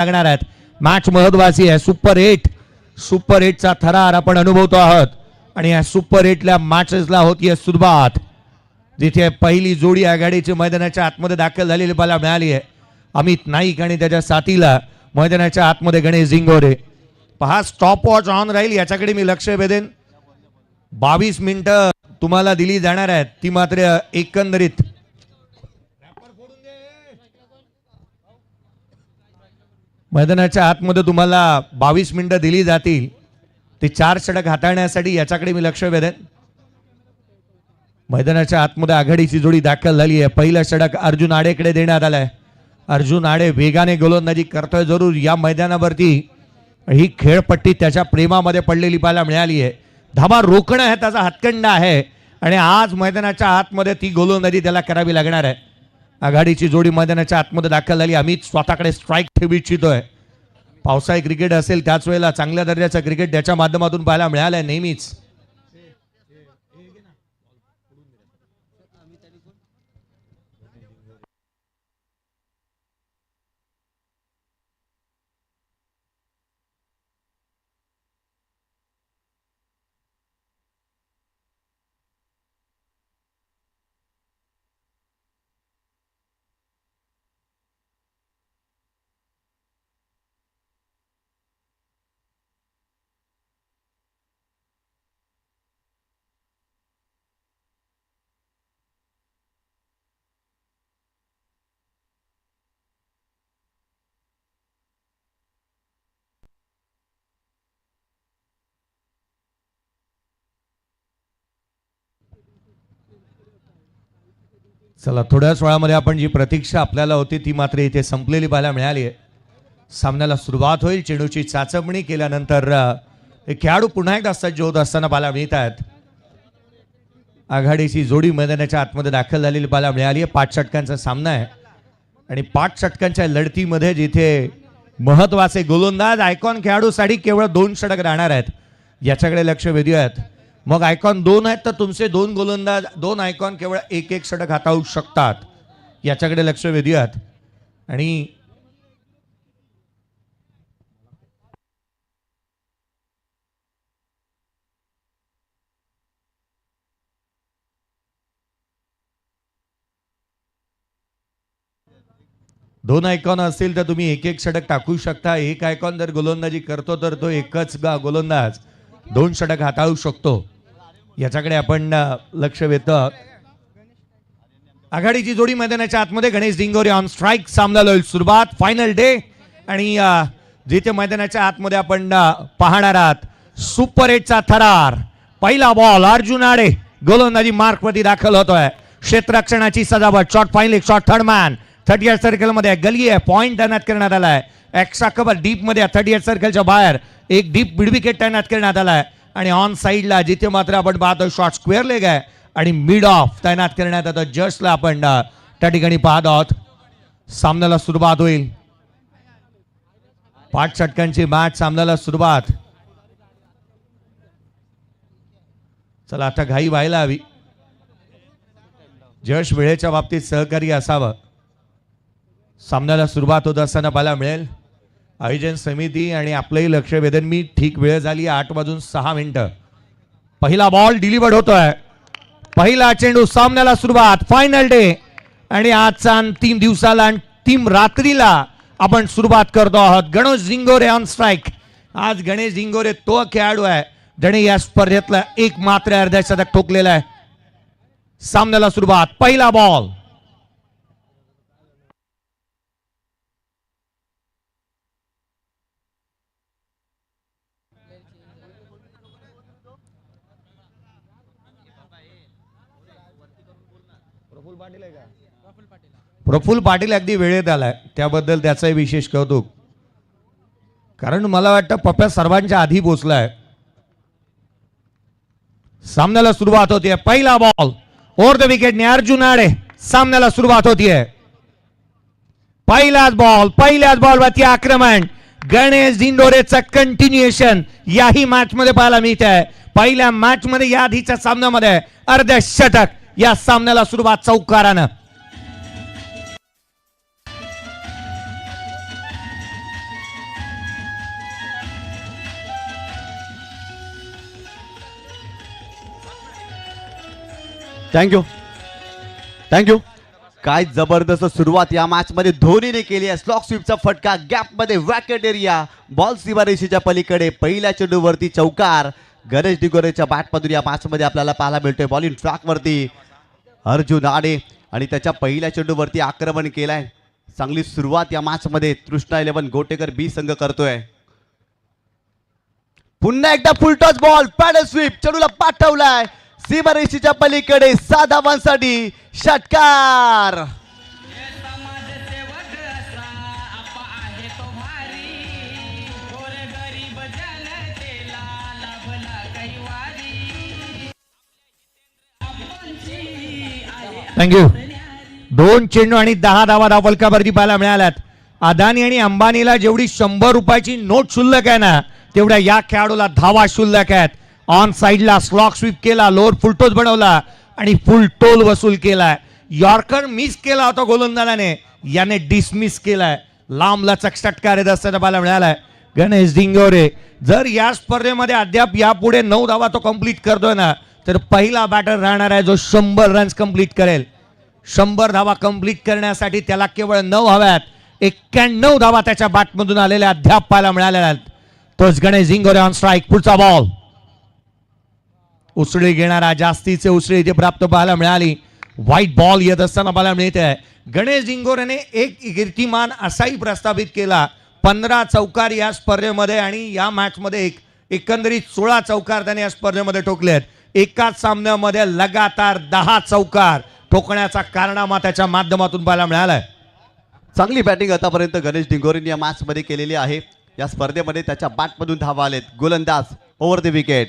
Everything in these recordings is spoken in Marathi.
लागणार आहेत. मॅच महत्वाची आहे. सुपर 8चा थरार आपण अनुभवतो आहोत आणि या सुपर 8ल्या मॅचेसला होतीये सुरुवात, जिथे पहिली जोडी आघाडीची मैदानाच्या आतमध्ये दाखल झालेली पाहायला मिळाली आहे. अमित नाईक आणि त्याच्या साथीला मैदानाच्या आतमध्ये गणेश झिंगोरे. पहा स्टॉप वॉच ऑन राहील याच्याकडे मी लक्ष वेधेन. 22 मिनिटं तुम्हाला दिली जाणार आहेत, ती मात्र एकंदरीत मैदानाच्या आतमध्ये तुम्हाला 22 मिनिटं दिली जातील. ते 4 षटक हाताळण्यासाठी याच्याकडे मी लक्ष वेधेन. मैदानाच्या आतमध्ये आघाडीची जोडी दाखल झाली आहे. पहिलं षटक अर्जुन आडेकडे देण्यात आलंय. अर्जुन आडे वेगाने गोलंदाजी करतोय. जरूर या मैदानावरती ही खेळपट्टी त्याच्या प्रेमामध्ये पडलेली पाहायला मिळाली आहे. धाबा रोखणं आहे त्याचा हातखंडा आहे आणि आज मैदानाच्या आतमध्ये ती गोलंदाजी त्याला करावी लागणार आहे. आघाडीची जोडी मैदानाच्या आतमध्ये दाखल झाली. अमित स्वतःकडे स्ट्राईक ठेवू इच्छितोय. पावसाळी क्रिकेट असेल त्याच वेळेला चांगल्या दर्जाचं क्रिकेट त्याच्या माध्यमातून पाहायला मिळालंय नेहमीच. चला, थोड्याच वेळामध्ये आपण जी प्रतीक्षा आपल्याला होती ती मात्र इथे संपलेली पाहायला मिळाली आहे. सामन्याला सुरुवात होईल. चेंडूची चाचपणी केल्यानंतर खेळाडू पुन्हा एकदा सज्ज होत असताना पाहायला मिळत आहेत. आघाडीची जोडी मैदानाच्या आतमध्ये दाखल झालेली पाहायला मिळाली आहे. 5 षटकांचा सामना आहे आणि 5 षटकांच्या लढतीमध्ये जिथे महत्वाचे गोलंदाज आयकॉन खेळाडूसाठी केवळ 2 षटक राहणार आहेत याच्याकडे लक्ष वेधूयात. मग आयकॉन 2 आहेत तर तुमचे 2 गोलंदाज 2 आयकॉन केवळ 1-1 षटक हाताळू शकतात याच्याकडे लक्ष वेधूयात. आणि दोन आयकॉन असतील तर तुम्ही 1-1 षटक टाकू शकता. एक आयकॉन जर गोलंदाजी करतो तर तो एकच गोलंदाज 2 षटक हाताळू शकतो याच्याकडे आपण लक्ष वेधतो. आघाडीची जोडी मैदानाच्या आतमध्ये गणेश झिंगोरे ऑन स्ट्राईक. सामन्याला होईल सुरुवात. फायनल डे आणि जिथे मैदानाच्या आतमध्ये आपण पाहणार आहात सुपर 8चा थरार. पहिला बॉल अर्जुन आडे गोलंदाजी मार्कवरती दाखल होतोय. क्षेत्ररक्षणाची सजावट. शॉट फाईनल एक शॉट थर्ड मॅन 38 सर्कल मध्ये गली आहे. पॉइंट तैनात करण्यात आलाय. एक्स्ट्रा कव्हर डीप मध्ये 38 सर्कलच्या बाहेर एक डीप मिड विकेट तैनात करण्यात आलाय आणि ऑन साइडला जिथे मात्र आपण पाहतो शॉट स्क्वेअर लेग आहे आणि मिड ऑफ तैनात करण्यात येतो. जस्टला आपण त्या ठिकाणी पाहत आहोत. सामन्याला सुरुवात होईल. 5 षटकांची मॅच. सामन्याला सुरुवात. चला, आता घाई व्हायला हवी. जश वेळेच्या बाबतीत सहकारी असावं. सामन्याला सुरुवात होत असताना पाहायला मिळेल आयोजन समिती आणि आपलंही लक्ष वेधन मी ठीक वेळ झाली 8:06. पहिला बॉल डिलिव्हर्ड होतोय. पहिला चेंडू. सामन्याला सुरुवात. फायनल डे आणि आजचा अंतिम दिवसाला अंतिम रात्रीला आपण सुरुवात करतो आहोत. Ganesh Jhingore on strike. आज गणेश झिंगोरे तो खेळाडू आहे ज्याने या स्पर्धेतला एक मात्र अर्ध्या शतक ठोकलेला आहे. सामन्याला सुरुवात. पहिला बॉल. प्रफुल्ल पाटील अगदी वेळेत आलाय त्याबद्दल त्याचं विशेष कौतुक. कारण मला वाटतं पप्प्या सर्वांच्या आधी पोहोचलाय. सामन्याला सुरुवात होतीये. पहिला ball over the wicket Arjun Aade. सामन्याला सुरुवात होतीये. पहिल्याच बॉलवरती आक्रमण. गणेश झिंगोरेचं कंटिन्युएशन याही मॅच मध्ये पाहायला मिळत आहे. पहिल्या मॅच मध्ये या आधीच्या सामन्यामध्ये अर्ध्या षटक. या सामन्याला सुरुवात चौकारानं. Thank you thank you. काय जबरदस्त सुरुवात या मॅच मध्ये धोनीने केली आहे. स्लॉक स्वीपचा फटका गॅप मध्ये वॅकेट एरिया, बॉल सीमारेषेच्या पलीकडे, पहिल्या चेंडूवरती चौकार. गणेश डिगोरेच्या बॅटमधून या मॅच मध्ये आपल्याला पाहायला मिळतोय. बॉलिंग ट्रॅक वरती अर्जुन आडे आणि त्याच्या पहिल्या चेंडूवरती आक्रमण केलंय. चांगली सुरुवात या मॅच मध्ये तृष्णा 11 गोटेकर बी संघ करतोय. पुन्हा एकदा full toss ball, paddle sweep, चेंडूला पाठवलाय सीमारेषेच्या पलीकडे. 6 धावांसाठी षटकार. थँक्यू. 2 चेंडू आणि 10 धावा धावफलकावरती पाहायला मिळाल्यात. अदानी आणि अंबानीला जेवढी 100 रुपयाची नोट शुल्लक आहे ना, तेवढ्या या खेळाडूला धावा शुल्लक आहेत. ऑन साइडला स्लॉक स्वीप केला, लोअर फुल टोस बनवला आणि फुल टोल वसूल केलाय. यॉर्कर मिस केला होता गोलंदाजाने, याने डिसमिस केलाय. लांब लचक षटकार येत असताना पाहायला मिळालाय. गणेश डिंगोरे जर या स्पर्धेमध्ये अद्याप यापुढे 9 धावा तो कंप्लीट करतोय ना, तर पहिला बॅटर राहणार आहे जो 100 रन्स कंप्लीट करेल. 100 धावा कंप्लीट करण्यासाठी त्याला केवळ 9 हव्यात. 91 धावा त्याच्या बॅटमधून आलेल्या अद्याप पाहायला मिळालेल्या आहेत. तोच गणेश डिंगोरे ऑन स्ट्राईक. पुढचा बॉल, उसळी घेणारा, जास्तीचे उसळी इथे प्राप्त पाहायला मिळाली. व्हाईट बॉल येत असताना पाहायला मिळते. गणेश डिंगोरेने एक कीर्तिमान असाही प्रस्थापित केला. 15 चौकार या स्पर्धेमध्ये आणि या मॅच मध्ये एकंदरीत 16 चौकार त्याने या स्पर्धेमध्ये ठोकलेत. एकाच सामन्यामध्ये लगातार 10 चौकार ठोकण्याचा कारनामा त्याच्या माध्यमातून पाहायला मिळालाय. चांगली बॅटिंग आतापर्यंत गणेश डिंगोरेने या मॅच मध्ये केलेली आहे. या स्पर्धेमध्ये त्याच्या बॅटमधून धावा आलेत. गोलंदाज ओव्हर द विकेट.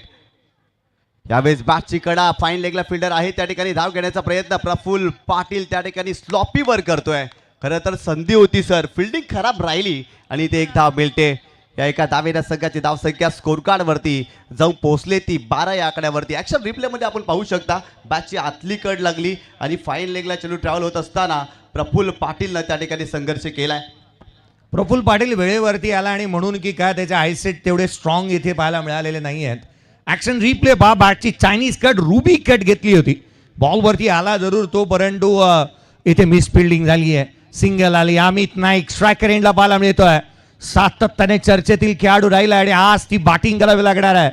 यावेळेस बॅटची कडा, फाईन लेगला फिल्डर आहे, त्या ठिकाणी धाव घेण्याचा प्रयत्न प्रफुल्ल पाटील त्या ठिकाणी स्लॉपी वर करतोय. खरं तर संधी होती सर, फिल्डिंग खराब राहिली आणि ते एक धाव मिळते. या एका धावेच्या संघाची धावसंख्या स्कोर कार्ड वरती जाऊन पोहोचले ती 12 या आकड्यावरती. ऍक्शन रिप्ले मध्ये आपण पाहू शकता बॅटची आतली कड लागली आणि फाईन लेगला चेंडू ट्रॅव्हल होत असताना प्रफुल्ल पाटीलनं त्या ठिकाणी संघर्ष केलाय. प्रफुल्ल पाटील वेळेवरती आला आणि म्हणून की काय त्याचे आयसेट तेवढे स्ट्रॉंग इथे पाहायला मिळालेले नाही आहेत. ऍक्शन रिप्ले पहा, बॅटची चायनीज कट, रुबी कट घेतली होती. बॉलवरती आला जरूर तो, परंतु इथे मिस फिल्डिंग झाली आहे. सिंगल आली. अमित नाईक स्ट्रायकर एंडला पाहायला मिळतोय. सातत्याने चर्चेतील खेळाडू राहिला आणि आज ती बॅटिंग करावी लागणार आहे.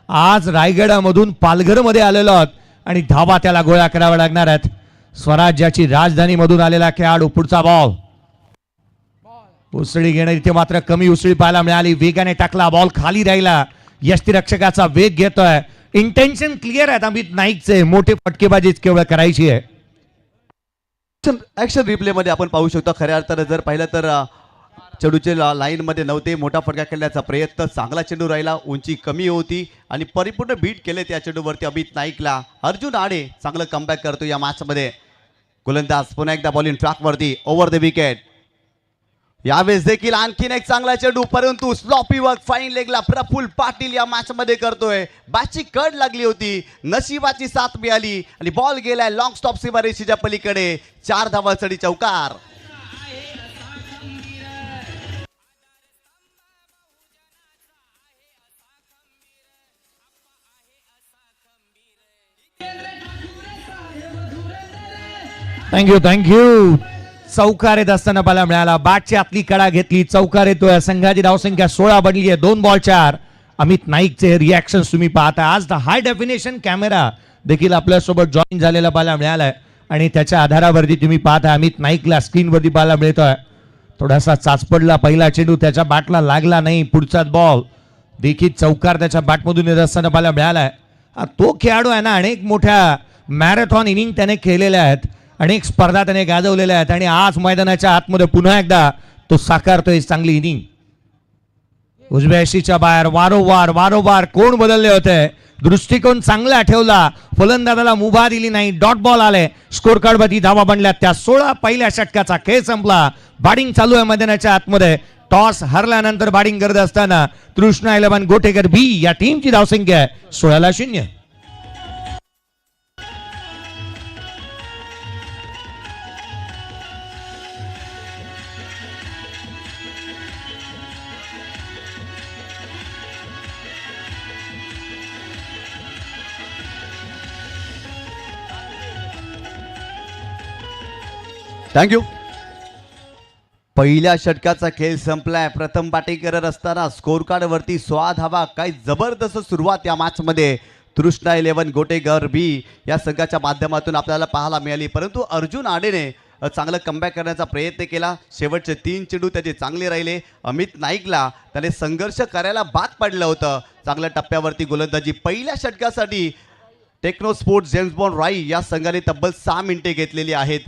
आज रायगडामधून पालघरमध्ये आलेलो आहोत आणि धावा त्याला गोळा कराव्या लागणार आहेत. स्वराज्याची राजधानी मधून आलेला खेळाडू. पुढचा बॉल, उसळी घेणार, इथे मात्र कमी उसळी पाहायला मिळाली. वेगाने टाकला, बॉल खाली राहिला. यष्टीरक्षकाचा वेग घेतोय. इंटेन्शन क्लिअर आहेत अमित नाईकचे, मोठे फटकेबाजीच केवळ करायची आहे. ऍक्शन रिप्ले मध्ये आपण पाहू शकतो. खऱ्या अर्थानं जर पाहिलं तर चेंडूचे लाईन मध्ये नव्हते. मोठा फटका खेळण्याचा प्रयत्न, चांगला चेंडू राहिला, उंची कमी होती आणि परिपूर्ण बीट केले त्या चेंडूवरती अमित नाईकला. अर्जुन आडे चांगलं कमबॅक करतो या मॅच मध्ये. गोलंदाज पुन्हा एकदा बॉलिंग ट्रॅक वरती ओव्हर द विकेट. यावेळेस देखील आणखीन एक चांगला चेंडू, परंतु स्लॉपी वर्क फाईन लेगला प्रफुल्ल पाटील या मॅच मध्ये करतोय. बॅटची कड लागली होती, नशिबाची साथ मिळाली आणि बॉल गेलाय लॉंग स्टॉप सीमारेषेच्या पलीकडे. 4 धावांसाठी चौकार. थँक्यू. चौकार येत असताना पाहायला मिळाला. बॅटची आतली कडा घेतली, चौकार येतोय. संघाची धावसंख्या 16 बनली आहे. 2 बॉल 4. अमित नाईकचे रिॲक्शन तुम्ही पाहता. आज द हाय डेफिनेशन कॅमेरा देखील आपल्यासोबत जॉईन झालेला पाहायला मिळालाय आणि त्याच्या आधारावरती तुम्ही पाहता अमित नाईकला स्क्रीनवरती पाहायला मिळतोय. थोडासा चाचपडला, पहिला चेंडू त्याच्या बॅटला लागला नाही. पुढचा बॉल देखील चौकार त्याच्या बॅटमधून येत असताना पाहायला मिळालाय. तो खेळाडू आहे ना, अनेक मोठ्या मॅरेथॉन इनिंग त्याने खेळलेल्या आहेत, अनेक स्पर्धा त्याने गाजवलेल्या आहेत आणि आज मैदानाच्या आतमध्ये पुन्हा एकदा तो साकारतोय चांगली इनिंग. उजव्या यशीच्या बाहेर वारंवार कोण बदलले होते. दृष्टिकोन चांगला ठेवला, फलंदाजाला मुभा दिली नाही. डॉट बॉल आले, स्कोर कार्ड वरती धावा बनल्या. त्या 16 पहिल्या षटकाचा खेळ संपला. बॅटिंग चालू आहे मैदानाच्या आतमध्ये. टॉस हरल्यानंतर बॅटिंग करत असताना तृष्णा 11 गोटेकर बी या टीमची धावसंख्या आहे 16-0. थँक्यू. पहिल्या षटकाचा खेळ संपलाय. प्रथम बॅटिंग करत असताना स्कोर कार्ड वरती 16 धावा. काही जबरदस्त सुरुवात या मॅच मध्ये तृष्णा 11 गोटेगर बी या संघाच्या माध्यमातून आपल्याला पाहायला मिळाली. परंतु अर्जुन आडेने चांगलं कमबॅक करण्याचा प्रयत्न केला. शेवटचे 3 चेंडू त्याचे चांगले राहिले. अमित नाईकला त्याने संघर्ष करायला भाग पडलं होतं. चांगल्या टप्प्यावरती गोलंदाजी पहिल्या षटकासाठी टेक्नो स्पोर्ट्स जेम्स बॉन्ड राई या संघाने तब्बल 6 मिनिटे घेतलेली आहेत.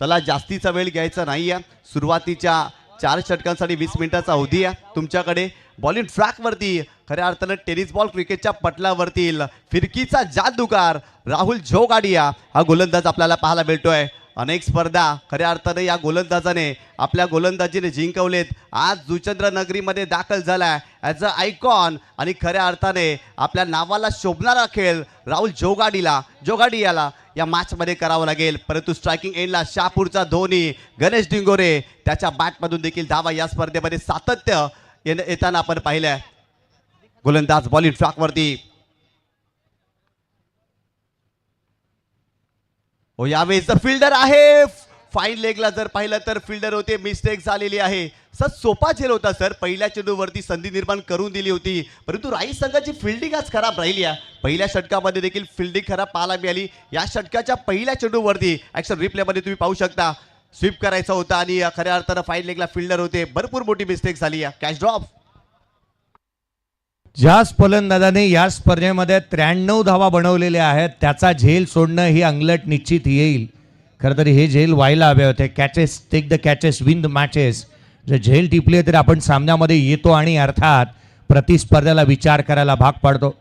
चला जास्तीचा वेळ घ्यायचा नाही आहे. सुरुवातीच्या 4 षटकांसाठी 20 मिनिटाचा अवधी आहे तुमच्याकडे. बॉलिंग ट्रॅकवरती खऱ्या अर्थानं टेनिस बॉल क्रिकेटच्या पटलावरतील फिरकीचा जादूगार राहुल जोगाडिया हा गोलंदाज आपल्याला पाहायला मिळतोय. अनेक स्पर्धा खऱ्या अर्थाने या गोलंदाजाने आपल्या गोलंदाजीने जिंकवलेत. आज जुचंद्र नगरीमध्ये दाखल झालाय ॲज अ आयकॉन आणि खऱ्या अर्थाने आपल्या नावाला शोभणारा खेळ राहुल जोगाडियाला या मॅचमध्ये करावं लागेल. परंतु स्ट्रायकिंग एंडला शहापूरचा धोनी गणेश डिंगोरे त्याच्या बॅटमधून देखील धावा या स्पर्धेमध्ये सातत्य येताना आपण पाहिलंय. गोलंदाज बॉलिंग ट्रॅकवरती हो. यावेळेस फिल्डर आहे. फाईन लेगला जर पाहिलं तर फिल्डर होते. मिस्टेक झालेली आहे. सर सोपा झेल होता सर. पहिल्या चेंडूवरती संधी निर्माण करून दिली होती. परंतु राई संघाची फिल्डिंग आज खराब राहिली आहे. पहिल्या षटकामध्ये देखील फिल्डिंग खराब पाहायला मिळाली. या षटकाच्या पहिल्या चेंडूवरती ऍक्शन रिप्लेमध्ये तुम्ही पाहू शकता स्वीप करायचा होता आणि खऱ्या अर्थानं फाईन लेगला फिल्डर होते. भरपूर मोठी मिस्टेक झाली आहे. Catch drop. ज्या फलंदाजाने या स्पर्धेमध्ये 93 धावा बनवलेल्या आहेत त्याचा झेल सोडणं ही अंगलट निश्चित येईल. खरं तर हे झेल व्हायला हवे होते. Catches take the catches win the matches. जर झेल टिपले तर आपण सामन्यामध्ये येतो आणि अर्थात प्रतिस्पर्ध्याला विचार करायला भाग पाडतो.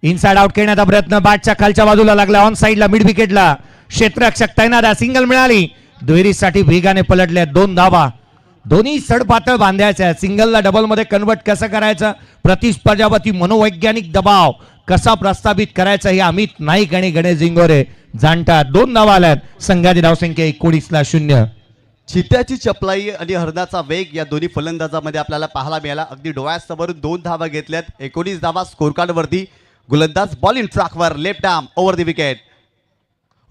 इनसाइड आउट खेळण्याचा प्रयत्न बॅटच्या खालच्या बाजूला लागला. ऑन साईडला मिड विकेटला क्षेत्ररक्षक तैनात. सिंगल मिळाली. दुहेरीसाठी वेगाने पलटल्या 2 धावा. दोन्ही सडपातळ बांधायच्या. सिंगलला डबल मध्ये कन्वर्ट कसं करायचं, प्रतिस्पर्ध्यावरती मनोवैज्ञानिक दबाव कसा प्रस्थापित करायचा हे अमित नाईक आणि गणेश जिंगोरे जाणतात. 2 धावा आल्यात. संघाची धावसंख्या 19-0. चित्त्याची चपलाई आणि हरणाचा वेग या दोन्ही फलंदाजामध्ये आपल्याला पाहायला मिळाला. अगदी डोळ्यासमोरून 2 धावा घेतल्यात. 19 धावा स्कोर कार्ड वरती. गोलंदाज बॉलिंग ट्रॅकवर left arm over the wicket.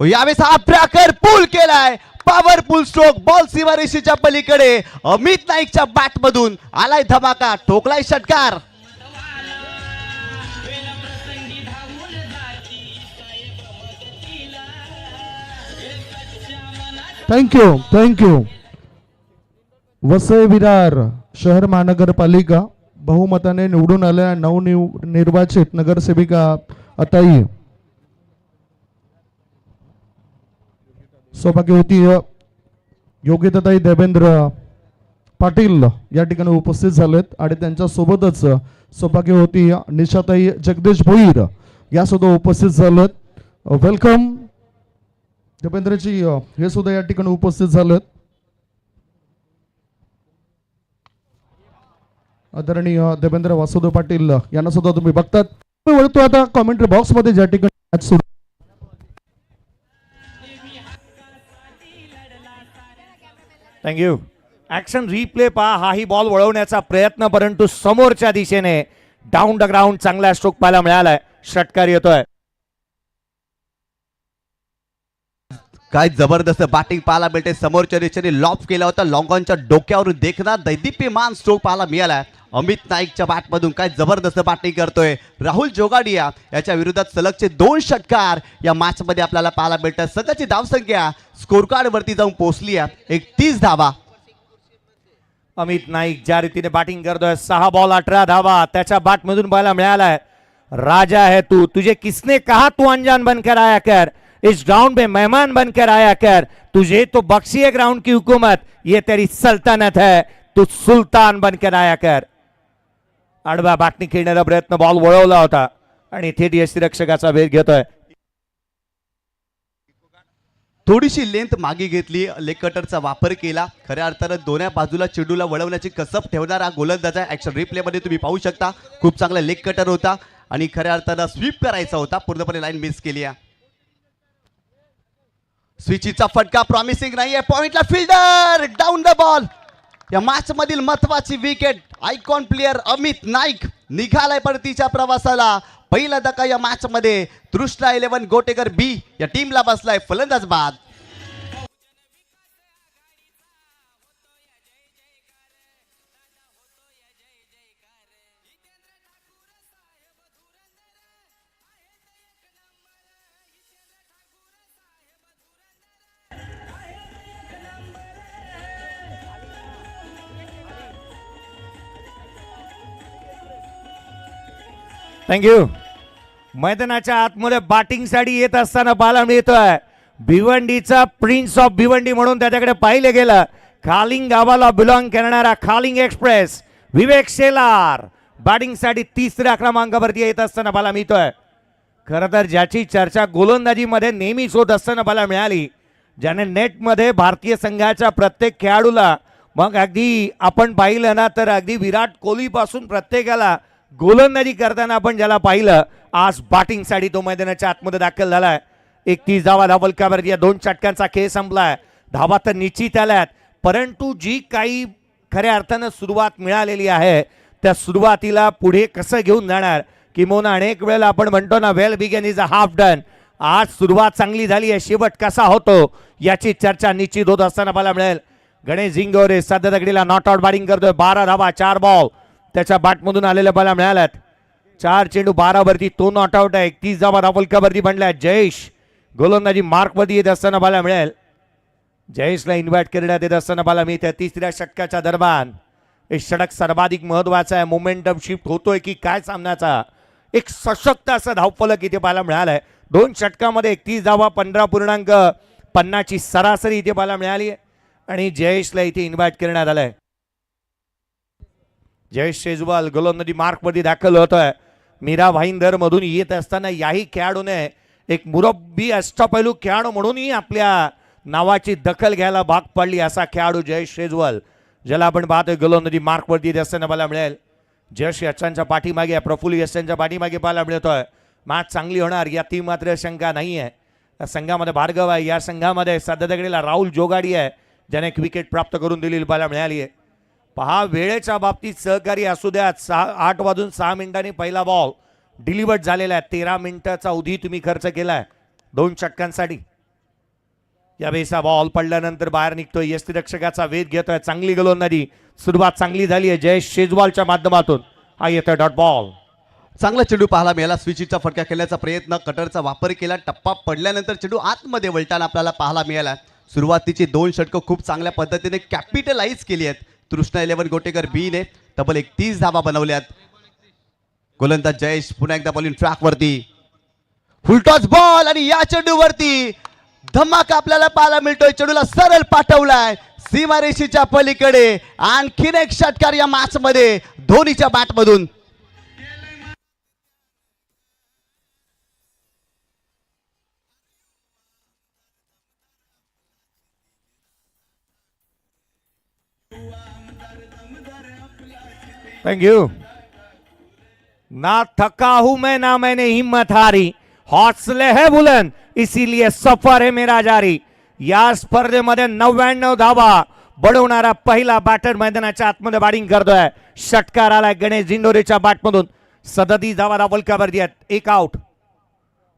यावेळेस हा ब्रॅकर पुल केलाय. पॉवरफुल स्ट्रोक बॉल सीमारेषेच्या पलीकडे. अमित नाईकच्या बॅट मधून आलाय धमाका. ठोकलाय षटकार. थँक्यू. वसई विरार शहर महानगरपालिका बहुमताने निवडून आल्या नवनिर्वाचित नगरसेविका अताई सौभाग्यवती योगिताताई देवेंद्र पाटील या ठिकाणी उपस्थित झालेत आणि त्यांच्या सोबतच सौभाग्यवती निशाताई जगदीश भोईर या सुद्धा उपस्थित झालेत. वेलकम देवेंद्रजी हे सुद्धा या ठिकाणी उपस्थित झालेत. आदरणीय देवेंद्र वासुदेव पाटील यांना सुद्धा तुम्ही बघतात. वळतो आता कॉमेंट्री बॉक्स मध्ये ज्या ठिकाणी मॅच सुरू. थँक्यू. ऍक्शन रिप्ले पहा. हाही बॉल वळवण्याचा प्रयत्न परंतु समोरच्या दिशेने डाऊन द ग्राउंड चांगला स्ट्रोक पाहायला मिळालाय. षटकार येतोय. काय जबरदस्त बॅटिंग पाहायला मिळते. समोरच्या दिशेने लॉफ केला होता. लॉंगॉनच्या डोक्यावरून देखना दैदिप्यमान स्ट्रोक पाहायला मिळाला. अमित नाईकच्या बॅटमधून काय जबरदस्त बॅटिंग करतोय राहुल जोगाडिया. याच्या विरोधात सलगचे 2 षटकार या मॅच मध्ये आपल्याला पाहायला मिळतात. संघाची धावसंख्या स्कोर कार्ड वरती जाऊन पोहोचली आहे 31 धावा. अमित नाईक ज्या रीतीने बॅटिंग करतोय 6 बॉल 18 धावा त्याच्या बॅट मधून पाहायला मिळालाय. राजा है तू, तुझे किसने कहा तू अनजान बनकर आया कर, इस ग्राउंड पे मेहमान बनकर आया कर, तुझे तो बख्शी है ग्राउंड की हुकूमत, ये तेरी सल्तनत है, तू सुलतान बनकर आया कर. आडवा बॅटने खेळण्याचा प्रयत्न बॉल वळवला होता आणि थेट यष्टीरक्षकाचा वेध घेतोय. थोडीशी लेंथ मागे घेतली. लेग कटरचा वापर केला. खऱ्या अर्थानं दोन्ही बाजूला चेंडूला वळवण्याची कसब ठेवणारा गोलंदाज आहे. ऍक्शन रिप्ले मध्ये तुम्ही पाहू शकता. खूप चांगला लेग कटर होता आणि खऱ्या अर्थानं स्वीप करायचा होता. पूर्णपणे लाईन मिस केली आहे. स्विचीचा फटका प्रॉमिसिंग नाहीये. पॉइंटला फिल्डर डाऊन द बॉल. या मॅच मधील महत्वाची wicket. Icon player Amit Naik निघालाय परतीच्या प्रवासाला. पहिला धक्का या मॅच मध्ये तृष्णा 11 गोटेकर बी या टीमला बसलाय. फलंदाज बाद. थँक्यू. मैदानाच्या आतमध्ये बॅटिंगसाठी येत असताना पाहायला मिळतोय भिवंडीचा प्रिन्स ऑफ भिवंडी म्हणून त्याच्याकडे पाहिले गेलं. खालिंग गावाला बिलॉंग करणारा खालिंग एक्सप्रेस विवेक शेलार बॅटिंगसाठी तिसऱ्या क्रमांकावरती येत असताना पाहायला मिळतोय. खरं तर ज्याची चर्चा गोलंदाजीमध्ये नेहमीच होत असताना पाहायला मिळाली, ज्याने नेटमध्ये भारतीय संघाच्या प्रत्येक खेळाडूला, मग अगदी आपण पाहिलं ना तर अगदी विराट कोहली पासून प्रत्येकाला गोलंदाजी करताना आपण ज्याला पाहिलं, आज बॅटिंगसाठी तो मैदानाच्या आतमध्ये दाखल झालाय. 31 धावा धावलकावरती या 2 षटकांचा खेळ संपलाय. धावा तर निश्चित आल्यात, परंतु जी काही खऱ्या अर्थानं सुरुवात मिळालेली आहे त्या सुरुवातीला पुढे कसं घेऊन जाणार, किंवा अनेक वेळेला आपण म्हणतो ना well begun is a half done. आज सुरुवात चांगली झाली आहे, शेवट कसा होतो याची चर्चा निश्चित होत असताना मला मिळेल. गणेश झिंगोरे सध्या दगडीला नॉट आउट बॅटिंग करतोय. 12 धावा 4 बॉल त्याच्या बॅटमधून आलेल्या बॉल मिळाल्यात. 4 चेंडू 12 वरती तो नॉट आउट आहे. 31 धावा धावलकावरती बनल्या. जयेश गोलंदाजी मार्कवरती येत असताना बॉल मिळेल. जयेशला इन्व्हाइट करण्यात येत असताना बॉल मिळते. तिसऱ्या षटकाच्या दरम्यान हे षटक सर्वाधिक महत्वाचं आहे. मोमेंटम शिफ्ट होतोय की काय सामन्याचा, एक सशक्त असं धावफलक इथे पाहायला मिळालंय. 2 षटकामध्ये 31 धावा 15.50 ची सरासरी इथे पाहायला मिळाली आहे आणि जयेशला इथे इन्व्हाइट करण्यात आलंय. जयेश शेजवाल गोलंदाजी मार्कमध्ये दाखल होतोय. मीरा भाईंदर मधून येत असताना याही खेळाडूने एक मुरब्बी अष्टपैलू खेळाडू म्हणूनही आपल्या नावाची दखल घ्यायला भाग पडली असा खेळाडू जयेश शेजवाल, ज्याला आपण पाहतोय गोलंदाजी मार्कवरती येत असताना पाहायला मिळेल. जयेश यशांच्या पाठीमागे, प्रफुल्ल यशांच्या पाठीमागे पाहायला मिळतोय. मॅच चांगली होणार याती मात्र शंका नाही आहे. या संघामध्ये भार्गव आहे, या संघामध्ये सध्या दगडीला राहुल जोगाडी आहे, ज्याने एक विकेट प्राप्त करून दिलेली पाहायला मिळाली आहे. पहा वेळेच्या बाबतीत सहकारी असू द्या. 8:06 पहिला बॉल डिलिव्हर्ड झालेला आहे. 13 मिनिटाचा अवधी तुम्ही खर्च केलाय 2 षटकांसाठी. या बेसा बॉल पडल्यानंतर बाहेर निघतोय. यष्टिरक्षकाचा वेध घेतोय. चांगली गोलंदाजी, सुरुवात चांगली झाली आहे जयेश शेजवालच्या माध्यमातून. हा येतोय डॉट बॉल. चांगला चेंडू पाहायला मिळाला. स्विचचा फटका खेळण्याचा प्रयत्न, कटरचा वापर केला. टप्पा पडल्यानंतर चेंडू आतमध्ये वळताना आपल्याला पाहायला मिळाला. सुरुवातीची 2 षटकं खूप चांगल्या पद्धतीने कॅपिटलाइज केली आहेत. तृष्णा 11 गोटेकर बीने तब्बल 31 धावा बनवल्यात. गोलंदाज जयेश पुन्हा एकदा बॉलिंग ट्रॅक वरती. फुलटॉस बॉल आणि या चेंडूवरती धमाका आपल्याला पाहायला मिळतोय. चेंडूला सरळ पाठवलाय सीमारेषेच्या पलीकडे. आणखीन एक षटकार या मॅच मध्ये धोनीच्या बॅटमधून. Thank you. ना थका हूं मैं ना मैंने हिम्मत हारी, हौसले है बुलंद इसीलिए सफर है मेरा जारी. या स्पर्धेमध्ये 99 धावा बडवणारा पहिला बॅटर मैदानाच्या आतमध्ये बॅटिंग करतोय. षटकार आलाय गणेश झिंडोरेच्या बॅटमधून. 37 धावा धावलकावरती आहेत. 1 आउट.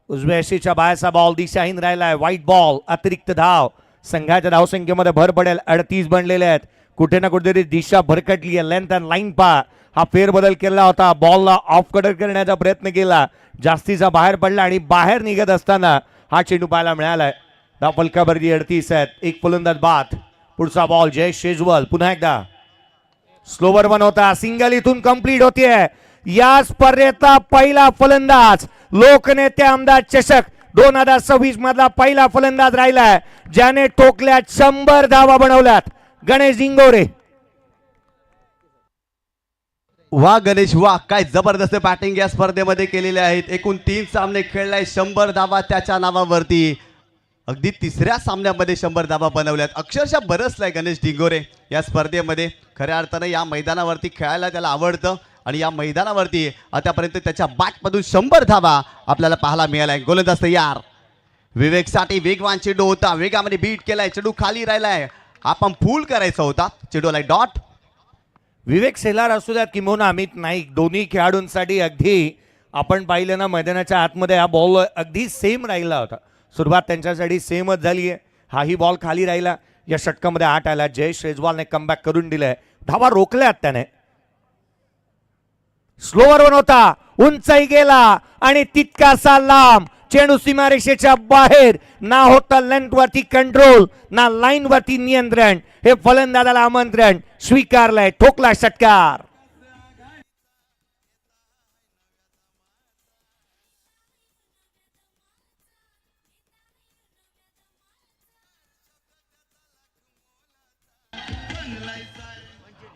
उजव्या यशीच्या बाहेरचा बॉल दिशाहीन राहिलाय. White ball. अतिरिक्त धाव. संघाच्या धावसंख्येमध्ये भर पडेल. 38 बनलेले आहेत. कुठे ना कुठेतरी दिशा भरकटली आहे. लेंथ अँड लाईन पा. हा फेरबदल केला होता. बॉलला ऑफ कटर करण्याचा प्रयत्न केला, जास्तीचा बाहेर पडला आणि बाहेर निघत असताना हा चेंडू पाहायला मिळालाय. धावफलकावरती 38 आहेत. 1 फलंदाज बाद. पुढचा बॉल जयेश शेजवाल. पुन्हा एकदा स्लोवर वन होता. सिंगल इथून कंप्लीट होतीये. या स्पर्धेचा पहिला फलंदाज लोकनेते आमदार चषक 2026 मधला पहिला फलंदाज राहिलाय, ज्याने ठोकल्यात 100 धावा बनवल्यात. गणेश झिंगोरे. वा गणेश वा, काय जबरदस्त बॅटिंग या स्पर्धेमध्ये केलेले आहेत. एकूण 3 सामने खेळलाय. 100 धावा त्याच्या नावावरती. अगदी तिसऱ्या सामन्यामध्ये 100 धावा बनवल्यात. अक्षरशः बरसलाय गणेश डिंगोरे या स्पर्धेमध्ये. खऱ्या अर्थानं या मैदानावरती खेळायला त्याला आवडतं आणि या मैदानावरती आतापर्यंत त्याच्या बॅटमधून 100 धावा आपल्याला पाहायला मिळालाय. गोलंदाज तयार. विवेकसाठी वेगवान चेंडू होता. वेगामध्ये बीट केलाय. चेंडू खाली राहिलाय. आपण फुल करायचा होता. चेंडूला डॉट. विवेक सेलार असू द्यात किंवा अमित नाईक, दोन्ही खेळाडूंसाठी अगदी आपण पाहिलं ना मैदानाच्या आतमध्ये हा बॉल अगदी सेम राहिला होता. सुरुवात त्यांच्यासाठी सेमच झाली आहे. हाही बॉल खाली राहिला. या षटकामध्ये 8 आला. जयेश शेजवालने कमबॅक करून दिलाय. धावा रोखल्यात त्याने. स्लोवर वन होता. उंचाई गेला आणि तितकासा लांब. चेंडू सीमारेषेच्या बाहेर. ना होता लेंथ वरती कंट्रोल, ना लाईन वरती नियंत्रण. हे फलंदाजाला आमंत्रण स्वीकारलंय. ठोकला षटकार.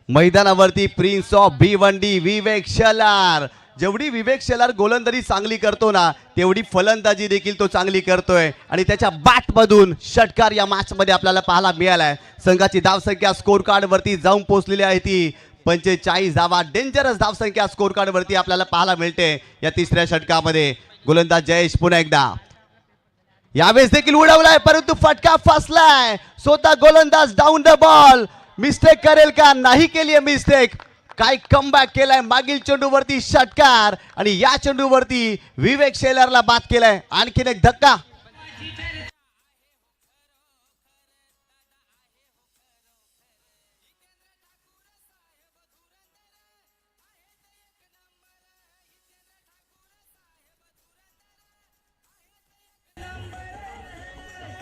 मैदानावरती प्रिन्स ऑफ भिवंडी विवेक शेलार. जेवढी विवेक शेलार गोलंदाजी चांगली करतो ना तेवढी फलंदाजी देखील तो चांगली करतोय आणि त्याच्या बॅटमधून षटकार या मॅच मध्ये आपल्याला पाहायला मिळालाय. संघाची धावसंख्या स्कोर कार्ड वरती जाऊन पोहोचलेली आहे ती 45 धावा. डेंजरस धावसंख्या स्कोर कार्ड वरती आपल्याला पाहायला मिळते या तिसऱ्या षटकामध्ये. गोलंदाज जयेश पुन्हा एकदा यावेळेस देखील उडवलाय परंतु फटका फसलाय. स्वतः गोलंदाज डाऊन द बॉल. मिस्टेक करेल का? नाही केली मिस्टेक. काय कमबॅक केलाय. मागील चेंडूवरती षटकार आणि या चेंडूवरती विवेक शेलारला बाद केलाय. आणखीन एक धक्का.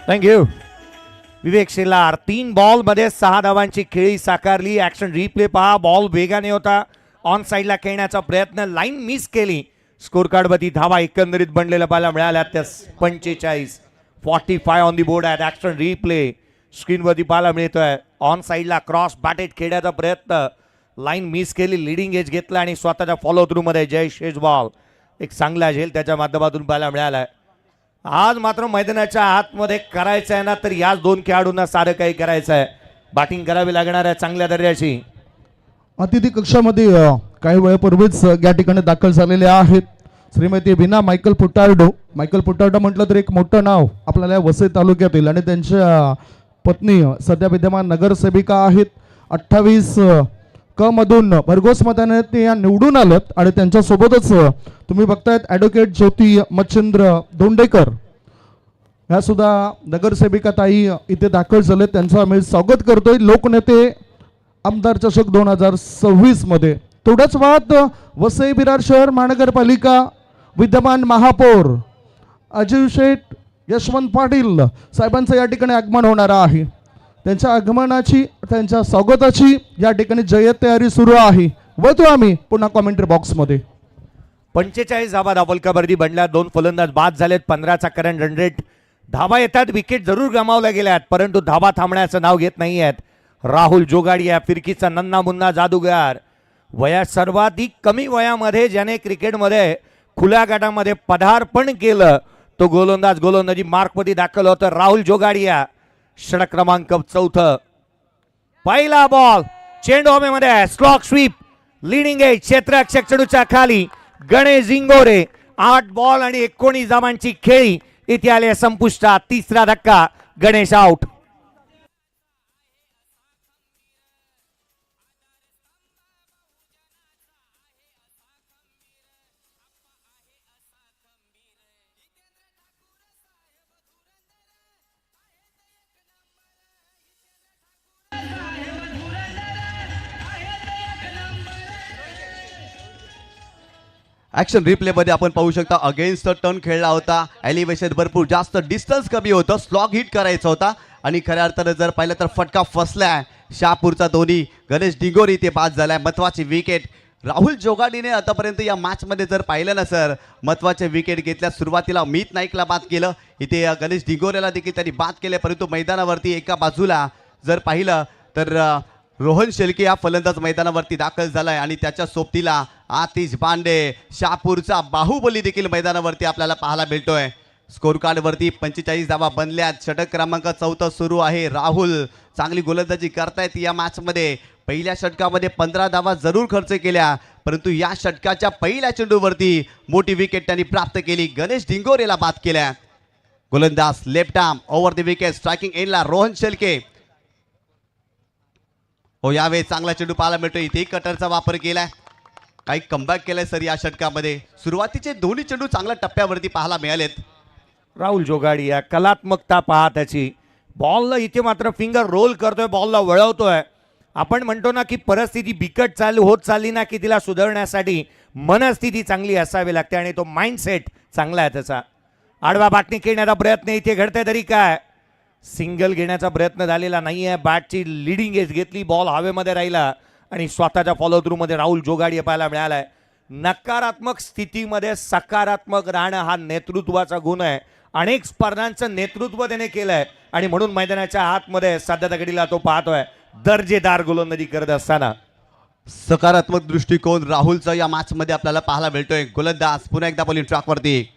थँक्यू. विवेक शेलार 3 बॉल मध्ये 6 धावांची खेळी साकारली. ऍक्शन रिप्ले पहा. बॉल वेगाने होता. ऑन साइडला खेळण्याचा प्रयत्न, लाईन मिस केली. स्कोर कार्ड वरती धावा एकंदरीत बनलेल्या पाहायला मिळाल्या त्या 45 ऑन दी बोर्ड आहेत. ऍक्शन रिप्ले स्क्रीन वरती पाहायला मिळतोय. ऑन साइडला क्रॉस बॅटेड खेळण्याचा प्रयत्न, लाईन मिस केली. लिडिंग एज घेतला आणि स्वतःच्या फॉलो थ्रू मध्ये जय शेजवाल एक चांगला झेल त्याच्या माध्यमातून पाहायला मिळालाय. आज मात्र मैदानाच्या आतमध्ये करायचं आहे ना तर याच 2 खेळाडूंना सारं काही करायचं आहे. बॅटिंग करावी लागणार आहे चांगल्या दर्जाची. अतिथी कक्षामध्ये काही वेळापूर्वीच या ठिकाणी दाखल झालेले आहेत श्रीमती विना मायकल फुटार्डो. मायकल फुटार्डो म्हटलं तर एक मोठं नाव आपल्याला वसई तालुक्यातील आणि त्यांच्या पत्नी सध्या विद्यमान नगरसेविका आहेत. 28 क मधून भरघोस मताने ते या निवडून आलेत आणि त्यांच्यासोबतच तुम्ही बघतायत ॲडव्होकेट ज्योती मच्छिंद्र दोंडेकर ह्या सुद्धा नगरसेविका ताई इथे दाखल झाले. त्यांचं आम्ही स्वागत करतोय. लोकनेते आमदार चषक 2026 मध्ये. थोड्याच वेळात वसई विरार शहर महानगरपालिका विद्यमान महापौर अजय शेठ यशवंत पाटील साहेबांचं या ठिकाणी आगमन होणार आहे. त्यांच्या आगमनाची त्यांच्या स्वागताची या ठिकाणी जय्यत तयारी सुरू आहे. वळतो आम्ही पुन्हा कॉमेंट्री बॉक्समध्ये. 45 धावा धावलकावरती बनल्या. 2 फलंदाज बाद झालेत. 15चा करंट रन रेट. धावा येतात, विकेट जरूर गमावल्या गेल्यात परंतु धावा थांबण्याचं नाव घेत नाही आहेत. राहुल जोगाडिया फिरकीचा नन्ना मुन्ना जादूगार. वयात सर्वाधिक कमी वयामध्ये ज्याने क्रिकेटमध्ये खुल्या गटामध्ये पदार्पण केलं तो गोलंदाजी मार्कमध्ये दाखल होतं राहुल जोगाडिया. षटक क्रमांक 4. पहिला बॉल चेंडू हवेमध्ये. स्लॉक स्वीप लिडिंग एज क्षेत्ररक्षक चेंडूच्या खाली. गणेश झिंगोरे. 8 बॉल आणि 19 धावांची खेळी इथे आले संपुष्टात. तिसरा धक्का. गणेश आउट. ऍक्शन रिप्ले मध्ये आपण पाहू शकता अगेन्स्ट टर्न खेळला होता. एलिव्हेशन भरपूर जास्त, डिस्टन्स कमी होतं. स्लॉग हिट करायचा होता आणि खऱ्या अर्थानं जर पाहिलं तर फटका फसलाय. शहापूरचा धोनी गणेश डिंगोरी ते बाद झालाय. महत्वाची विकेट राहुल जोगाडीने आतापर्यंत या मॅच मध्ये जर पाहिलं ना सर महत्वाचे विकेट घेतल्या. सुरुवातीला मीत नाईकला बाद केलं. इथे गणेश डिंगोरेला देखील त्यांनी बाद केले परंतु मैदानावरती एका बाजूला जर पाहिलं तर रोहन शेळके हा फलंदाज मैदानावरती दाखल झालाय आणि त्याच्या सोबतीला आतिश बांडे शहापूरचा बाहुबली देखील मैदानावरती आपल्याला पाहायला मिळतोय. स्कोर कार्ड वरती 45 धावा बनल्यात. षटक क्रमांक 4 सुरू आहे. राहुल चांगली गोलंदाजी करतायत या मॅच मध्ये. पहिल्या षटकामध्ये 15 धावा जरूर खर्च केल्या परंतु या षटकाच्या पहिल्या चेंडूवरती मोठी विकेट त्यांनी प्राप्त केली. गणेश डिंगोरेला बाद केल्या. गोलंदाज left arm over the wicket. Striking एंडला रोहन शेळके. हो यावेळी चांगला चेंडू पाहायला मिळतो. इथे कटरचा वापर केलाय. काही कमबॅक केलाय सर या षटकामध्ये. सुरुवातीचे दोन्ही चेंडू चांगल्या टप्प्यावरती पाहायला मिळालेत. राहुल जोगाडिया कलात्मकता पहा त्याची. बॉलला इथे मात्र फिंगर रोल करतोय, बॉलला वळवतोय. आपण म्हणतो ना की परिस्थिती बिकट होत चालली ना की तिला सुधारण्यासाठी मनस्थिती चांगली असावी लागते आणि तो माइंडसेट चांगला आहे त्याचा. आडवा बाटणी खेळण्याचा प्रयत्न इथे घडतोय तरी काय सिंगल घेण्याचा प्रयत्न झालेला नाहीये. बॅटची लिडिंग एज घेतली. बॉल हवेमध्ये राहिला आणि स्वतःच्या फॉलो थ्रू मध्ये राहुल जोगाडिया पाहायला मिळालाय. नकारात्मक स्थितीमध्ये सकारात्मक राहणं हा नेतृत्वाचा गुण आहे. अनेक स्पर्धांचं नेतृत्व त्याने केलंय आणि म्हणून मैदानाच्या आतमध्ये सध्या घडीला तो पाहतोय दर्जेदार गोलंदाजी करत असताना. सकारात्मक दृष्टिकोन राहुलचा या मॅच मध्ये आपल्याला पाहायला मिळतोय. गोलंदाज पुन्हा एकदा बॉलिंग ट्रॅकवरती.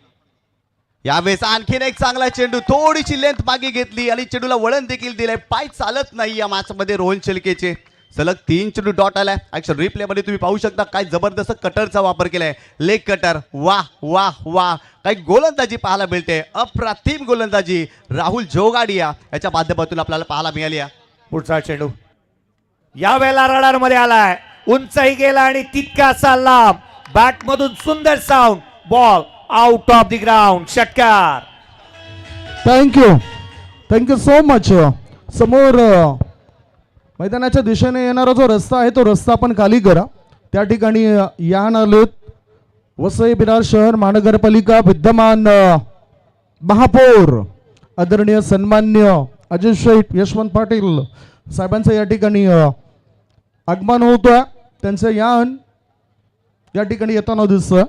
यावेळेस आणखीन एक चांगला चेंडू, थोडीशी लेंथ मागे घेतली आणि चेंडूला वळण देखील दिलंय. पाय चालत नाही या मॅच मध्ये रोहन शेळकेचे. सलग 3 चेंडू डॉट आलाय. ऍक्शन रिप्ले मध्ये तुम्ही पाहू शकता काय जबरदस्त कटरचा वापर केलाय. लेग कटर, वाह वाह वाह, काही गोलंदाजी पाहायला मिळते. अप्रतिम गोलंदाजी राहुल जोगाडिया याच्या माध्यमातून आपल्याला पाहायला मिळाली आहे. पुढचा चेंडू या वेळेला रडार मध्ये आलाय. उंचही गेला आणि तितकासा लांब. बॅट मधून सुंदर sound. Ball out of the ground. षटकार. Thank you so much. समोर मैदानाच्या दिशेने येणारा जो रस्ता आहे तो रस्ता आपण खाली करा. त्या ठिकाणी यान आलेत वसई विरार शहर महानगरपालिका विद्यमान महापौर आदरणीय सन्मान्य अजय शेठ यशवंत पाटील साहेबांचं या ठिकाणी आगमन होतोय. त्यांचं यान या ठिकाणी येताना दिसतंय.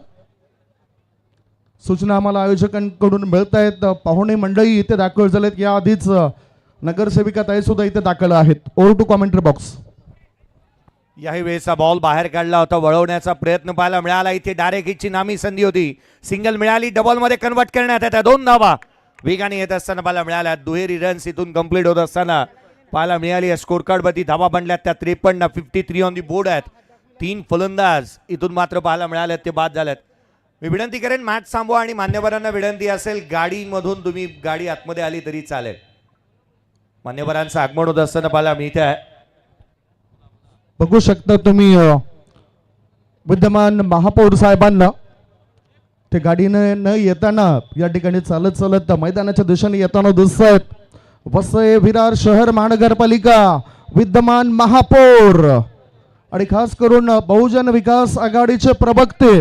सूचना आम्हाला आयोजकांकडून मिळत आहेत. पाहुणे मंडळी इथे दाखल झालेत. या आधीच नगरसेविका ताई सुद्धा इथे दाखल आहेत. Over to commentary box. याही वेळेचा बॉल बाहेर काढला होता. वळवण्याचा प्रयत्न पाहायला मिळाला. इथे डायरेक्ट हिटची नामी संधी होती. सिंगल मिळाली. डबल मध्ये कन्वर्ट करण्यात येतात. 2 धावा वेगाने येत असताना पाहायला मिळाल्या. दुहेरी रन्स इथून कंप्लीट होत असताना पाहायला मिळाली. स्कोर कार्ड वरती धावा बनल्यात त्या 53. 53 ऑन दी बोर्ड आहेत. 3 फलंदाज इथून मात्र पाहायला मिळाल्यात ते बाद झाल्यात. मी विनंती करेन मॅच थांबवा आणि मान्यवरांना विनंती असेल गाडीमधून तुम्ही गाडी आतमध्ये आली तरी चालेल. मान्यवरांचं आगमन होत असताना पाहायला मिळत आहे. बघू शकता तुम्ही विद्यमान महापौर साहेबांना ते गाडीने न येताना या ठिकाणी चालत चालत मैदानाच्या दिशेने येताना दिसत आहेत. वसई विरार शहर महानगरपालिका विद्यमान महापौर आणि खास करून बहुजन विकास आघाडीचे प्रवक्ते.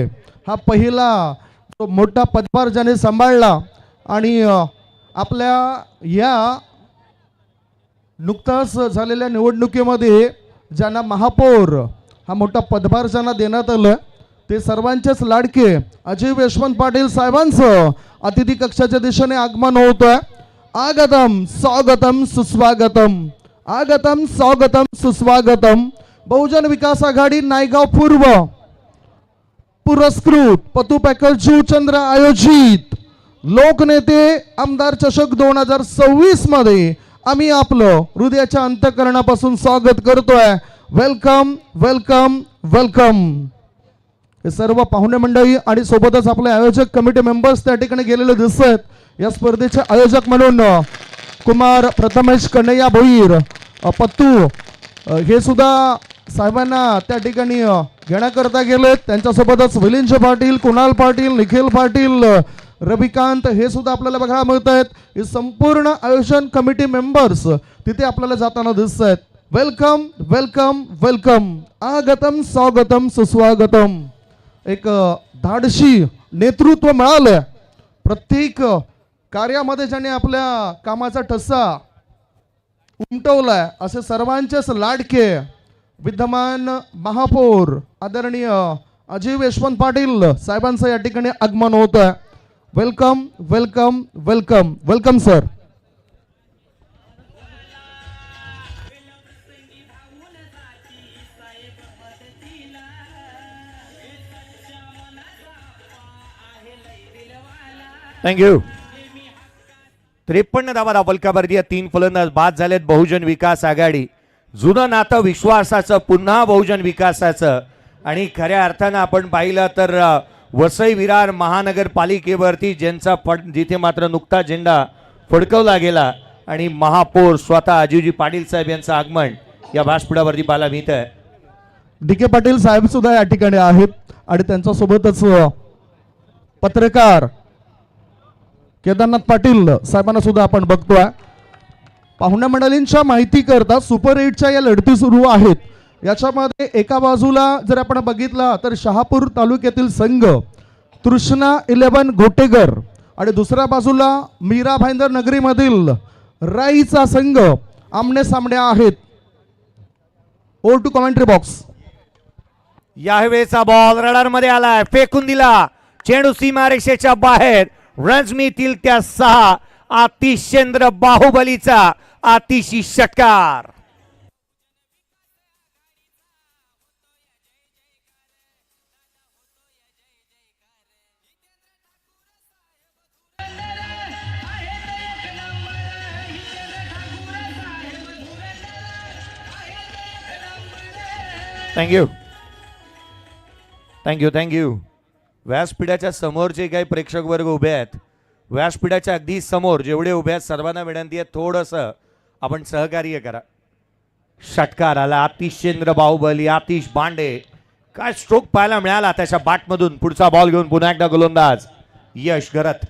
हा पहिला तो मोठा पदभार ज्याने सांभाळला आणि आपल्या या नुकताच झालेल्या निवडणुकीमध्ये ज्यांना महापौर हा मोठा पदभार ज्यांना देण्यात आलं ते सर्वांचेच लाडके अजय यशवंत पाटील साहेबांचं अतिथी कक्षाच्या दिशेने आगमन होत आहे. आगतम स्वागतम सुस्वागतम. आगतम स्वागतम सुस्वागतम. बहुजन विकास आघाडी नायगाव पूर्व पुरस्कृत पतू पॅकल जीवचंद्र आयोजित लोकनेते आमदार चषक 2026 मध्ये आम्ही आपलं हृदयाच्या अंतःकरणापासून स्वागत करतोय. Welcome welcome welcome. हे सर्व पाहुणे मंडळी आणि सोबतच आपले आयोजक कमिटी मेंबर्स त्या ठिकाणी गेलेले दिसत आहेत. या स्पर्धेचे आयोजक म्हणून कुमार प्रथमेश कन्हैया भोईर पत्तू हे सुद्धा साहेबांना त्या ठिकाणी घेण्याकरता गेलेत. त्यांच्यासोबतच विलिंज पाटील, कुणाल पाटील, निखिल पाटील, रविकांत हे सुद्धा आपल्याला बघायला मिळत आहेत. हे संपूर्ण आयोजन कमिटी मेंबर्स तिथे आपल्याला जाताना दिसत आहेत. Welcome welcome welcome. आगतम स्वागतम सुस्वागतम. एक धाडशी नेतृत्व मिळालंय. प्रत्येक कार्यामध्ये ज्याने आपल्या कामाचा ठसा उमटवलाय असे सर्वांचेच लाडके विद्यमान महापौर आदरणीय अजय यशवंत पाटील साहेबांचं या ठिकाणी आगमन होत आहे. Welcome welcome welcome welcome sir. Thank you. 53 धावा फलकावरती 3 फलंदाज बाद झालेत. बहुजन विकास आघाडी जुनं नातं विश्वासाचं पुन्हा बहुजन विकासाचं आणि खऱ्या अर्थानं आपण पाहिलं तर वसई विरार महानगरपालिकेवरती ज्यांचा जिथे मात्र नुकता झेंडा फडकवला गेला आणि महापौर स्वतः अजयजी पाटील साहेब यांचं आगमन या व्यासपीठावरती पाहायला मिळत आहे. DK पाटील साहेब सुद्धा या ठिकाणी आहेत आणि त्यांच्यासोबतच पत्रकार केदारनाथ पाटील साहेबांना सुद्धा आपण बघतोय. पाहुण्या मंडळींच्या माहिती करता सुपर 8च्या या लढती सुरू आहेत. याच्यामध्ये एका बाजूला जर आपण बघितला तर शहापूर तालुक्यातील संघ तृष्णा 11 घोटेगर आणि दुसऱ्या बाजूला मीरा भाईंदर नगरीमधील राईचा संघ आमने सामने आहेत. Over to commentary box. यावेळेचा बॉल रडार मध्ये आलाय. फेकून दिला. चेंडू सीमारेषेच्या बाहेर. रन्स मिळतील त्या 6. आतिशेंद्र बाहुबलीचा आतिशी षटकार. Thank you thank you thank you. व्यासपीठाच्या समोर जे काही प्रेक्षक वर्ग उभे आहेत, व्यासपीठाच्या अगदी समोर जेवढे उभे आहेत सर्वांना विनंती आहे थोडंसं आपण सहकार्य करा. षटकार आला आतिशेंद्र बाहुबली, आतिश बांडे. काय स्ट्रोक पाहायला मिळाला त्याच्या बॅटमधून. पुढचा बॉल घेऊन पुन्हा एकदा गोलंदाज यश गरत.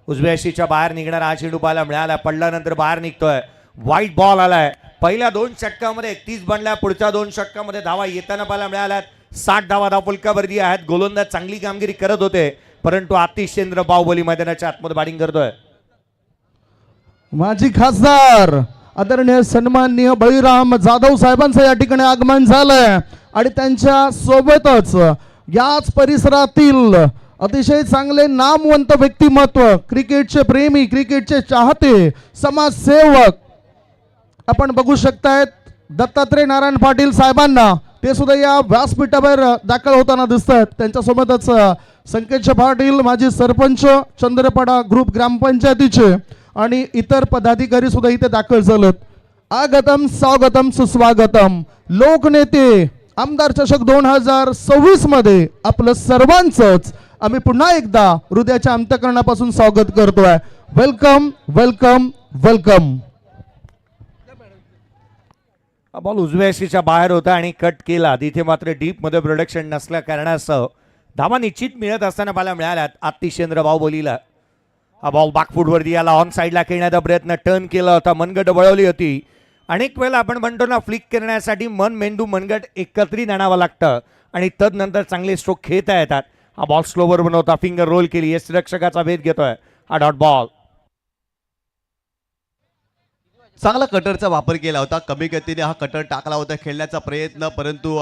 उजव्या शीच्या बाहेर निघणारा हा चेंडू पाहायला मिळाला, पडल्यानंतर बाहेर निघतोय. वाईट बॉल आलाय. पहिल्या 2 षटकामध्ये 31 बनल्या, पुढच्या 2 षटकामध्ये धावा येताना पाहायला मिळाल्यात. 60 धावा धावफलकावरती आहेत. गोलंदाज चांगली कामगिरी करत होते, परंतु आतिशेंद्र बाहुबली मैदानाच्या आतमध्ये बॅटिंग करतोय. माजी खासदार आदरणीय सन्माननीय बळीराम जाधव साहेबांचं या ठिकाणी आगमन झालंय आणि त्यांच्या सोबतच याच परिसरातील अतिशय चांगले नामवंत व्यक्तिमत्व, क्रिकेटचे प्रेमी, क्रिकेटचे चाहते, समाजसेवक आपण बघू शकतायत दत्तात्रय नारायण पाटील साहेबांना. ते सुद्धा या व्यासपीठावर दाखल होताना दिसत आहेत. त्यांच्यासोबतच संकेत पाटील माजी सरपंच चंद्रपाडा ग्रुप ग्रामपंचायतीचे आणि इतर पदाधिकारी सुद्धा इथे दाखल झालेत. आगतम स्वागतम सुस्वागतम. लोकनेते आमदार चषक 2026 मध्ये आपलं सर्वांचंच आम्ही पुन्हा एकदा हृदयाच्या अंतःकरणापासून स्वागत करतोय. Welcome welcome welcome. बॉल उजव्या शीच्या बाहेर होता आणि कट केला. तिथे मात्र डीप मध्ये प्रोडक्शन नसल्या कारणासह धावा निश्चित मिळत असताना पाहायला मिळाल्यात आतिशेंद्र बाहुबलीला. हा बॉल बॅकफूटवरती आला. ऑन साईडला खेळण्याचा प्रयत्न टर्न केला होता, मनगट वळवली होती. अनेक वेळेला आपण म्हणतो ना, फ्लिक करण्यासाठी मन मेंदू मनगट एकत्रित आणावं लागतं आणि तदनंतर चांगले स्ट्रोक खेळता येतात. हा बॉल स्लोवर बनवता, फिंगर रोल केली, यश रक्षकाचा भेद घेतोय. हा डॉट बॉल. चांगला कटरचा वापर केला होता. कमी गतीने हा कटर टाकला होता खेळण्याचा प्रयत्न, परंतु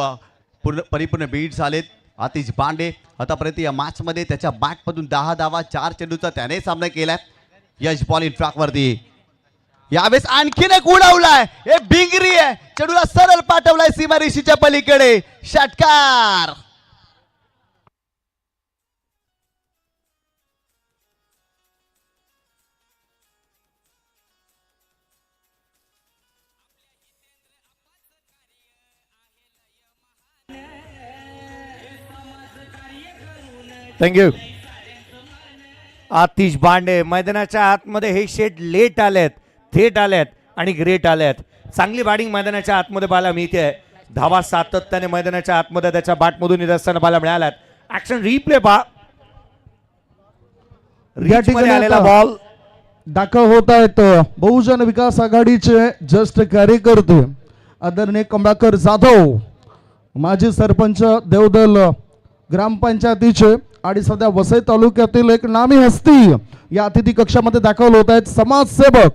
परिपूर्ण बीट्स आलेत. आतिश बांडे आतापर्यंत या मॅचमध्ये त्याच्या बॅटमधून 10 धावा 4 चेंडूचा त्याने सामना केलाय. यश बॉल इन ट्रॅक वरती. यावेळेस आणखीन एक उडवलाय. हे बिंगरी आहे, चेंडूला सरळ पाठवलाय सीमारेषेच्या पलीकडे. षटकार. थँक्यू. आतिश बांडे मैदानाच्या आतमध्ये हे शेट लेट आलेत, थेट आलेत आणि ग्रेट आलेत. चांगली बॅटिंग मैदानाच्या आतमध्ये पाहायला मिळते. धावा सातत्याने मैदानाच्या आतमध्ये त्याच्या बॅटमधून येत असताना पाहायला मिळाल्यात. ऍक्शन रिप्ले पहा. या ठिकाणी आलेला बॉल दाखल होत आहेत बहुजन विकास आघाडीचे ज्येष्ठ कार्यकर्ते आदरणीय कमलाकर जाधव, माजी सरपंच देवदल ग्रामपंचायतीचे आणि सध्या वसई तालुक्यातील एक नामी हस्ती या अतिथी कक्षामध्ये दाखल होत आहेत. समाजसेवक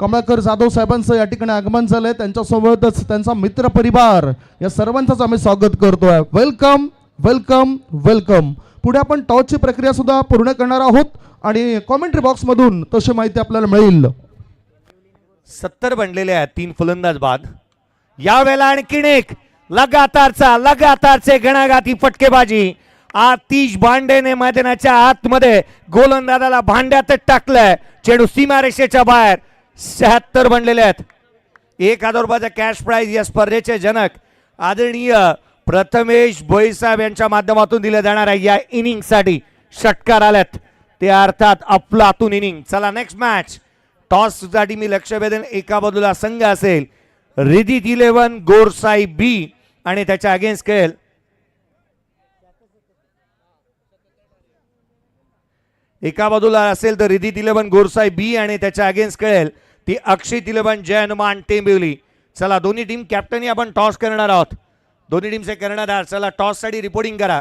कमलाकर जाधव साहेबांचं या ठिकाणी आगमन झालंय. त्यांच्यासोबतच त्यांचा मित्र परिवार, या सर्वांचंच आम्ही स्वागत करतोय. Welcome welcome welcome. पुढे आपण टॉसची प्रक्रिया सुद्धा पूर्ण करणार आहोत आणि कॉमेंट्री बॉक्स मधून तशी माहिती आपल्याला मिळेल. 70 बनलेले आहेत 3 फलंदाज बाद. यावेळेला आणखीन एक लगातारचे गणागाती फटकेबाजी. आतिश बांडेने मैदानाच्या आतमध्ये गोलंदाजाला भांड्यात टाकलंय. चेंडू सीमारेषेच्या बाहेर. 76 बनलेले आहेत. 1000 रुपयाचा कॅश प्राइज या स्पर्धेचे जनक आदरणीय प्रथमेश भोई साहेब यांच्या माध्यमातून दिले जाणार आहे. या इनिंग साठी षटकार आल्यात, ते अर्थात अफलातून इनिंग. चला नेक्स्ट मॅच. टॉस साठी मी लक्ष वेधेन. एका बाजूला संघ असेल रिदित 11 गोरसाई बी आणि त्याच्या अगेन्स्ट खेळ एका बाजूला असेल तर रिदित 11 गोरसाई बी आणि त्याच्या अगेन्स्ट खेळेल ती अक्षित 11 जय हनुमान टेंबिवली. चला दोन्ही टीम कॅप्टनही आपण टॉस करणार आहोत. दोन्ही टीमचे कर्णधार चला टॉस साठी रिपोर्टिंग करा.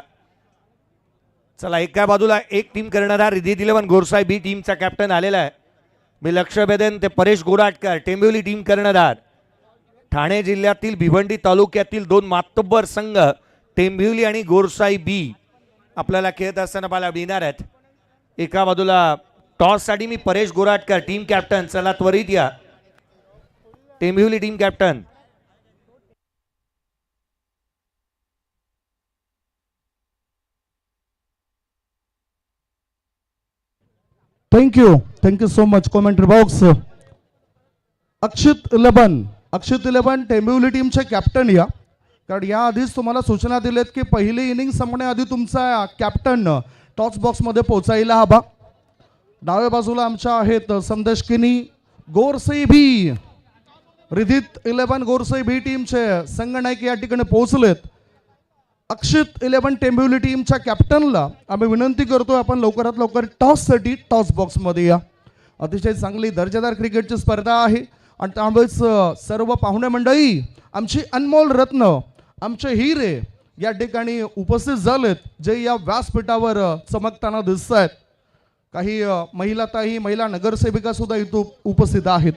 चला एका बाजूला एक टीम कर्णधार रिदित 11 गोरसाई बी टीमचा कॅप्टन आलेला आहे. मी लक्ष वेधेन ते परेश गोराटकर टेंबिवली टीम कर्णधार. ठाणे जिल्ह्यातील भिवंडी तालुक्यातील 2 मातब्बर संघ टेंबिवली आणि गोरसाई बी आपल्याला खेळत असताना पाहायला मिळणार आहेत. एका बाजूला टॉस साठी मी परेश गोराटकर टीम कॅप्टन. चला त्वरित या Tembivli team captain. Thank you so much. Commentary box. Akshit 11 Tembivli टीमचे कॅप्टन या कारण या आधीच तुम्हाला सूचना दिलेत की पहिली इनिंग संपण्याआधी तुमचा कॅप्टन टॉस बॉक्समध्ये पोहोचायला हवा. डाव्या बाजूला आमच्या आहेत संदेश किनी, गोरसे बी, रिधित 11 गोरसे बी टीमचे संघनायक या ठिकाणी पोहोचलेत. अक्षित 11 टेंबिवली टीमच्या कॅप्टनला आम्ही विनंती करतोय आपण लवकरात लवकर टॉससाठी टॉस बॉक्समध्ये या. अतिशय चांगली दर्जेदार क्रिकेटची स्पर्धा आहे आणि त्यामुळेच सर्व पाहुणे मंडळी, आमची अनमोल रत्न, आमचे हिरे या ठिकाणी उपस्थित झालेत जे या व्यासपीठावर चमकताना दिसत आहेत. काही महिला ताई, महिला नगरसेविका सुद्धा इथं उपस्थित आहेत.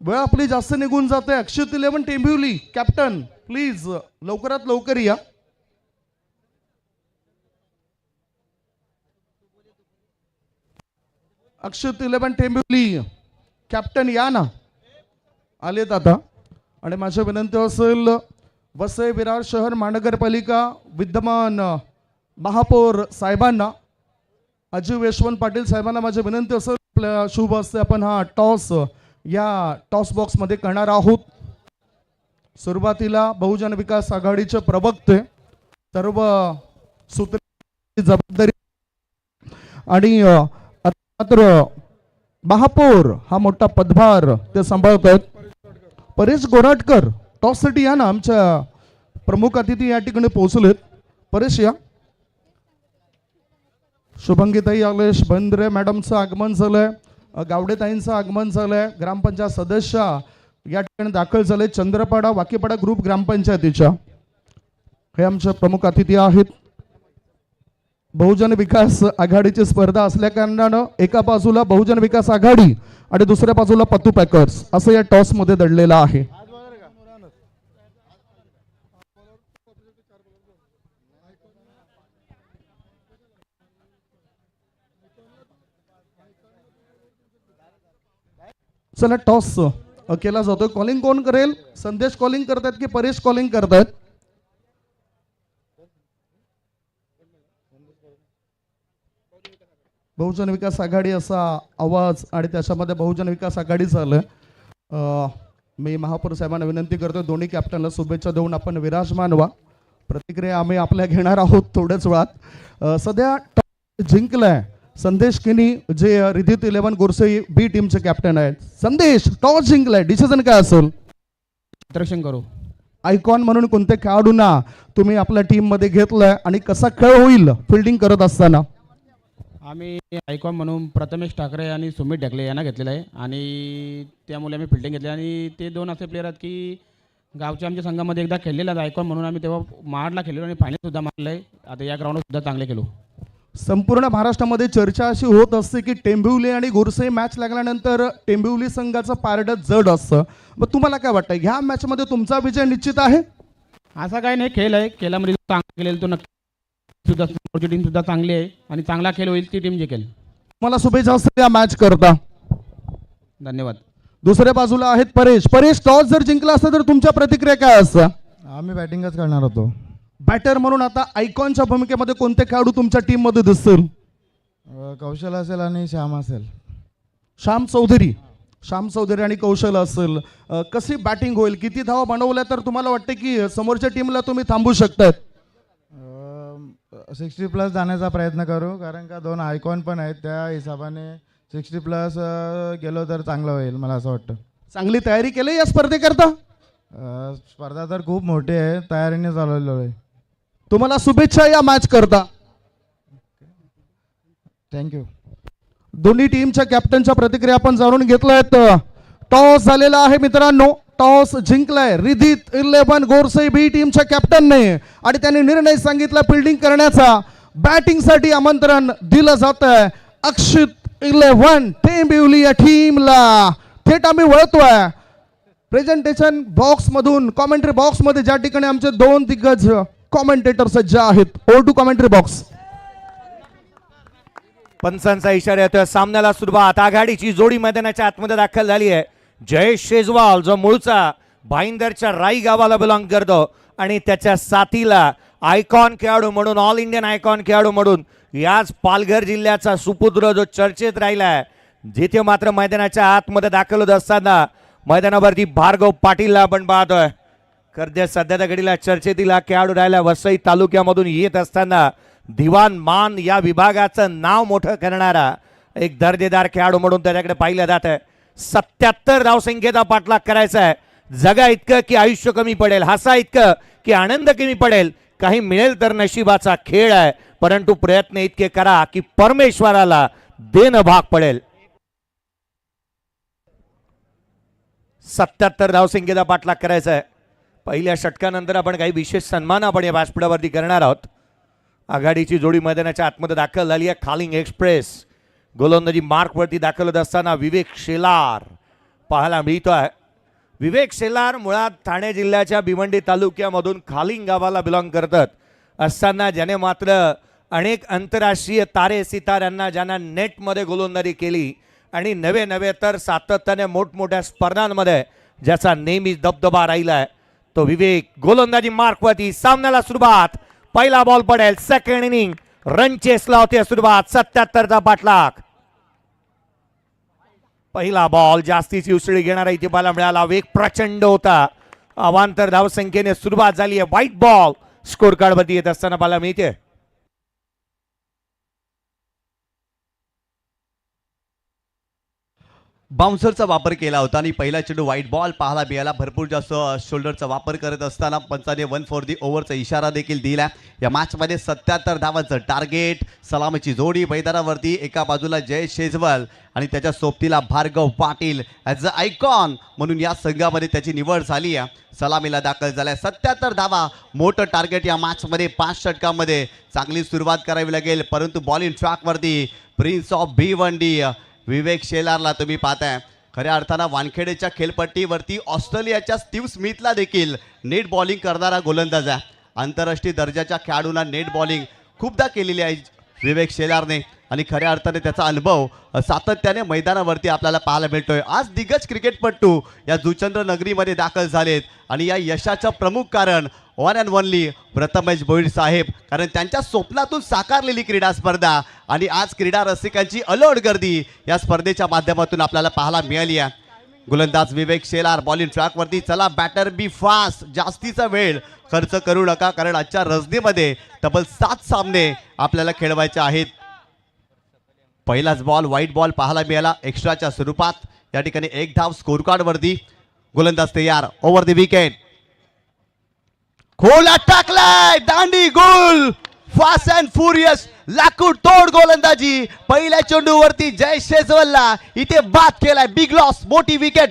वेळ आपली जास्त निघून जाते. अक्षित 11 टेंबिवली कॅप्टन प्लीज लवकरात लवकर या. अक्षित 11 टेंबिवली कॅप्टन या ना, आलेत आता. आणि माझी विनंती असेल वसई विरार शहर महानगरपालिका विद्यमान महापौर साहेबांना, अजय यशवंत पाटील साहेबांना माझी विनंती असेल आपल्या शुभ हस्ते आपण हा टॉस या टॉस बॉक्समध्ये करणार आहोत. सुरुवातीला बहुजन विकास आघाडीचे प्रवक्ते, सर्व सूत्र जबाबदारी आणि मात्र महापौर हा मोठा पदभार ते सांभाळत आहेत. परेश गोराटकर टॉससाठी या ना, आमच्या प्रमुख अतिथी या ठिकाणी पोहोचलेत. परेश या. शुभंगीताई आलेश बंद्रे मॅडमचं आगमन झालंय, गावडेताईंचं आगमन झालंय, ग्रामपंचायत सदस्य या ठिकाणी दाखल झाले चंद्रपाडा वाकीपाडा ग्रुप ग्रामपंचायतीच्या. हे आमचे प्रमुख अतिथी आहेत. बहुजन विकास आघाडीची स्पर्धा असल्या कारणानं एका बाजूला बहुजन विकास आघाडी आणि दुसऱ्या बाजूला पत्तू पॅकर्स असं या टॉस मध्ये दडलेलं आहे. चला टॉस केला जातोय. कॉलिंग कोण करेल? संदेश कॉलिंग करतायत की परेश कॉलिंग करतायत? बहुजन विकास आघाडी असा आवाज आणि त्याच्यामध्ये बहुजन विकास आघाडी झालं. मी महापौर साहेबांना विनंती करतो दोन्ही कॅप्टनला शुभेच्छा देऊन आपण विराजमान व्हा. प्रतिक्रिया आम्ही आपल्या घेणार आहोत थोड्याच वेळात. सध्या जिंकलाय संदेश किनी जे रिधित 11 गोरसे बी टीमचे कॅप्टन आहेत. संदेश टॉस जिंकलाय, डिसिजन काय असेल? इंट्रोडक्शन करू. आयकॉन म्हणून कोणत्या खेळाडूंना तुम्ही आपल्या टीम मध्ये घेतलंय आणि कसा खेळ होईल फिल्डिंग करत असताना? आम्ही आयकॉन म्हणून प्रथमेश ठाकरे आणि सुमित ढकले यांना घेतलेलं आहे आणि त्यामुळे आम्ही फिल्डिंग घेतली. आणि ते दोन असे प्लेयर आहेत की गावच्या आमच्या संघामध्ये एकदा खेळलेला आहे आयकॉन म्हणून. आम्ही तेव्हा महाडला खेळलो आणि फायनलसुद्धा मारलं आहे. आता या ग्राउंडवर सुद्धा चांगले खेळू. संपूर्ण महाराष्ट्रामध्ये चर्चा अशी होत असते की टेंबिवली आणि गोरसे मॅच लागल्यानंतर टेंबिवली संघाचं पारडं जड असतं. मग तुम्हाला काय वाटतं ह्या मॅचमध्ये तुमचा विजय निश्चित आहे? असा काही नाही, खेळ आहे. खेळामध्ये चांगला केलेला तो नक्की सुद्धा समोरची टीम सुद्धा चांगली आहे आणि चांगला खेळ होईल ती टीम जिंकेल. मला शुभेच्छा असते या मॅच करता. धन्यवाद. दुसऱ्या बाजूला आहेत परेश. परेश टॉस जर जिंकला असता तर तुमच्या प्रतिक्रिया काय असतं? आम्ही बॅटिंगच करणार होतो. बॅटर म्हणून आता आयकॉनच्या भूमिकेमध्ये कोणते खेळाडू तुमच्या टीम मध्ये दिसतील? कौशल असेल आणि श्याम असेल. श्याम चौधरी आणि कौशल असेल. कशी बॅटिंग होईल? किती धावा बनवल्या तर तुम्हाला वाटते की समोरच्या टीमला तुम्ही थांबू शकतात? 60+ जाण्याचा प्रयत्न करू, कारण का 2 आयकॉन पण आहेत. त्या हिशोबाने 60+ गेलो तर चांगलं होईल मला असं वाटतं. चांगली तयारी केली या स्पर्धेकरता? स्पर्धा तर खूप मोठी आहे, तयारीने चालवलेलो आहे. तुम्हाला शुभेच्छा या मॅच करता. थँक्यू. दोन्ही टीमच्या कॅप्टनच्या प्रतिक्रिया आपण जाणून घेतल्यात. टॉस झालेला आहे मित्रांनो. टॉस जिंकलाय रिधित 11 गोरसे बी टीमच्या कॅप्टनने आणि त्यांनी निर्णय सांगितला फिल्डिंग करण्याचा. बॅटिंगसाठी आमंत्रण दिलं जात आहे अक्षित 11 टेंबिवली या टीमला. थेट आम्ही वळतोय प्रेझेंटेशन बॉक्स मधून कॉमेंट्री बॉक्स मध्ये, ज्या ठिकाणी आमचे 2 दिग्गज कॉमेंटेटर सज्ज आहेत. ओ टू कॉमेंट्री बॉक्स. पंचांचा इशारा येतोय. सामन्याला सुरुवात. आघाडीची जोडी मैदानाच्या आतमध्ये दाखल झाली आहे. जयेश शेजवाल जो मूळचा भाईंदरच्या राई गावाला बिलॉंग करतो आणि त्याच्या साथीला आयकॉन खेळाडू म्हणून, ऑल इंडियन आयकॉन खेळाडू म्हणून याच पालघर जिल्ह्याचा सुपुत्र जो चर्चेत राहिलाय, जिथे मात्र मैदानाच्या आतमध्ये दाखल होत असताना मैदानावरती भार्गव पाटीलला आपण पाहतोय. सध्याच्या घडीला चर्चेतील हा खेळाडू राहिला वसई तालुक्यामधून येत असताना दिवान मान या विभागाचं नाव मोठं करणारा एक दर्जेदार खेळाडू म्हणून त्याच्याकडे पाहिलं जात आहे. 77 धावसंख्येचा पाठलाग करायचा आहे. जगा इतकं की आयुष्य कमी पडेल, हसा इतकं की आनंद कमी पडेल. काही मिळेल तर नशिबाचा खेळ आहे, परंतु प्रयत्न इतके करा की परमेश्वराला देणं भाग पडेल. 77 धावसंख्येचा पाठलाग करायचा आहे. पहिल्या षटकानंतर आपण काही विशेष सन्मान आपण या व्यासपीठावरती करणार आहोत. आघाडीची जोडी मैदानाच्या आतमध्ये दाखल झाली आहे. खालिंग एक्सप्रेस गोलंदाजी मार्कवरती दाखल होत असताना विवेक शेलार पाहायला मिळतोय. विवेक शेलार मुळात ठाणे जिल्ह्याच्या भिवंडी तालुक्यामधून खालिंग गावाला बिलॉंग करतात असताना ज्याने मात्र अनेक आंतरराष्ट्रीय तारे सिताऱ्यांना ज्यांना नेटमध्ये गोलंदाजी केली आणि नवे नवे तर सातत्याने मोठमोठ्या स्पर्धांमध्ये ज्याचा नेहमीच दबदबा राहिला आहे तो विवेक. गोलंदाजी मार्कवरती सामन्याला सुरुवात. पहिला बॉल पडेल. सेकंड इनिंग रन चेसला होते सुरुवात. 77चा पाठलाग. पहिला बॉल जास्तीची उसळी घेणारा इथे पाहायला मिळाला. वेग प्रचंड होता. अवांतर धावसंख्येने सुरुवात झाली आहे. व्हाईट बॉल स्कोर कार्ड वरती येत असताना पाहायला मिळते. बाउन्सरचा वापर केला होता आणि पहिला चेंडू व्हाईट बॉल पाहायला मिळाला. भरपूर जास्त शोल्डरचा वापर करत असताना पंचाने 1 फॉर दी ओव्हरचा इशारा देखील दिला. या मॅचमध्ये 77 धावांचं टार्गेट. सलामीची जोडी मैदानावरती. एका बाजूला जय शेजवल आणि त्याच्या सोबतीला Bhargav Patil as a icon म्हणून या संघामध्ये त्याची निवड झाली आहे. सलामीला दाखल झाल्या. 77 धावा मोठं टार्गेट या मॅचमध्ये. 5 षटकांमध्ये चांगली सुरुवात करावी लागेल, परंतु बॉलिंग ट्रॅकवरती प्रिन्स ऑफ भिवंडी विवेक शेलारला तुम्ही पाहताय. खऱ्या अर्थानं वानखेडेच्या खेळपट्टीवरती ऑस्ट्रेलियाच्या स्टीव्ह स्मिथला देखील नेट बॉलिंग करणारा गोलंदाज आहे. आंतरराष्ट्रीय दर्जाच्या खेळाडूंना नेट बॉलिंग खूपदा केलेली आहे विवेक शेलारने आणि खऱ्या अर्थाने त्याचा अनुभव सातत्याने मैदानावरती आपल्याला पाहायला मिळतोय. आज दिग्गज क्रिकेटपटू या जुचंद्र नगरीमध्ये दाखल झालेत आणि या यशाचं प्रमुख कारण one and only Prathamesh Bhoir साहेब, कारण त्यांच्या स्वप्नातून साकारलेली क्रीडा स्पर्धा आणि आज क्रीडा रसिकांची अलोट गर्दी या स्पर्धेच्या माध्यमातून आपल्याला पाहायला मिळाली आहे. गोलंदाज विवेक शेलार बॉलिंग ट्रॅकवरती. चला बॅटर बी फास्ट. जास्तीचा वेळ खर्च करू नका, कारण आजच्या रजनीमध्ये तब्बल 7 सामने आपल्याला खेळवायचे आहेत. पहिलाच बॉल व्हाईट बॉल पाहायला मिळाला एक्स्ट्राच्या स्वरूपात. या ठिकाणी 1 धाव स्कोर कार्ड वरती. गोलंदाज तयार. Over the wicket. खोला टाकलाय. दांडी गोल. फास्ट अँड फ्युरियस लाकूड तोड गोलंदाजी. पहिल्या चेंडूवरती जय शेजवलला इथे बाद केलाय. Big loss. मोठी विकेट.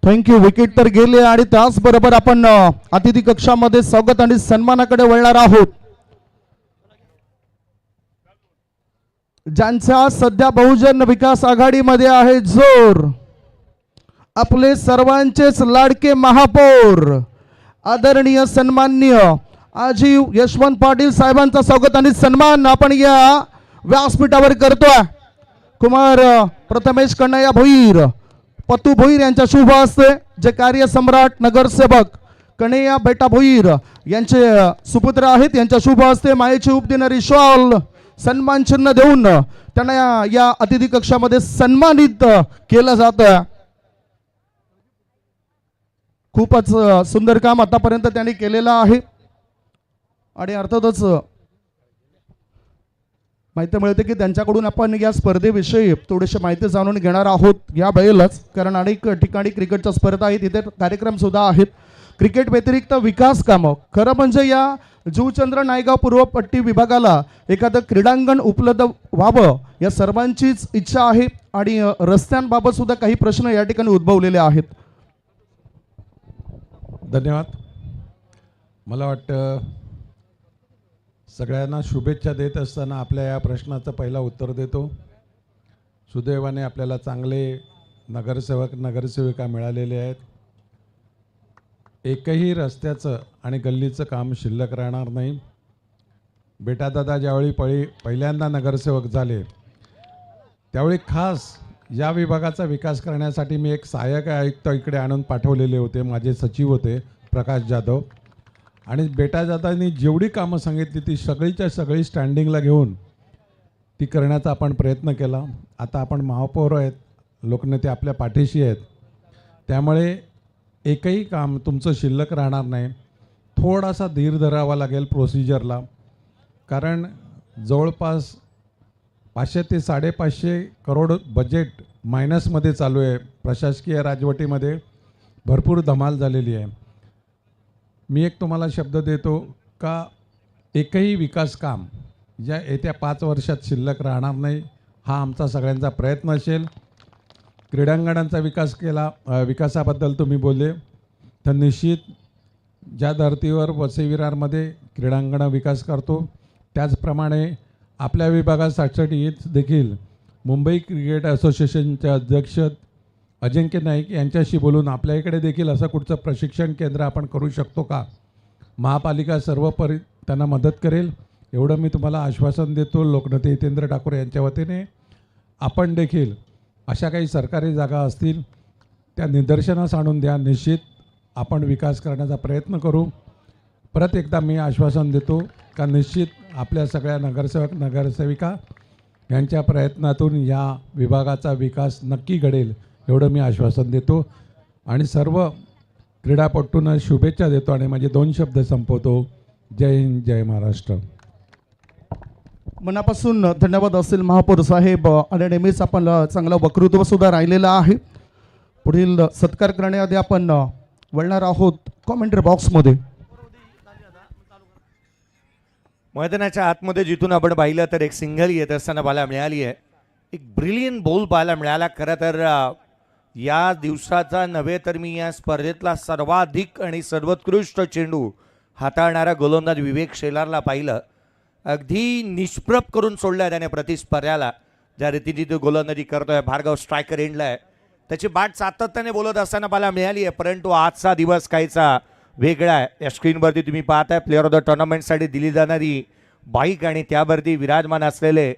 थँक्यू. विकेट तर गेले आणि त्याचबरोबर आपण अतिथी कक्षामध्ये स्वागत आणि सन्मानाकडे वळणार आहोत. ज्यांचा सध्या बहुजन विकास आघाडीमध्ये आहे जोर, आपले सर्वांचेच लाडके महापौर आदरणीय सन्माननीय आजीव यशवंत पाटील साहेबांचा स्वागत आणि सन्मान आपण या व्यासपीठावर करतोय. कुमार प्रथमेश कन्हैया भोईर, पतू भोईर यांच्या शुभ हस्ते जे कार्यसम्राट नगरसेवक कन्हैया बेटा भोईर यांचे सुपुत्र आहेत, यांच्या शुभ हस्ते मायेची उप देणारी शॉल सन्मान चिन्ह देऊन त्यांना या अतिथी कक्षामध्ये सन्मानित केलं जातं. खूपच सुंदर काम आतापर्यंत त्यांनी केलेलं आहे आणि अर्थातच माहिती मिळते की त्यांच्याकडून आपण या स्पर्धेविषयी थोडीशी माहिती जाणून घेणार आहोत या वेळेलाच, कारण अनेक ठिकाणी क्रिकेटच्या स्पर्धा आहेत, इथे कार्यक्रम सुद्धा आहेत. क्रिकेट व्यतिरिक्त विकास कामं, खरं म्हणजे या जुचंद्र नायगाव पूर्व पट्टी विभागाला एखादं क्रीडांगण उपलब्ध व्हावं या सर्वांचीच इच्छा आहे आणि रस्त्यांबाबत सुद्धा काही प्रश्न या ठिकाणी उद्भवलेले आहेत. धन्यवाद. मला वाटतं सगळ्यांना शुभेच्छा देत असताना आपल्या या प्रश्नाचं पहिला उत्तर देतो. सुदैवाने आपल्याला चांगले नगरसेवक नगरसेविका मिळालेले आहेत. एकही रस्त्याचं आणि गल्लीचं काम शिल्लक राहणार नाही. बेटादादा ज्यावेळी पहिल्यांदा नगरसेवक झाले त्यावेळी खास या विभागाचा विकास करण्यासाठी मी एक सहाय्यक आयुक्त इकडे आणून पाठवलेले होते. माझे सचिव होते प्रकाश जाधव. आणि बेटाजादांनी जेवढी कामं सांगितली ती सगळीच्या सगळी स्टँडिंगला घेऊन ती करण्याचा आपण प्रयत्न केला. आता आपण महापौर आहेत, लोकनेते आपल्या पाठीशी आहेत, त्यामुळे एकही काम तुमचं शिल्लक राहणार नाही. थोडासा धीर धरावा लागेल प्रोसिजरला, कारण जवळपास 500 ते 550 करोड बजेट मायनसमध्ये चालू आहे. प्रशासकीय राजवटीमध्ये भरपूर धमाल झालेली आहे. मी एक तुम्हाला शब्द देतो का एकही विकास काम ज्या येत्या 5 वर्षात शिल्लक राहणार नाही, हा आमचा सगळ्यांचा प्रयत्न असेल. क्रीडांगणांचा विकास केला, विकासाबद्दल तुम्ही बोलले, तर निश्चित ज्या धर्तीवर वसई विरारमध्ये क्रीडांगणं विकास करतो त्याचप्रमाणे आपल्या विभागासाठी देखील मुंबई क्रिकेट असोसिएशनचे अध्यक्ष अजिंक्य नाईक यांच्याशी बोलून आपल्या इकडे देखील असं कुठचं प्रशिक्षण केंद्र आपण करू शकतो का, महापालिका सर्वपरी त्यांना मदत करेल एवढं मी तुम्हाला आश्वासन देतो. लोकनेते हितेंद्र ठाकूर यांच्या वतीने आपण देखील अशा काही सरकारी जागा असतील त्या निदर्शनास आणून द्या. निश्चित आपण विकास करण्याचा प्रयत्न करू. परत एकदा मी आश्वासन देतो का निश्चित आपल्या सगळ्या नगरसेवक नगरसेविका यांच्या प्रयत्नातून या विभागाचा विकास नक्की घडेल एवढं मी आश्वासन देतो. आणि सर्व क्रीडापटूंना शुभेच्छा देतो आणि माझे 2 शब्द संपवतो. जय हिंद, जय महाराष्ट्र. मनापासून धन्यवाद असेल महापौर साहेब. आणि नेहमीच आपण चांगलं वक्तृत्व सुद्धा राहिलेलं आहे. पुढील सत्कार करण्याआधी आपण वळणार आहोत कॉमेंट्री बॉक्समध्ये. मैदानाच्या आतमध्ये जिथून आपण पाहिलं तर एक सिंगल येत असताना पाहायला मिळाली आहे. एक ब्रिलियंट बॉल पाहायला मिळाला. खरं तर या दिवसाचा नव्हे तर मी या स्पर्धेतला सर्वाधिक आणि सर्वोत्कृष्ट चेंडू हाताळणारा गोलंदाज विवेक शेलारला पाहिलं. अगदी निष्प्रभ करून सोडला त्याने प्रतिस्पर्ध्याला. ज्या रीतीने तो गोलंदाजी करतोय, भार्गव स्ट्रायकर एंडला आहे, त्याची बाट सातत्याने बोलत असताना पाहायला मिळाली आहे. परंतु आजचा दिवस काहीचा वेगळा आहे. या स्क्रीनवरती तुम्ही पाहताय प्लेअर ऑफ द टुर्नामेंटसाठी दिली जाणारी बाईक आणि त्यावरती विराजमान असलेले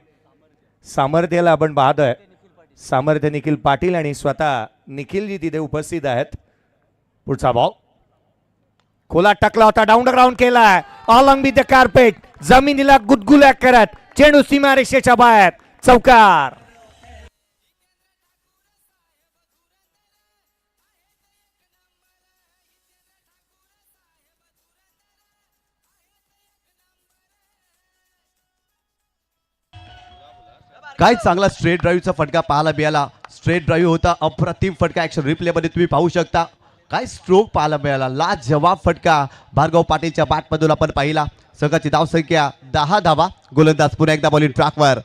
सामर्थ्याला आपण पाहतोय. सामर्थ्य निखिल पाटील आणि स्वतः निखिलजी तिथे उपस्थित आहेत. पुढचा बॉल खोला टाकला होता, डाऊन द ग्राउंड केलाय ऑलॉंग विथ द कार्पेट, जमिनीला गुदगुल्या करत चेंडू सीमारेषेच्या बाहेर, चौकार. काय चांगला स्ट्रेट ड्राईव्हचा फटका पाहायला मिळाला. स्ट्रेट ड्राईव्ह होता, अप्रतिम फटका. ॲक्शन रिप्लेमध्ये तुम्ही पाहू शकता. काय स्ट्रोक पाहायला मिळाला, लाजवाब फटका भार्गव पाटीलच्या बॅटमधून आपण पाहिला. संघाची धावसंख्या 10 धावा. गोलंदाज पुन्हा एकदा बॉलिंग ट्रॅकवर.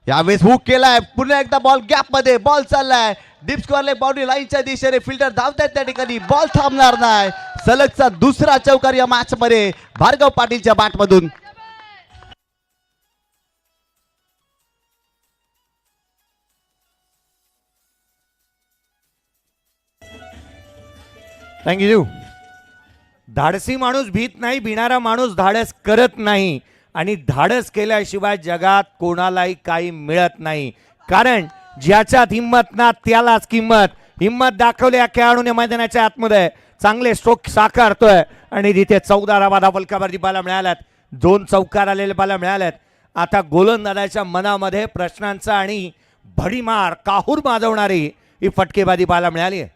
यावेळेस हुक केलाय, पुन्हा एकदा बॉल गॅपमध्ये, बॉल चाललाय डीप स्क्वेअर बाउंड्री लाईनच्या दिशेने. फिल्डर धावतात त्या ठिकाणी, बॉल थांबणार नाही. सलगचा दुसरा चौकार या मॅच मध्ये भार्गव पाटीलच्या बॅटमधून. थँक्यू. धाडसी माणूस भीत नाही, भिणारा माणूस धाडस करत नाही. आणि धाडस केल्याशिवाय जगात कोणालाही काही मिळत नाही. कारण ज्याच्यात हिंमत ना त्यालाच किंमत. हिंमत दाखवल्या खेळाडूने मैदानाच्या आतमध्ये चांगले स्ट्रोक साकारतोय. आणि तिथे 14 धावा फलकावरती पाहायला मिळाल्यात. 2 चौकार आलेले पाहायला मिळाल्यात. आता गोलंदाजाच्या मनामध्ये प्रश्नांचा आणि भडीमार काहूर माजवणारी ही फटकेबाजी पाहायला मिळाली आहे.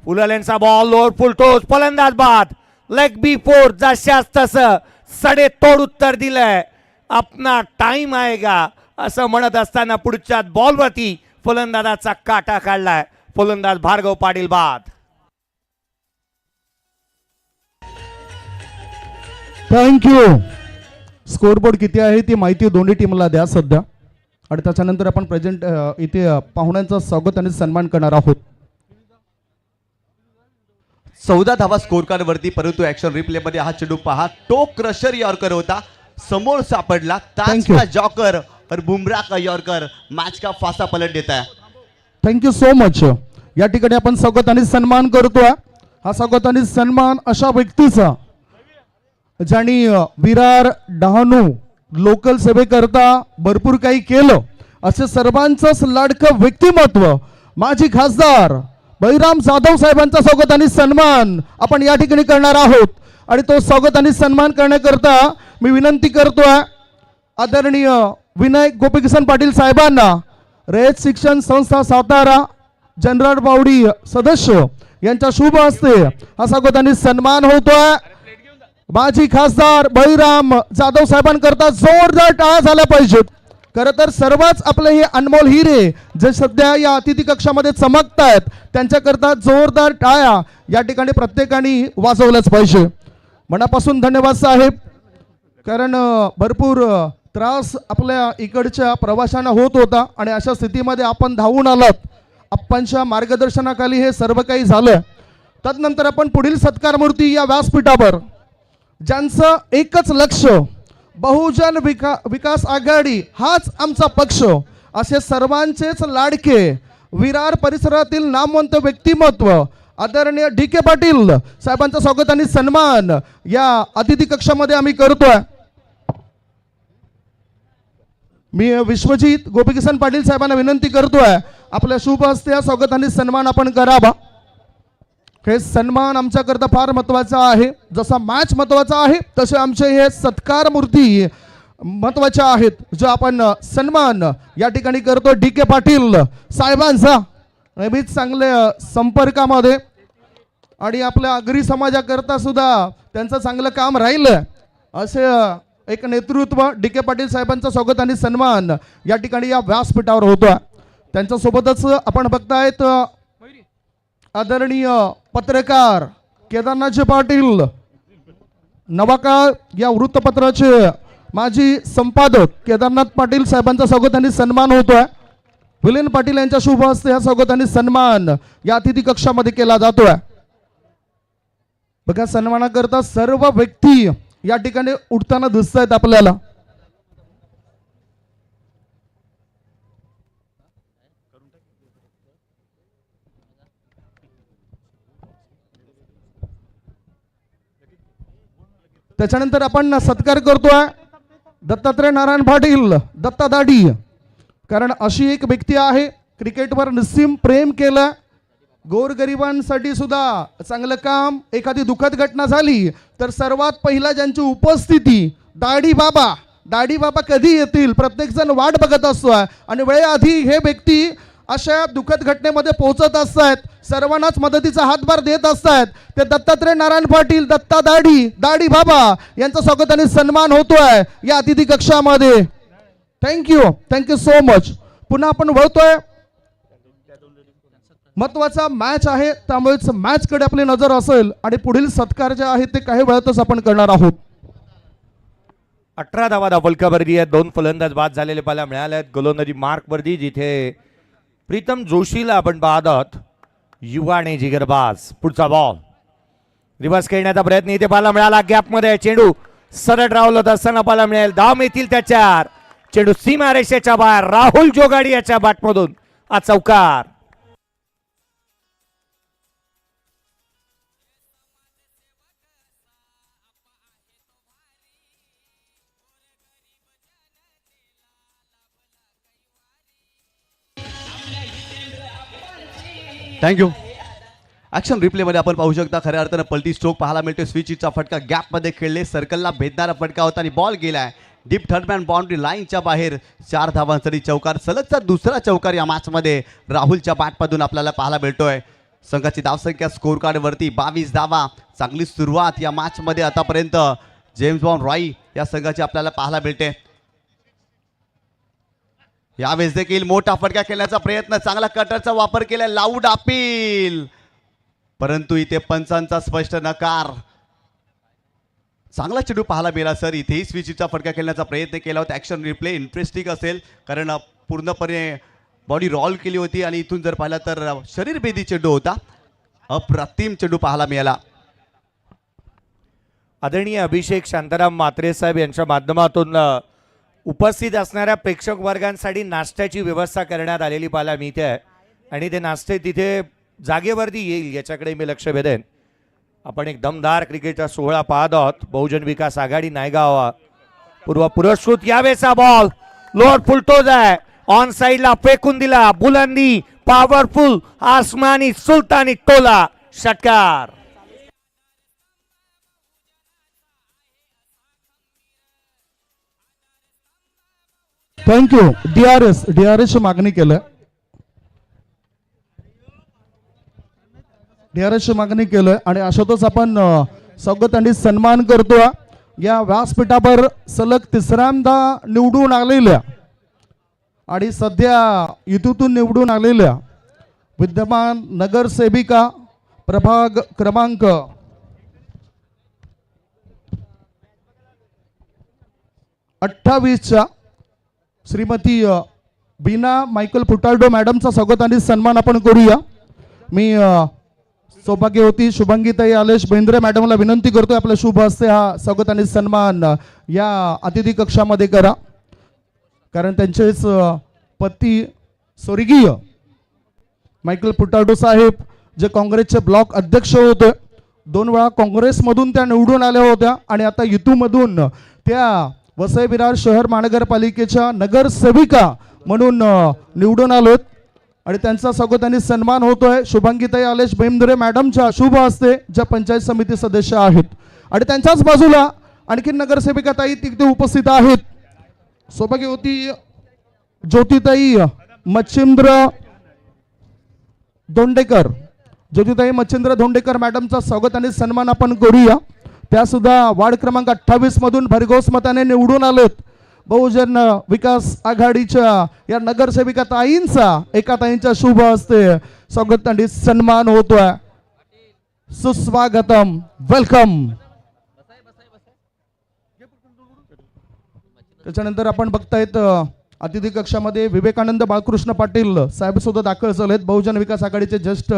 फुललेनचा बॉल लोअर फुल टोस, फलंदाज बाद, लेग बी 4. जशाच तसं सडे तोड उत्तर दिलंय. अपना टाइम आएगा असं म्हणत असताना पुढच्या बॉलवरती फलंदाजाचा काटा काढलाय. फलंदाज भार्गव पाटील बाद. थँक्यू. स्कोरबोर्ड किती आहे ती माहिती दोन्ही टीमला द्या सध्या. आणि त्याच्यानंतर आपण प्रेझेंट इथे पाहुण्यांचं स्वागत आणि सन्मान करणार आहोत. 14 धावा स्कोर कार्ड वरती. परंतु ऍक्शन रिप्ले मध्ये हा चेंडू पहा, टो क्रशर यॉर्कर होता, समोर सापडला. ताज का जॉकर और बुमराह का यॉर्कर मैच का फासा पलट देता है. Thank you so much. या ठिकाणी आपण स्वागत आणि सन्मान करतोय. हा स्वागत आणि सन्मान अशा व्यक्तीचा ज्यांनी विरार डहाणू लोकल सेवेकरता भरपूर काही केलं, असे सर्वांचंच लाडकं व्यक्तिमत्व माजी खासदार बळीराम जाधव साहेबांचा स्वागत आणि सन्मान आपण या ठिकाणी करणार आहोत. आणि तो स्वागत आणि सन्मान करण्याकरता मी विनंती करतोय आदरणीय विनायक गोपीकिसन पाटील साहेबांना, रयत शिक्षण संस्था सातारा जनरल बावडी सदस्य यांच्या शुभ हस्ते हा स्वागत आणि सन्मान होतोय. माजी खासदार बळीराम जाधव साहेबांकरता जोरदार टाळ्या झाल्या पाहिजेत. खरं तर सर्वच आपले हे अनमोल हिरे जे सध्या या अतिथी कक्षामध्ये चमकतायत त्यांच्याकरता जोरदार टाळ्या या ठिकाणी प्रत्येकाने वाजवल्याच पाहिजे. मनापासून धन्यवाद साहेब. कारण भरपूर त्रास आपल्या इकडच्या प्रवाशांना होत होता आणि अशा स्थितीमध्ये आपण धावून आलात. आपणच्या मार्गदर्शनाखाली हे सर्व काही झालं. तदनंतर आपण पुढील सत्कार मूर्ती या व्यासपीठावर ज्यांचं एकच लक्ष बहुजन विकास आघाडी हाच आमचा पक्ष असे सर्वांचेच लाडके विरार परिसरातील नामवंत व्यक्तिमत्व आदरणीय DK पाटील साहेबांचं स्वागत आणि सन्मान या अतिथी कक्षामध्ये आम्ही करतोय. मी विश्वजित गोपीकिसन पाटील साहेबांना विनंती करतोय आपल्या शुभ हस्ते स्वागत आणि सन्मान आपण करावा. हे सन्मान आमच्याकरता फार महत्त्वाचा आहे. जसा मॅच महत्त्वाचा आहे तसे आमचे हे सत्कार मूर्ती महत्त्वाच्या आहेत, जो आपण सन्मान या ठिकाणी करतो DK पाटील साहेबांचा. नेहमीच चांगल्या संपर्कामध्ये आणि आपल्या आगरी समाजाकरता सुद्धा त्यांचं चांगलं काम राहिलं असे एक नेतृत्व DK पाटील साहेबांचं स्वागत आणि सन्मान या ठिकाणी या व्यासपीठावर होतो. त्यांच्यासोबतच आपण बघतायत आदरणीय पत्रकार केदारनाथजी पाटील नवाकाळ या वृत्तपत्राचे माजी संपादक केदारनाथ पाटील साहेबांचा स्वागत आणि सन्मान होतोय. विलेन पाटील यांच्या शुभ हस्ते हा स्वागत आणि सन्मान या अतिथी कक्षामध्ये केला जातोय. बघा, सन्मानाकरता सर्व व्यक्ती या ठिकाणी उठताना दिसत आहेत आपल्याला. त्याच्यानंतर आपण सत्कार करतोय दत्तात्रय नारायण पाटील दत्ता दाढी. कारण अशी एक व्यक्ती आहे क्रिकेटवर निस्सीम प्रेम केलं, गोरगरिबांसाठी सुद्धा चांगलं काम. एखादी दुःखद घटना झाली तर सर्वात पहिला ज्यांची उपस्थिती दाढी बाबा कधी येतील प्रत्येक जण वाट बघत असतो आणि वेळेआधी हे व्यक्ती अशा दुःखद घटनेमध्ये पोहोचत असतात, सर्वांनाच मदतीचा हातभार देत असतात. ते दत्तात्रय नारायण पाटील दत्ता दाढी बाबा यांचा स्वागत आणि सन्मान होतोय या अतिथी कक्षामध्ये. Thank you so much. पुन्हा आपण वळतोय, महत्वाचा मॅच आहे त्यामुळेच मॅच कडे आपली नजर असेल आणि पुढील सत्कार जे आहे ते काही वेळातच आपण करणार आहोत. 18 धावा फलकावरती आहेत. 2 फलंदाज बाद झालेले पाहायला मिळाले आहेत. गोलंदाजी मार्कवरती जिथे प्रीतम जोशीला आपण पाहत आहोत, युवा आणि जिगरबाज. पुढचा बॉल रिव्हर्स खेळण्याचा प्रयत्न इथे पाहायला मिळाला. गॅपमध्ये चेंडू सरळ राहुल होत असताना पाहायला मिळेल. धाव मिळतील त्याच्यावर. चेंडू सीमारेषेच्या बाहेर राहुल जोगाडी याच्या बॅटमधून हा चौकार. थँक्यू. ॲक्शन रिप्लेमध्ये आपण पाहू शकता खऱ्या अर्थानं पलटी स्ट्रोक पाहायला मिळते. स्विचचा फटका गॅपमध्ये खेळले, सर्कलला भेदणारा फटका होता आणि बॉल गेलाय डीप थर्डमॅन बाउंड्री लाईनच्या बाहेर. 4 धावांसाठी चौकार, सलगचा दुसरा चौकार या मॅचमध्ये राहुलच्या बॅटमधून आपल्याला पाहायला मिळतोय. संघाची धावसंख्या स्कोर कार्डवरती 22 धावा. चांगली सुरुवात या मॅचमध्ये आतापर्यंत जेम्स बॉन्ड रॉय या संघाची आपल्याला पाहायला मिळते. यावेळेस देखील मोठा फटका खेळण्याचा प्रयत्न, चांगला कटरचा वापर केला, लाऊड अपील, परंतु इथे पंचांचा स्पष्ट नकार. चांगला चेंडू पाहायला मिळाला सर. इथेही स्विचचा फटका खेळण्याचा प्रयत्न केला होता. ॲक्शन रिप्ले इंटरेस्टिंग असेल कारण पूर्णपणे बॉडी रॉल केली होती आणि इथून जर पाहिला तर शरीरभेदी चेंडू होता. अप्रतिम चेंडू पाहायला मिळाला. आदरणीय अभिषेक शांताराम म्हात्रे साहेब यांच्या माध्यमातून उपस्थित असणाऱ्या प्रेक्षक वर्गांसाठी नाश्त्याची व्यवस्था करण्यात आलेली पाहायला मिळते आहे आणि ते नाश्ते तिथे जागेवरती येईल याच्याकडे मी लक्ष वेधेन. आपण एक दमदार क्रिकेटचा सोहळा पाहत आहोत. बहुजन विकास आघाडी नायगाव पूर्व पुरस्कृत. यावेळेचा बॉल लोअर फुलटोज आहे, ऑन साइडला फेकून दिला, बुलंदी पॉवरफुल आसमानी सुलतानी टोला, षटकार. थँक्यू. DRS ची मागणी केलं. DRS ची मागणी केलं आणि अशातच आपण स्वागत आणि सन्मान करतो या व्यासपीठावर सलग तिसऱ्यांदा निवडून आलेल्या आणि सध्या युतीतून निवडून आलेल्या विद्यमान नगरसेविका प्रभाग क्रमांक 28 श्रीमती बीना मायकल फुटाल्डो मॅडमचा स्वागत आणि सन्मान आपण करूया. मी सौभाग्यवती शुभांगीताई आलेश बेंद्रे मॅडमला विनंती करतोय आपल्या शुभ हस्ते हा स्वागत आणि सन्मान या अतिथी कक्षामध्ये करा, कारण त्यांचेच पती स्वर्गीय मायकल फुटाल्डो साहेब जे काँग्रेसचे ब्लॉक अध्यक्ष होते, 2 वेळा काँग्रेसमधून त्या निवडून आल्या होत्या आणि आता युतीमधून त्या वसई विरार शहर महानगरपालिकेच्या नगरसेविका म्हणून निवडून आलोत आणि त्यांचा स्वागत आणि सन्मान होतोय शुभांगीताई आलेश बेंद्रे मॅडमच्या शुभ हस्ते, ज्या पंचायत समिती सदस्य आहेत. आणि त्यांच्याच बाजूला आणखी नगरसेविका ताई तिथे उपस्थित आहेत. सौभाग्यवती ज्योतिताई मच्छिंद्र धोंडेकर, ज्योतिताई मच्छिंद्र धोंडेकर मॅडमचा स्वागत आणि सन्मान आपण करूया. त्या सुद्धा वार्ड क्रमांक 28 मधून भरघोस मताने निवडून आलेत. बहुजन विकास आघाडीच्या या नगरसेविका ताईंचा एका ताईंच्या शुभ हस्ते स्वागत आणि सन्मान होतोय. सुस्वागतम, वेलकम. त्याच्यानंतर आपण बघतायत अतिथी कक्षामध्ये विवेकानंद बाळकृष्ण पाटील साहेब सुद्धा दाखल झालेत, बहुजन विकास आघाडीचे ज्येष्ठ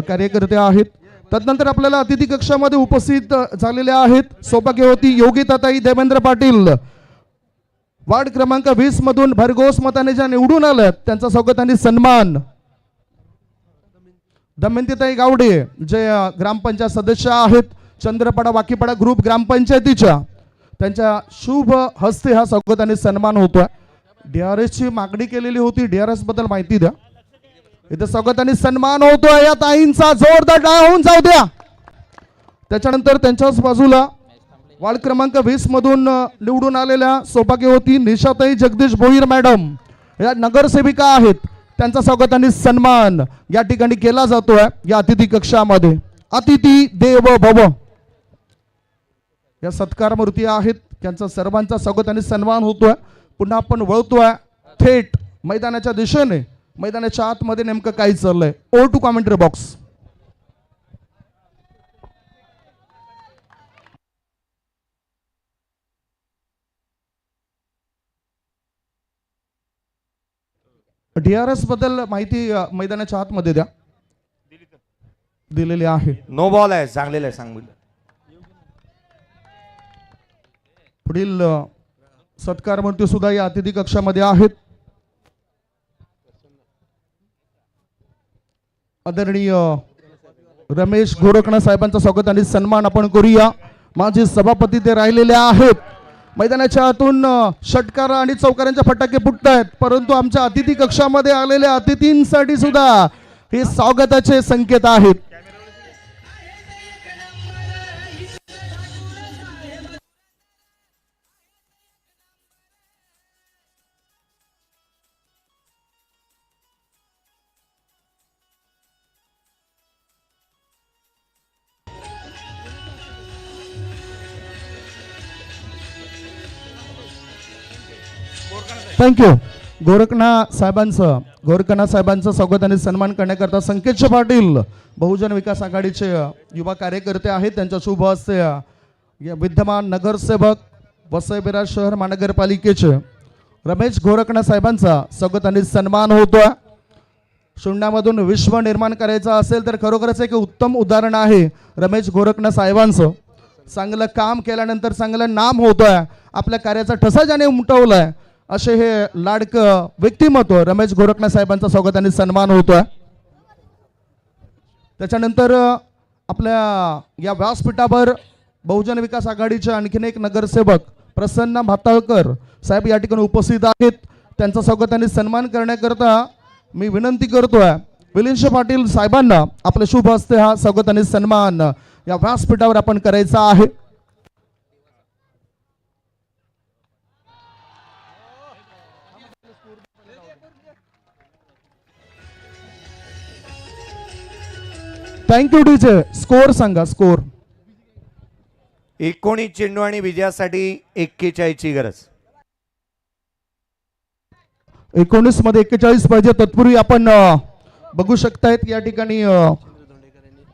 कार्यकर्ते आहेत. तदनंतर आपल्याला अतिथी कक्षामध्ये उपस्थित झालेले आहेत सौभाग्यवती योगिताताई देवेंद्र पाटील, वार्ड क्रमांक 20 मधून भरघोस मताने ज्या निवडून आल्यात त्यांचा स्वागत आणि सन्मान. दमयंतीताई गावडे जे ग्रामपंचायत सदस्य आहेत चंद्रपाडा वाकीपाडा ग्रुप ग्रामपंचायतीच्या, त्यांच्या शुभ हस्ते हा स्वागत आणि सन्मान होतोय. DRS ची मागणी केलेली होती, DRS बद्दल माहिती द्या. इथे स्वागत आणि सन्मान होतोय या ताईंचा, जोरदार टाळ्या होऊन जाऊ द्या. त्याच्यानंतर त्यांच्याच बाजूला वार्ड क्रमांक 20 मधून निवडून आलेल्या सौभाग्यवती निशाताई जगदीश भोईर मॅडम या नगरसेविका आहेत, त्यांचा स्वागत आणि सन्मान या ठिकाणी केला जातोय या अतिथी कक्षामध्ये. अतिथी देव भव या सत्कार मूर्ती आहेत, त्यांचा सर्वांचा स्वागत आणि सन्मान होतोय. पुन्हा आपण वळतोय थेट मैदानाच्या दिशेने. मैदानाच्या आतमध्ये नेमकं काय चाललंय, over to commentary box. DRS बद्दल माहिती मैदानाच्या आतमध्ये द्या, दिलेली आहे. नो बॉल आहे, चांगलेलं आहे, सांग. पुढील सत्कार मूर्ती सुद्धा या अतिथी कक्षामध्ये आहेत. आदरणीय रमेश गोरखणा साहेबांचं स्वागत आणि सन्मान आपण करूया. माजी सभापती ते राहिलेले आहेत. मैदानाच्या आतून षटकार आणि चौकारांचे फटाके फुटत आहेत, परंतु आमच्या अतिथी कक्षामध्ये आलेल्या अतिथींसाठी सुद्धा हे स्वागताचे संकेत आहेत. थँक्यू. गोरखणा साहेबांचं स्वागत आणि सन्मान करण्याकरता संकेत पाटील बहुजन विकास आघाडीचे युवा कार्यकर्ते आहेत, त्यांच्या शुभ हस्ते या विद्यमान नगरसेवक वसई विरार शहर महानगरपालिकेचे रमेश गोरखणा साहेबांचा स्वागत आणि सन्मान होतोय. शून्यामधून विश्व निर्माण करायचं असेल तर खरोखरच एक उत्तम उदाहरण आहे रमेश गोरखणा साहेबांचं. चांगलं काम केल्यानंतर चांगलं नाम होतोय, आपल्या कार्याचा ठसा ज्याने उमटवलाय असे हे लाडकं व्यक्तिमत्व रमेश गोरखणा साहेबांचा स्वागत आणि सन्मान होतोय. त्याच्यानंतर आपल्या या व्यासपीठावर बहुजन विकास आघाडीचे आणखीन एक नगरसेवक प्रसन्न भाताळकर साहेब या ठिकाणी उपस्थित आहेत, त्यांचा स्वागत आणि सन्मान करण्याकरता मी विनंती करतोय विलिंश पाटील साहेबांना आपल्या शुभ हस्ते हा स्वागत आणि सन्मान या व्यासपीठावर आपण करायचा आहे. Thank you DJ. स्कोर सांगा, स्कोर. 19 चेंडू आणि विजयासाठी 41 ची गरज. 19 मध्ये 41 पाहिजे. तत्पूर्वी आपण बघू शकतायत या ठिकाणी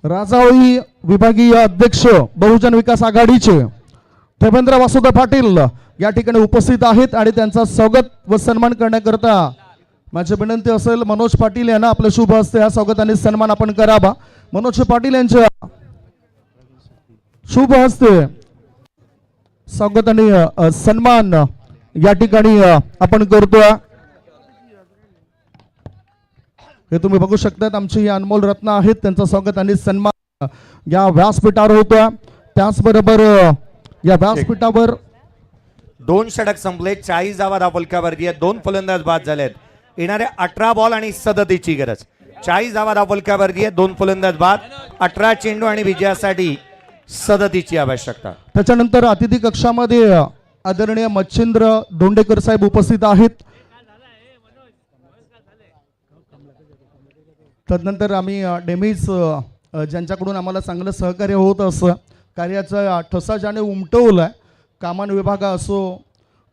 राजावळी विभागीय अध्यक्ष बहुजन विकास आघाडीचे देवेंद्र वासुदेव पाटील या ठिकाणी उपस्थित आहेत आणि त्यांचा स्वागत व सन्मान करण्याकरता माझी विनंती असेल मनोज पाटील यांना आपल्या शुभ हस्ते हा स्वागत आणि सन्मान आपण करावा. मनोज पाटील यांच्या शुभ हस्ते स्वागत आणि सन्मान या ठिकाणी आपण करतोय. हे तुम्ही बघू शकतात आमची ही अनमोल रत्न आहेत, त्यांचं स्वागत आणि सन्मान या व्यासपीठावर होतोय. त्याचबरोबर या व्यासपीठावर 2 षटक संपले, 40 धावा धावफलकावरती आहेत. 2 फलंदाज बाद झालेत. येणारे 18 बॉल आणि 37 ची गरज. 40 धावा धावफलकावरती आहेत, 2 फलंदाज बाद, 18 चेंडू आणि विजयासाठी 37 ची आवश्यकता. त्याच्यानंतर अतिथी कक्षामध्ये आदरणीय मच्छिंद्र दोंडेकर साहेब उपस्थित आहेत. तदनंतर आम्ही नेहमीच ज्यांच्याकडून आम्हाला चांगलं सहकार्य होत असं कार्याचा ठसा ज्याने उमटवला आहे, कामान विभाग असो,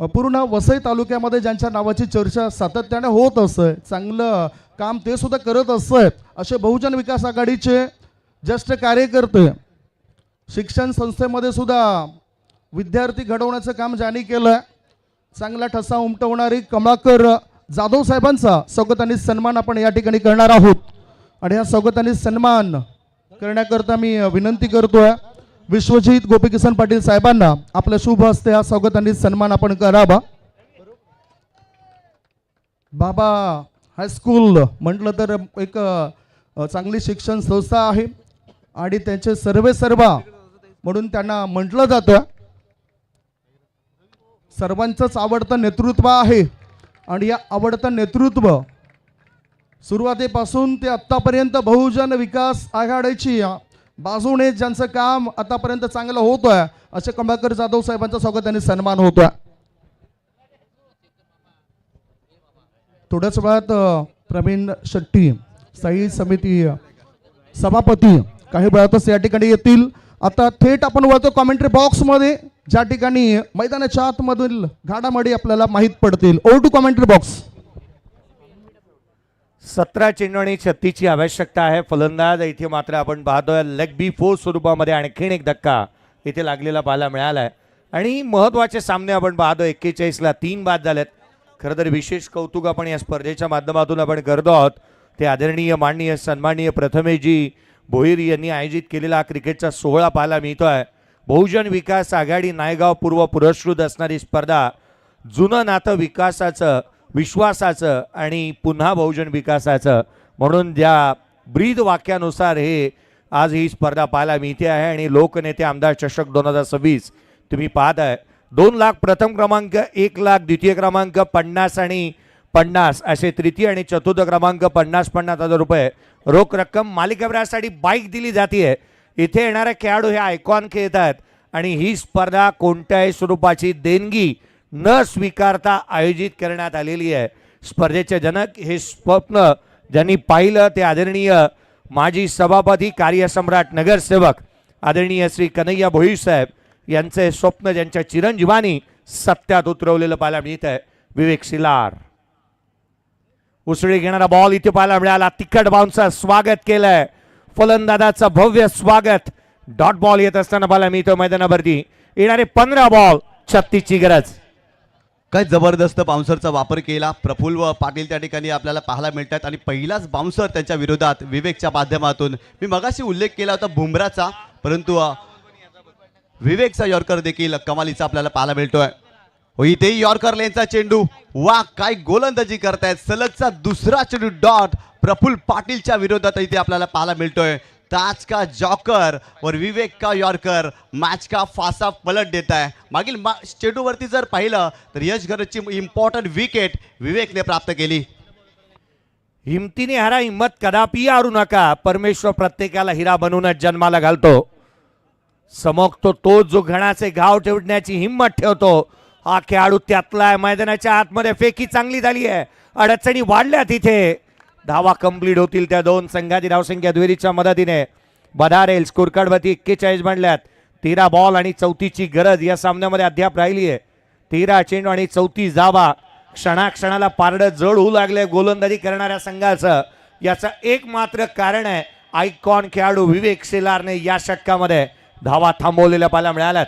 पूर्ण वसई तालुक्यामध्ये ज्यांच्या नावाची चर्चा सातत्याने होत असं चांगलं काम ते सुद्धा करत असत असे बहुजन विकास आघाडीचे ज्येष्ठ कार्यकर्ते, शिक्षण संस्थेमध्ये सुद्धा विद्यार्थी घडवण्याचं काम ज्यांनी केलं आहे, चांगला ठसा उमटवणारी कमलाकर जाधव साहेबांचा स्वागत आणि सन्मान आपण या ठिकाणी करणार आहोत. आणि या स्वागत आणि सन्मान करण्याकरता मी विनंती करतोय विश्वजित गोपीकिसन पाटील साहेबांना आपल्या शुभ हस्ते हा स्वागत आणि सन्मान आपण करावा. बाबा हायस्कूल म्हटलं तर एक चांगली शिक्षण संस्था आहे आणि त्यांचे सर्वा म्हणून त्यांना म्हटलं जातं. सर्वांचंच आवडतं नेतृत्व आहे आणि या आवडतं नेतृत्व सुरुवातीपासून ते आत्तापर्यंत बहुजन विकास आघाडीची बाजूने ज्यांचं काम आतापर्यंत चांगलं होतोय असे कमलाकर जाधव साहेबांचं स्वागत आणि सन्मान होतोय. थोड्याच वेळात प्रवीण शेट्टी स्थायी समिती सभापती काही वेळातच या ठिकाणी येतील. आता थेट आपण वळतो कॉमेंट्री बॉक्समध्ये ज्या ठिकाणी मैदानाच्या आतमधील घडामोडी आपल्याला माहीत पडतील. Over to commentary box. 17 चेंडू आणि 36 ची आवश्यकता आहे. फलंदाज इथे मात्र आपण पाहतोय लेग बी फोर स्वरूपामध्ये आणखीन एक धक्का इथे लागलेला पाहायला मिळालाय आणि महत्वाचे सामने आपण पाहतोय. 41 ला 3 बाद झालेत. खरं तर विशेष कौतुक आपण या स्पर्धेच्या माध्यमातून आपण करतो आहोत ते आदरणीय माननीय सन्माननीय प्रथमेशजी भोईर यांनी आयोजित केलेला क्रिकेटचा सोहळा पाहायला मिळतोय. बहुजन विकास आघाडी नायगाव पूर्व पुरस्कृत असणारी स्पर्धा, जुनं नातं विकासाचं, विश्वासाचं आणि पुन्हा बहुजन विकासाचं म्हणून ज्या ब्रीद वाक्यानुसार हे आज ही स्पर्धा पाहायला मिळते आहे. आणि लोकनेते आमदार चषक 2026 तुम्ही पाहत आहे. 2 लाख प्रथम क्रमांक, 1 लाख द्वितीय क्रमांक, 50 आणि 50 असे तृतीय आणि चतुर्थ क्रमांक, 50,000 रुपये रोख रक्कम. मालिकाभरासाठी बाईक दिली जाते. इथे येणारे खेळाडू हे आयकॉन खेळत आहेत आणि ही स्पर्धा कोणत्याही स्वरूपाची देणगी न स्वीकारता आयोजित करण्यात आलेली आहे. स्पर्धेचे जनक हे स्वप्न ज्यांनी पाहिलं ते आदरणीय माजी सभापती, कार्यसम्राट, नगरसेवक आदरणीय श्री कन्हैया भोईर साहेब यांचे स्वप्न ज्यांच्या चिरंजीवानी सत्यात उतरवलेलं पाहायला मिळत आहे. विवेक शिलार उसळी घेणारा बॉल इथे पाहायला मिळाला. तिखट बाउन्सर स्वागत केलंय. फलंदाजाचं भव्य स्वागत. डॉट बॉल येत असताना पाहायला मिळतो मैदानावरती. येणारे 15 बॉल 36 ची गरज. काय जबरदस्त बाउन्सरचा वापर केला. प्रफुल्ल व पाटील त्या ठिकाणी आपल्याला पाहायला मिळतात आणि पहिलाच बाउन्सर त्यांच्या विरोधात विवेकच्या माध्यमातून. मी मगाशी उल्लेख केला होता बुमराचा, परंतु विवेकचा यॉर्कर देखील कमालीचा आपल्याला पाहायला मिळतोय. इथेही यॉर्कर लेनचा चेंडू. वा काय गोलंदाजी करतायत. सलगचा दुसरा चेंडू डॉट प्रफुल्ल पाटीलच्या विरोधात इथे आपल्याला पाहायला मिळतोय. ताज का जॉकर और विवेक का यॉर्कर मॅच का फासा पलट देत आहे. मागील चेंडूवरती जर पाहिलं तर यश घरची इम्पॉर्टंट विकेट विवेकने प्राप्त केली. हिमतीने हारा, हिम्मत कदापि हारू नका. परमेश्वर प्रत्येकाला हिरा बनवूनच जन्माला घालतो. समोगतो तो जो घणाचे घाव ठेवण्याची हिंमत ठेवतो. हा खेळाडू त्यातला आहे. मैदानाच्या आतमध्ये फेकी चांगली झाली आहे. अडचणी वाढल्या तिथे. धावा कंप्लीट होतील त्या दोन संघाची धावसंख्या दुहेरीच्या मदतीने. बधारेल. स्कोर कार्ड वरती 41 बनल्यात. 13 बॉल आणि 34ची गरज या सामन्यामध्ये अद्याप राहिली आहे. 13 चेंडू आणि 34 धावा. क्षणाक्षणाला पारडं जड होऊ लागले गोलंदाजी करणाऱ्या संघाचं. याचं एक मात्र कारण आहे आयकॉन खेळाडू विवेक शेलारने या षटकामध्ये धावा थांबवलेल्या पाहायला मिळाल्यात.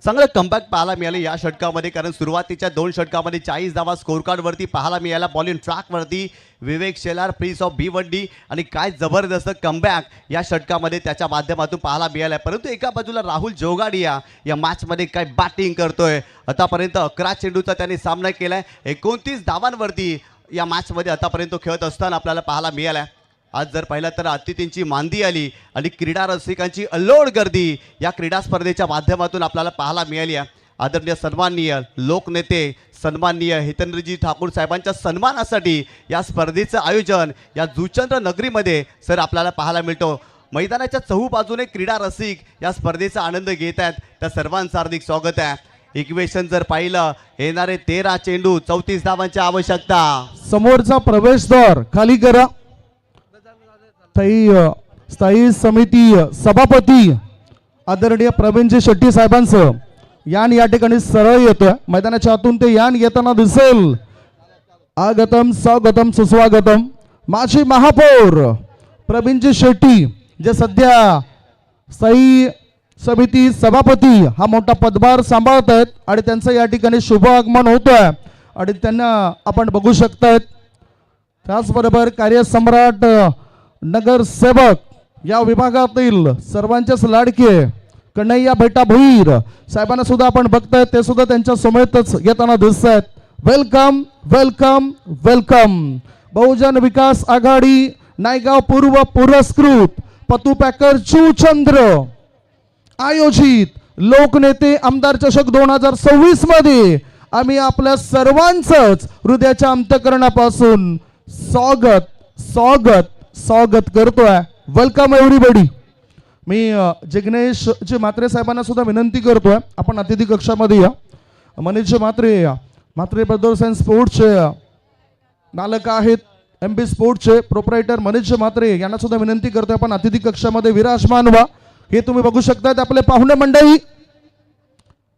चांगलं कमबॅक पाहायला मिळाले या षटकामध्ये, कारण सुरुवातीच्या 2 षटकामध्ये 40 धावा स्कोर कार्ड वरती पाहायला मिळाला. बॉलिंग ट्रॅक वरती विवेक शेलार, प्रिन्स ऑफ भिवंडी, आणि काय जबरदस्त कमबॅक या षटकामध्ये त्याच्या माध्यमातून पाहायला मिळाला. परंतु एका बाजूला राहुल जोगाडिया या मॅचमध्ये काय बॅटिंग करतोय. आतापर्यंत 11 चेंडूचा त्याने सामना केलाय. 29 धावांवरती या मॅचमध्ये आतापर्यंत खेळत असताना आपल्याला पाहायला मिळाला. आज जर पाहिलं तर अतिथींची मांदी आली आणि क्रीडा रसिकांची अल्लोड गर्दी या क्रीडा स्पर्धेच्या माध्यमातून आपल्याला पाहायला मिळाली आहे. आदरणीय सन्माननीय लोकनेते सन्माननीय हितेंद्रजी ठाकूर साहेबांच्या सन्मानासाठी या स्पर्धेचं आयोजन या जुचंद्र नगरीमध्ये सर आपल्याला पाहायला मिळतो. मैदानाच्या चहूबाजूने क्रीडा रसिक या स्पर्धेचा आनंद घेत आहेत. त्या सर्वांचं हार्दिक स्वागत आहे. इक्वेशन जर पाहिलं, येणारे 13 चेंडू 34 धावांची आवश्यकता. समोरचा प्रवेशद्वार खाली करा. स्थायी समिती सभापती आदरणीय प्रवीणजी शेट्टी साहेबांचं यान या ठिकाणी सरळ येतोय. मैदानाच्या आतून ते यान येताना दिसेल. आगतम स्वागतम सुस्वागतम. माजी महापौर प्रवीणजी शेट्टी जे सध्या स्थायी समिती सभापती हा मोठा पदभार सांभाळत आहेत आणि त्यांचं या ठिकाणी शुभ आगमन होतोय आणि त्यांना आपण बघू शकतायत. त्याचबरोबर कार्यसम्राट नगरसेवक या विभागातील सर्वांचेच लाडके कन्हैया बेटा भोईर साहेबांना सुद्धा आपण बघतायत. ते सुद्धा त्यांच्या समेतच येताना दिसत आहेत. Welcome welcome welcome. Bahujan Vikas Aghadi Naigaon पूर्व पुरस्कृत पतू पॅकर चूचंद्र आयोजित लोकनेते आमदार चषक 2026 मध्ये आम्ही आपल्या सर्वांचंच हृदयाच्या अंतःकरणापासून स्वागत स्वागत स्वागत करतोय. Welcome everybody. मी जिग्नेश जी म्हात्रे साहेबांना सुद्धा विनंती करतोय आपण अतिथी कक्षामध्ये या. मनीष म्हात्रे म्हात्रे ब्रदर्स अँड स्पोर्ट्सचे मालक आहेत. MB स्पोर्ट्सचे प्रोप्रायटर मनीष म्हात्रे यांना सुद्धा विनंती करतोय आपण अतिथी कक्षामध्ये विराजमान व्हा. हे तुम्ही बघू शकतात आपले पाहुणे मंडळी.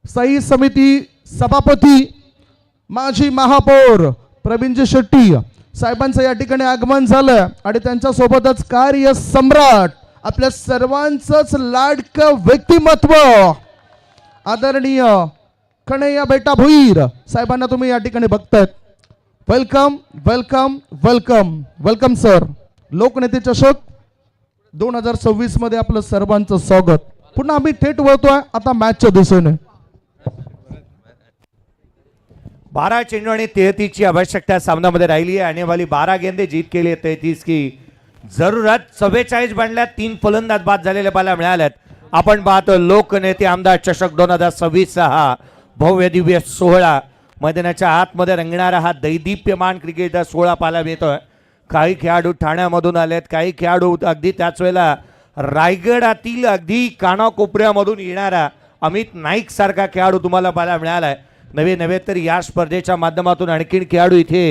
स्थायी समिती सभापती माजी महापौर प्रवीणजी शेट्टी साहेबांचं या ठिकाणी आगमन झालं आणि त्यांच्या सोबतच कार्य सम्राट आपल्या सर्वांचंच लाडकं व्यक्तिमत्व आदरणीय कन्हैया बेटा भोईर साहेबांना तुम्ही या ठिकाणी बघतायत. Welcome welcome welcome welcome sir. लोकनेते चषक 2026 मध्ये आपलं सर्वांचं स्वागत. पुन्हा आम्ही थेट वळतोय आता मॅचच्या दिशेने. 12 चेंडू आणि 33 ची आवश्यकता सामन्यामध्ये राहिली आहे. आने वाली 12 गेंदे जीत के लिए 33 की जरूरत. 44 बनल्यात. 3 फलंदाज बाद झालेले पाहायला मिळाल्यात. आपण पाहतो लोकनेते आमदार चषक 2026 हा भव्य दिव्य सोहळा मैदानाच्या आतमध्ये रंगणारा हा दैदिप्यमान क्रिकेटचा सोहळा पाहायला मिळतोय. काही खेळाडू ठाण्यामधून आलेत, काही खेळाडू अगदी त्याच वेळेला रायगडातील अगदी कानाकोपऱ्यामधून येणारा अमित नाईक सारखा खेळाडू तुम्हाला पाहायला मिळालाय. नवे तर या स्पर्धेच्या माध्यमातून आणखीन खेळाडू इथे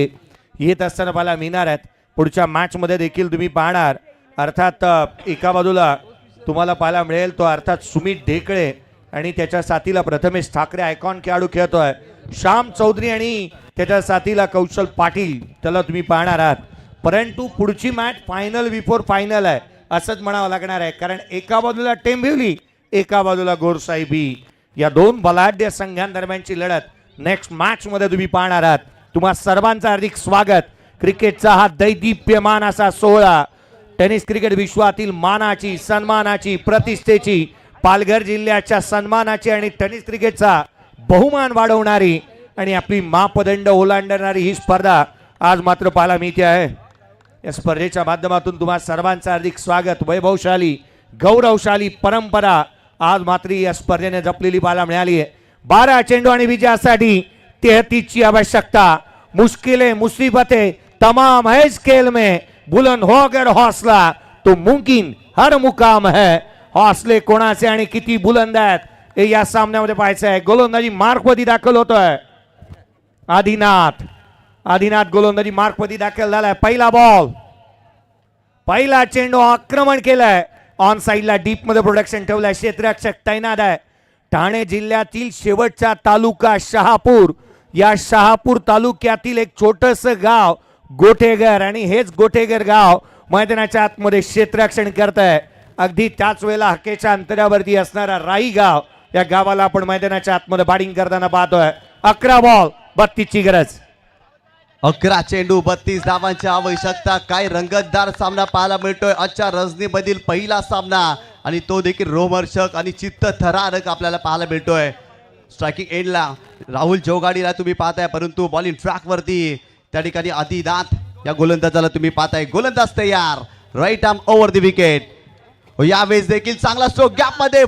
येत असताना पाहायला मिळणार आहेत. पुढच्या मॅचमध्ये देखील तुम्ही पाहणार. अर्थात एका बाजूला तुम्हाला पाहायला मिळेल तो अर्थात सुमित ढेकळे आणि त्याच्या साथीला प्रथमेश ठाकरे आयकॉन खेळाडू खेळतोय. श्याम चौधरी आणि त्याच्या साथीला कौशल पाटील त्याला तुम्ही पाहणार आहात. परंतु पुढची मॅच फायनल बिफोर फायनल आहे असंच म्हणावं लागणार आहे. कारण एका बाजूला टेंभिवली, एका बाजूला गोरसाहेबी या 2 बलाढ्य संघांदरम्यानची लढत नेक्स्ट मॅच मध्ये तुम्ही पाहणार आहात. तुम्हा सर्वांचं हार्दिक स्वागत. क्रिकेटचा हा दैदिप्यमान असा सोहळा टेनिस क्रिकेट विश्वातील मानाची, सन्मानाची, प्रतिष्ठेची, पालघर जिल्ह्याच्या सन्मानाची आणि टेनिस क्रिकेटचा बहुमान वाढवणारी आणि आपली मापदंड ओलांडणारी ही स्पर्धा आज मात्र पाहायला मिळते आहे. या स्पर्धेच्या माध्यमातून तुम्हा सर्वांचं हार्दिक स्वागत. वैभवशाली गौरवशाली परंपरा आज मात्र या स्पर्धेने जपलेली पाहायला मिळाली आहे. 12 चेंडू आणि विजयासाठी 33 ची आवश्यकता. मुश्किलें मुसीबतें तमाम है इस खेल में, बुलंद हो अगर हौसला तो मुमकिन हर मुकाम है. हौसले कोणाचे आणि किती बुलंद आहेत हे या सामन्यामध्ये पाहायचं आहे. गोलंदाजी मार्कमध्ये दाखल होतोय. आदिनाथ गोलंदाजी मार्कमध्ये दाखल झालाय. पहिला बॉल, पहिला चेंडू आक्रमण केलाय ऑन साईडला डीप मध्ये प्रोडक्शन ठेवलंय. क्षेत्ररक्षक तैनात आहे. ठाणे जिल्ह्यातील शेवटचा तालुका शहापूर. या शहापूर तालुक्यातील एक छोटस गाव गोठेघर आणि हेच गोठेघर गाव मैदानाच्या आतमध्ये क्षेत्ररक्षण करत आहे. अगदी त्याच वेळेला हकेच्या अंतरावरती असणारा राई गाव या गावाला आपण मैदानाच्या आतमध्ये बॅटिंग करताना पाहतोय. 11 बॉल 32 ची गरज. 11 चेंडू 32 धावांची आवश्यकता. काय रंगतदार सामना पाहायला मिळतोय आजच्या रजनीमधील पहिला सामना आणि तो देखील रोमहर्षक आणि चित्तथरारक आपल्याला पाहायला मिळतोय. स्ट्रायकिंग एंडला राहुल जोगाडीला तुम्ही पाहताय, परंतु बॉलिंग ट्रॅक वरती त्या ठिकाणी आदिनाथ या गोलंदाजाला तुम्ही पाहताय. गोलंदाज तयार. Right arm over the wicket. यावेळेस देखील चांगला स्ट्रोक गॅप मध्ये.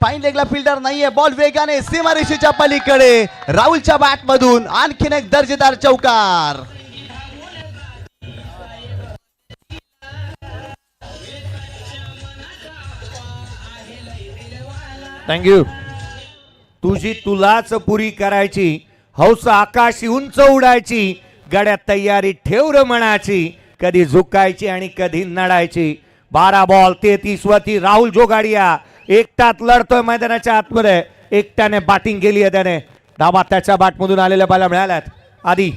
फाईन लेगला फिल्डर नाहीये. बॉल वेगाने सीमारेषेच्या पलीकडे. राहुलच्या बॅट मधून आणखीन एक दर्जेदार चौकार. थँक्यू. तुझी तुलाच पुरी करायची हौस आकाशी उंच उडायची. गड्यात तयारी ठेव र मनाची. कधी झुकायची आणि कधी नडायची. 12 बॉल 33 वरती राहुल जोगाडिया एकटाच लढतोय मैदानाच्या आतमध्ये. एकट्याने बॅटिंग केली आहे त्याने. धाबा त्याच्या बॅटमधून आलेल्या बाला मिळाल्यात. आधी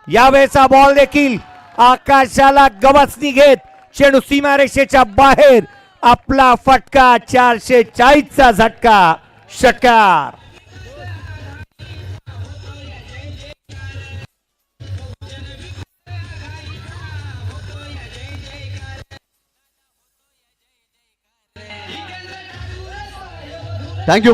यावेळेचा बॉल देखील आकाशाला गवसणी घेत चेंडू सीमारेषेच्या बाहेर. आपला फटका 440 चा झटका. षटकार. थँक्यू.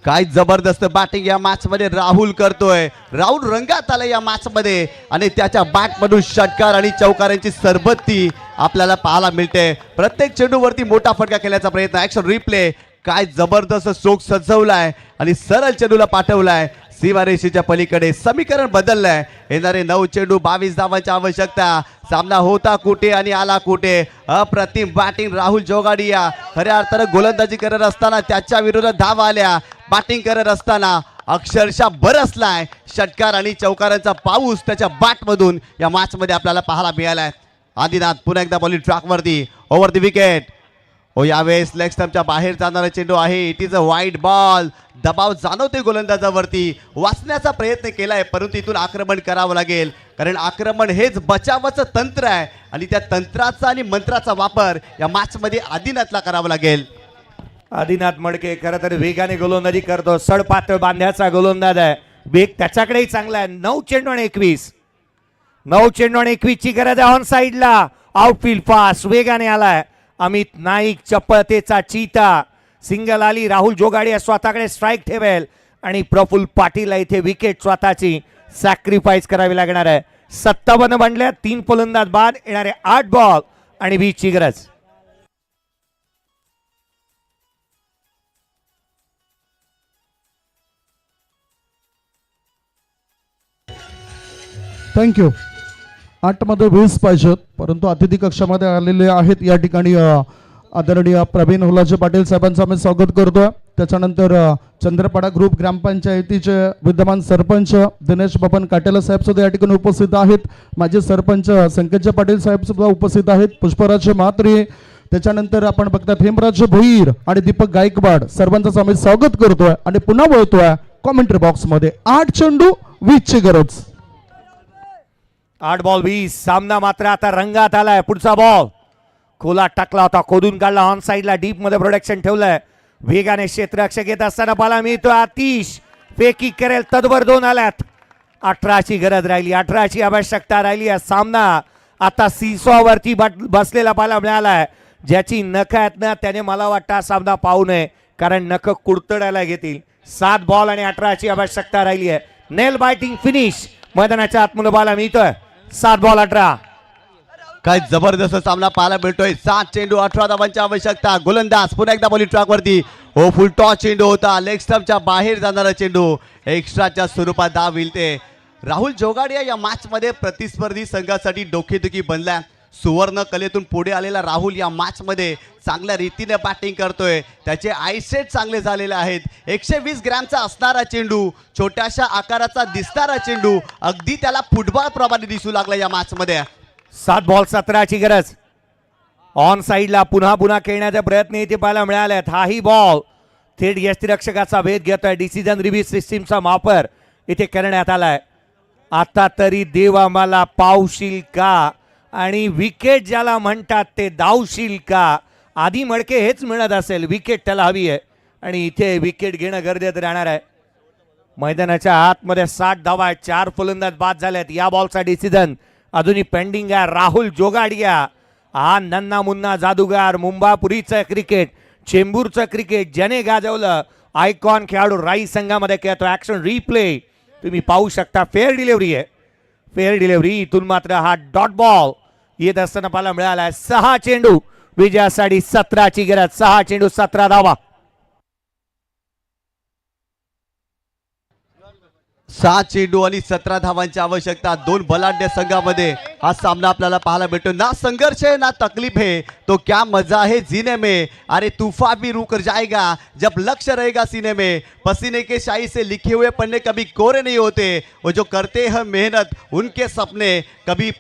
काय जबरदस्त बॅटिंग या मॅच मध्ये राहुल करतोय. राहुल रंगात आला या मॅच मध्ये आणि त्याच्या बॅट मधून षटकार आणि चौकारांची सरबत्ती आपल्याला पाहायला मिळते. प्रत्येक चेंडूवरती मोठा फटका खेळण्याचा प्रयत्न. Action replay. काय जबरदस्त स्ट्रोक सजवलाय आणि सरळ चेंडूला पाठवलाय सीमारेषेच्या पलीकडे. समीकरण बदललंय. येणारे 9 चेंडू 22 धावांची आवश्यकता. सामना होता कुठे आणि आला कुठे. अप्रतिम बॅटिंग राहुल जोगाडिया खऱ्या अर्थानं गोलंदाजी करत असताना त्याच्या विरोधात धावा आल्या. बॅटिंग करत असताना अक्षरशः बरसलाय षटकार आणि चौकारांचा पाऊस त्याच्या बॅट मधून या मॅच मध्ये आपल्याला पाहायला मिळालाय. आदिनाथ पुन्हा एकदा बॉलिंग ट्रॅक वरती ओव्हर द विकेट. यावेळेस लेग स्टंपच्या बाहेर जाणारा चेंडू आहे. It is a wide ball. दबाव जाणवते गोलंदाजावरती. वाचण्याचा प्रयत्न केलाय, परंतु इथून आक्रमण करावं लागेल, कारण आक्रमण हेच बचावाचं तंत्र आहे आणि त्या तंत्राचा आणि मंत्राचा वापर या मॅच मध्ये आदिनाथला करावा लागेल. आदिनाथ मडके खरं तर वेगाने गोलंदाजी करतो. सडपातळ बांध्याचा गोलंदाज आहे. वेग त्याच्याकडेही चांगला आहे. 9 चेंडू आणि 21. 9 चेंडू आणि 21 ची गरज आहे. ऑन साईडला आउटफील्ड फास्ट वेगाने आलाय. अमित नाईक चपळतेचा चीता. सिंगल आली. राहुल जोगाडिया स्वतःकडे स्ट्राईक ठेवेल आणि प्रफुल्ल पाटीलला इथे विकेट स्वतःची सॅक्रिफाईस करावी लागणार आहे. 57 बनल्या. 3 फलंदाज बाद. येणारे 8 बॉल आणि 20 ची गरज. थँक्यू. 8 मध्ये 20 पाहिजेत, परंतु अतिथी कक्षामध्ये आलेले आहेत या ठिकाणी आदरणीय प्रवीण हुलाजी पाटील साहेबांचं आम्ही स्वागत करतोय. त्याच्यानंतर चंद्रपाडा ग्रुप ग्रामपंचायतीचे विद्यमान सरपंच दिनेश बबन काटेला साहेब सुद्धा या ठिकाणी उपस्थित आहेत. माजी सरपंच संकेतजी पाटील साहेब सुद्धा उपस्थित आहेत. पुष्पराज म्हात्रे, त्याच्यानंतर आपण बघतात हेमराज भोईर आणि दीपक गायकवाड सर्वांचं आम्ही स्वागत करतोय आणि पुन्हा बोलतोय कॉमेंट्री बॉक्स मध्ये. 8 चेंडू 20 ची गरज. 8 बॉल 20. सामना मात्र आता रंगात आलाय. पुढचा बॉल खोला टाकला होता, खोदून काढला. ऑन साईडला डीप मध्ये प्रोडक्शन ठेवलंय. वेगाने क्षेत्ररक्षक येत असताना बाला मिळतो. आतिश फेकी करेल. तदवर 2 आल्यात. 18 ची गरज राहिली. 18 ची आवश्यकता राहिली. सामना आता सीसॉवरती बसलेला बाला मिळालाय. ज्याची नख आहेत ना त्याने मला वाटतं हा सामना पाहू नये, कारण नख कुडतडायला घेतील. 7 बॉल आणि 18 ची आवश्यकता राहिली आहे. नेल बायटिंग फिनिश मैदानाच्या आतमध्ये बाला मिळतोय. 7 बॉल 18. काय जबरदस्त सामना पाहायला मिळतोय. 7 चेंडू 18 धावांची आवश्यकता. गोलंदाज पुन्हा एकदा बॉलिंग ट्रॅक वरती. फुल टॉस चेंडू होता. लेग स्टंपच्या बाहेर जाणारा चेंडू एक्स्ट्राच्या स्वरूपात धाव मिळते. राहुल जोगाडिया या मॅच मध्ये प्रतिस्पर्धी संघासाठी डोकेदुखी बनला. सुवर्ण कलेतून पुढे आलेला राहुल या मॅच मध्ये चांगल्या रीतीने बॅटिंग करतोय. त्याचे आयसेट चांगले झालेले आहेत. 120 ग्रॅमचा असणारा चेंडू, छोट्याशा आकाराचा दिसणारा चेंडू अगदी त्याला फुटबॉल प्रमाणे दिसू लागला या मॅच मध्ये. 7 बॉल 17 ची गरज. ऑन साईडला पुन्हा पुन्हा खेळण्याचा प्रयत्न इथे पाहायला मिळालेत. हाही बॉल थेट यष्टीरक्षकाचा भेद घेतोय. डिसिजन रिव्ह्यू सिस्टीमचा वापर इथे करण्यात आलाय. आता तरी देव आम्हाला पावशील का, आणि विकेट ज्याला म्हणतात ते धावशील का. आधी मडके हेच म्हणत असेल, विकेट त्याला हवी आहे आणि इथे विकेट घेणं गरजेचं राहणार आहे. मैदानाच्या आतमध्ये 60 धावा आहेत. 4 फलंदाज बाद झालेत. या बॉलचा डिसिजन अजूनही पेंडिंग आहे. राहुल जोगाडिया हा नन्ना मुन्ना जादूगार, मुंबापुरीचं क्रिकेट, चेंबूरचं क्रिकेट ज्याने गाजवलं. आयकॉन खेळाडू राई संघामध्ये खेळतो. ऍक्शन रिप्ले तुम्ही पाहू शकता. फेअर डिलिव्हरी आहे, फेअर डिलिव्हरी. इथून मात्र हा डॉट बॉल येत असताना पाहायला मिळाला. 6 चेंडू विजयासाठी 17ची गरज. 6 चेंडू 17 धावा. 6 चेंडू आणि 17 धावांची आवश्यकता. 2 बलाढ्य संघामध्ये हा सामना आपल्याला पाहायला भेटतो. ना संघर्ष है ना तकलीफ है, तो क्या मजा है जीने में. अरे तूफान भी रुक जाएगा जब लक्ष्य रहेगा सीने में. पसीने के शाही से लिखे हुए पन्ने कभी कोरे नहीं होते. वो जो करते हैं मेहनत उनके सपने कभी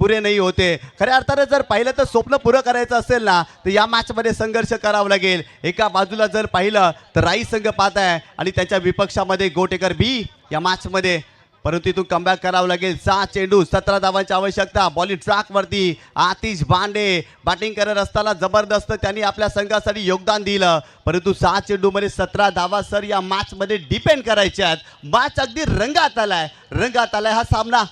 पुरे नाही होते. खऱ्या अर्थाने जर पाहिलं तर स्वप्न पुरं करायचं असेल ना तर या मॅचमध्ये संघर्ष करावा लागेल. एका बाजूला जर पाहिलं तर राई संघ पाहत आहे आणि त्यांच्या विपक्षामध्ये गोटेकर बी या मॅचमध्ये, परंतु इथून कमबॅक करावं लागेल. 6 चेंडू 17 धावांची आवश्यकता. बॉलिंग ट्रॅकवरती आतिश बांडे बॅटिंग करत असताना जबरदस्त त्यांनी आपल्या संघासाठी योगदान दिलं. परंतु 6 चेंडूमध्ये 17 धावा सर या मॅचमध्ये डिपेंड करायच्या आहेत. मॅच अगदी रंगात आलाय हा सामना.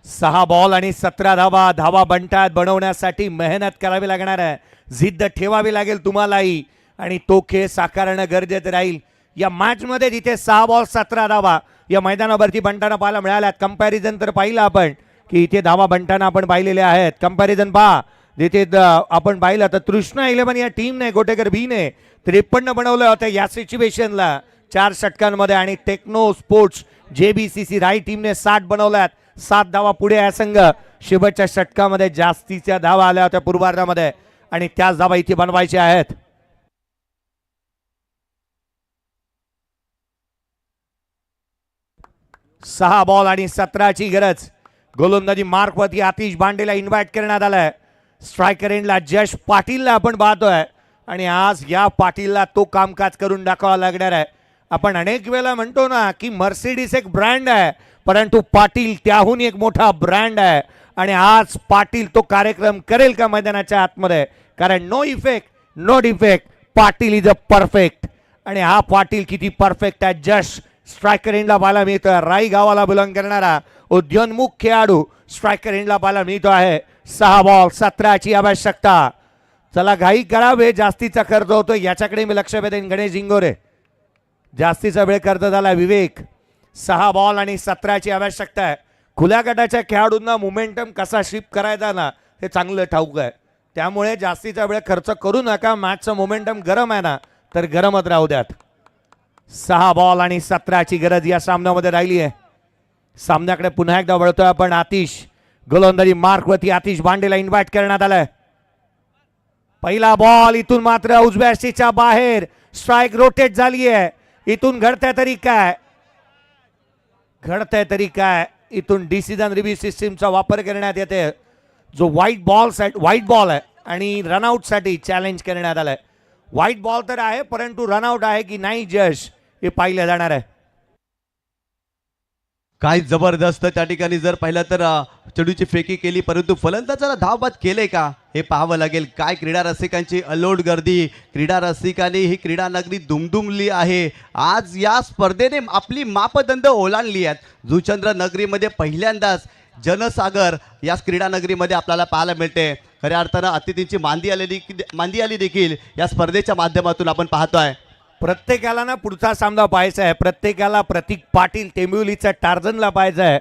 6 बॉल आणि 17 धावा. धावा बनतात बनवण्यासाठी मेहनत करावी लागणार आहे. जिद्द ठेवावी लागेल तुम्हालाही आणि तो खेळ साकारणं गरजेचं राहील. या मॅचमध्ये जिथे 6 बॉल 17 धावा या मैदानावरती बनताना पाहायला मिळाल्यात. कंपॅरिझन तर पाहिलं आपण की इथे धावा बनताना आपण पाहिलेले आहेत. कंपॅरिझन पहा जिथे आपण पाहिलं तर तृष्णा 11 या टीमने गोटेकर बीने 53 बनवलं होतं या सिच्युएशनला 4 षटकांमध्ये, आणि टेक्नो स्पोर्ट्स JBCC राई टीमने 60 बनवल्यात. 7 धावा पुढे आहे संघ. शेवटच्या षटकामध्ये जास्तीच्या धावा आल्या होत्या पूर्वार्धामध्ये आणि त्याच धावा इथे बनवायच्या आहेत. सहा बॉल आणि 17ची गरज. गोलंदाजी मार्कवरती आतिश बांडेला इन्व्हाइट करण्यात आलाय. स्ट्रायकर एंडला जश पाटीलला आपण पाहतोय आणि आज या पाटीलला तो कामकाज करून दाखवावं लागणार आहे. आपण अनेक वेळेला म्हणतो ना की मर्सिडीज एक ब्रँड आहे, परंतु पाटील त्याहून एक मोठा ब्रँड आहे आणि आज पाटील तो कार्यक्रम करेल का मैदानाच्या आतमध्ये, कारण no effect no defect, Patil is a perfect. आणि हा पाटील किती परफेक्ट आहे. जश स्ट्रायकर एंडला पाहायला मिळतोय. राई गावाला बिलॉंग करणारा उद्योन्मुख खेळाडू स्ट्रायकर एंडला पाहायला मिळतो आहे. 6 बॉल 17ची आवश्यकता. चला घाई करावे, जास्तीचा खर्च होतो याच्याकडे मी लक्ष वेधेन. गणेश जिंगोरे जास्तीचा वेळ खर्च झाला. विवेक 6 बॉल आणि 17ची आवश्यकता आहे. खुल्या गटाच्या खेळाडूंना मोमेंटम कसा शिफ्ट करायचा ना हे चांगलं ठाऊक आहे, त्यामुळे जास्तीचा वेळ खर्च करू नका. मॅचचं मोमेंटम गरम आहे ना तर गरमच राहू द्यात. 6 बॉल आणि 17ची गरज या सामन्यामध्ये राहिली आहे. सामन्याकडे पुन्हा एकदा वळतोय आपण. आतिश गोलंदाजी मार्कवरती आतिश बांडेला इन्व्हाइट करण्यात आलाय. पहिला बॉल इथून मात्र उजव्या शीच्या बाहेर. स्ट्राइक रोटेट झाली आहे. इथून घडतंय तरी काय इथून डिसिजन रिव्ह्यू सिस्टीमचा वापर करण्यात येते. जो व्हाईट बॉल आहे आणि रनआउट साठी चॅलेंज करण्यात आलाय. व्हाईट बॉल तर आहे परंतु रनआउट आहे की नाही जश हे पाहिलं जाणार आहे. काय जबरदस्त त्या ठिकाणी जर पाहिलं तर चेंडूची फेकी केली, परंतु फलंदाजाला धावबाद केले का हे पाहावं लागेल. काय क्रीडा रसिकांची अलोट गर्दी. क्रीडा रसिकांनी ही क्रीडा नगरी दुमदुमली आहे. आज या स्पर्धेने आपली मापदंड ओलांडली आहेत. जुचंद्र नगरीमध्ये पहिल्यांदाच जनसागर या क्रीडा नगरीमध्ये आपल्याला पाहायला मिळते. खऱ्या अर्थानं अतिथींची मांदी आली देखील या स्पर्धेच्या माध्यमातून आपण पाहतोय. प्रत्येकाला ना पुढचा सामना पाहायचा आहे. प्रत्येकाला प्रतीक पाटील टेंबिवलीचा टार्झनला पाहायचा आहे.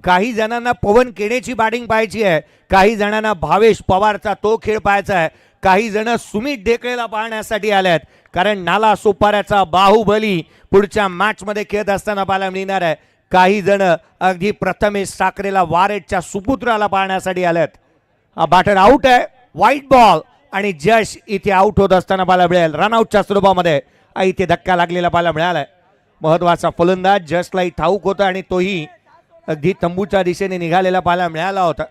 काही जणांना पवन केडेची बॅटिंग पाहायची आहे. काही जणांना भावेश पवारचा तो खेळ पाहायचा आहे. काही जण सुमित ढेकळेला पाहण्यासाठी आले आहेत, कारण नाला सोपाऱ्याचा बाहुबली पुढच्या मॅचमध्ये खेळत असताना पाहायला मिळणार आहे. काही जण अगदी प्रथमेश साखरेला वारेटच्या सुपुत्राला पाहण्यासाठी आलेत. हा बॅटर आउट आहे. व्हाईट बॉल आणि जश इथे आउट होत असताना पाहायला मिळेल. रनआउटच्या स्वरूपामध्ये इथे धक्का लागलेला पाहायला मिळालाय. महत्वाचा फलंदाज जशलाही ठाऊक होता आणि तोही अगदी तंबूच्या दिशेने निघालेला पाहायला मिळाला होता.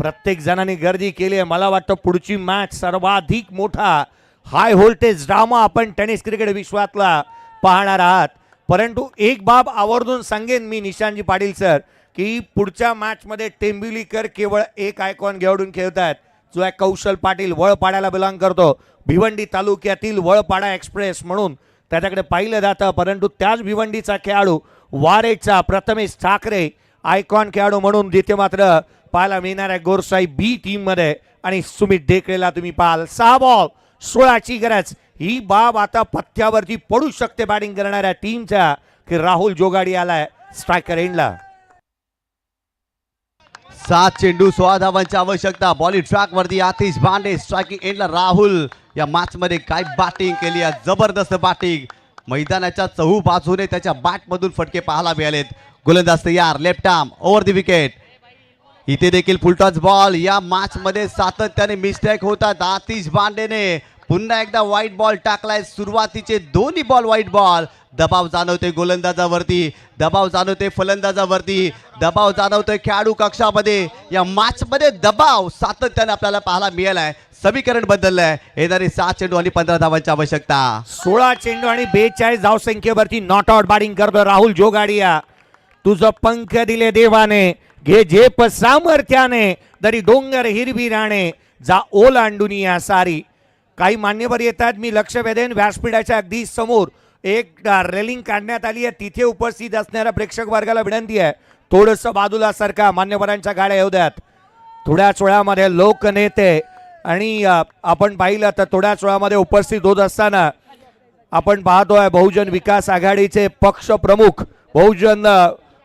प्रत्येक जणांनी गर्दी केली आहे. मला वाटतं पुढची मॅच सर्वाधिक मोठा हाय व्होल्टेज ड्रामा आपण टेनिस क्रिकेट विश्वातला पाहणार आहात. परंतु एक बाब आवर्जून सांगेन मी निशांतजी पाटील सर, की पुढच्या मॅचमध्ये टेंबिवलीकर केवळ एक आयकॉन घेऊन खेळतात, जो आहे कौशल पाटील, वळपाड्याला बिलॉंग करतो. भिवंडी तालुक्यातील वळपाडा एक्सप्रेस म्हणून त्याच्याकडे पाहिलं जातं. परंतु त्याच भिवंडीचा खेळाडू वारेचा प्रथमेश ठाकरे आयकॉन खेळाडू म्हणून जिथे मात्र पाहायला मिळणार आहे गोरसाई बी टीम मध्ये. आणि सुमित ढेकळेला तुम्ही पाहाल 6 बॉल 16ची गरज. ही बाब आता पथ्यावरती पडू शकते बॅटिंग करणाऱ्या टीमच्या, की राहुल जोगाडी आलाय स्ट्रायकर एंडला. 7 चेंडू 16 धावांची आवश्यकता. बॉलिंग ट्रॅक वरती आतिश बांडे, स्ट्रायकिंग एंडला राहुल. या मॅच मध्ये काय बॅटिंग केली आहे, जबरदस्त बॅटिंग. मैदानाच्या चहू बाजूने त्याच्या बॅट मधून फटके पाहायला मिळालेत. गोलंदाज तयार, left arm over the wicket. इथे देखील फुलटॉस बॉल. या मॅच मध्ये सातत्याने मिस्टेक होतात. आतिश बांडेने पुन्हा एकदा व्हाईट बॉल टाकलाय. सुरुवातीचे दोन्ही बॉल व्हाईट बॉल. दबाव जाणवते गोलंदाजावरती, दबाव जाणवते फलंदाजावरती, दबाव जाणवतोय खेळाडू कक्षामध्ये. या मॅच मध्ये दबाव सातत्याने आपल्याला पाहायला मिळालाय. समीकरण बदललंय. येणारे 7 चेंडू आणि 15 धावांची आवश्यकता. 16 चेंडू आणि 42 धावसंख्येवरती नॉट आउट बॅटिंग करतो राहुल जोगाडिया. तुझं पंख दिले देवाने, घे झेप सामर्थ्याने, दरी डोंगर हिरवी राणे, जा ओलांडून या सारी. काही मान्यवर येतात, मी लक्ष वेधेन. व्यासपीठाच्या अगदी समोर एक रेलिंग काढण्यात आली आहे, तिथे उपस्थित असणाऱ्या प्रेक्षक वर्गाला विनंती आहे, थोडंसं बाजूला सरका, मान्यवरांच्या गाड्या येऊ द्यात. थोड्याच वेळामध्ये लोकनेते आणि आपण पाहिलं तर थोड्याच वेळामध्ये उपस्थित होत असताना आपण पाहतोय बहुजन विकास आघाडीचे पक्ष प्रमुख, बहुजन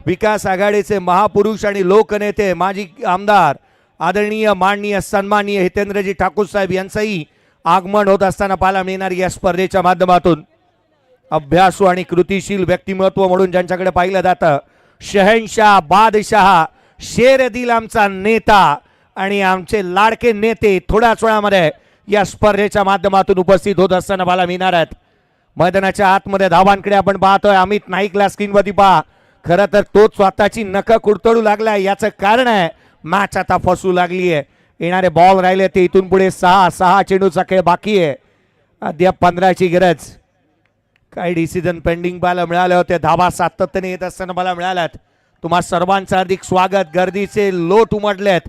विकास आघाडीचे महापुरुष आणि लोकनेते माजी आमदार आदरणीय माननीय सन्माननीय हितेंद्रजी ठाकूर साहेब यांचंही आगमन होत असताना पाहायला मिळणार या स्पर्धेच्या माध्यमातून. अभ्यासू आणि कृतिशील व्यक्तिमत्व म्हणून ज्यांच्याकडे पाहिलं जातं, शहनशाह, बादशाह, शेर दिल आमचा नेता आणि आमचे लाडके नेते थोड्याच वेळामध्ये या स्पर्धेच्या माध्यमातून उपस्थित होत असताना पाहायला मिळणार आहेत. मैदानाच्या आतमध्ये धावांकडे आपण पाहतोय. अमित नाईकला स्क्रीनवरती पहा. खरं तर तो स्वतःची नखं कुडतडू लागलाय. याचं कारण आहे मॅच आता फसू लागली आहे. येणारे बॉल राहिले ते इथून पुढे 6 चेंडूचा खेळ बाकी आहे. अद्याप 15ची गरज. काही डिसिजन पेंडिंग पाहायला मिळाले होते. धावा सातत्याने येत असताना मला मिळाल्यात. तुम्हा सर्वांचं हार्दिक स्वागत. गर्दीचे लोट उमटलेत.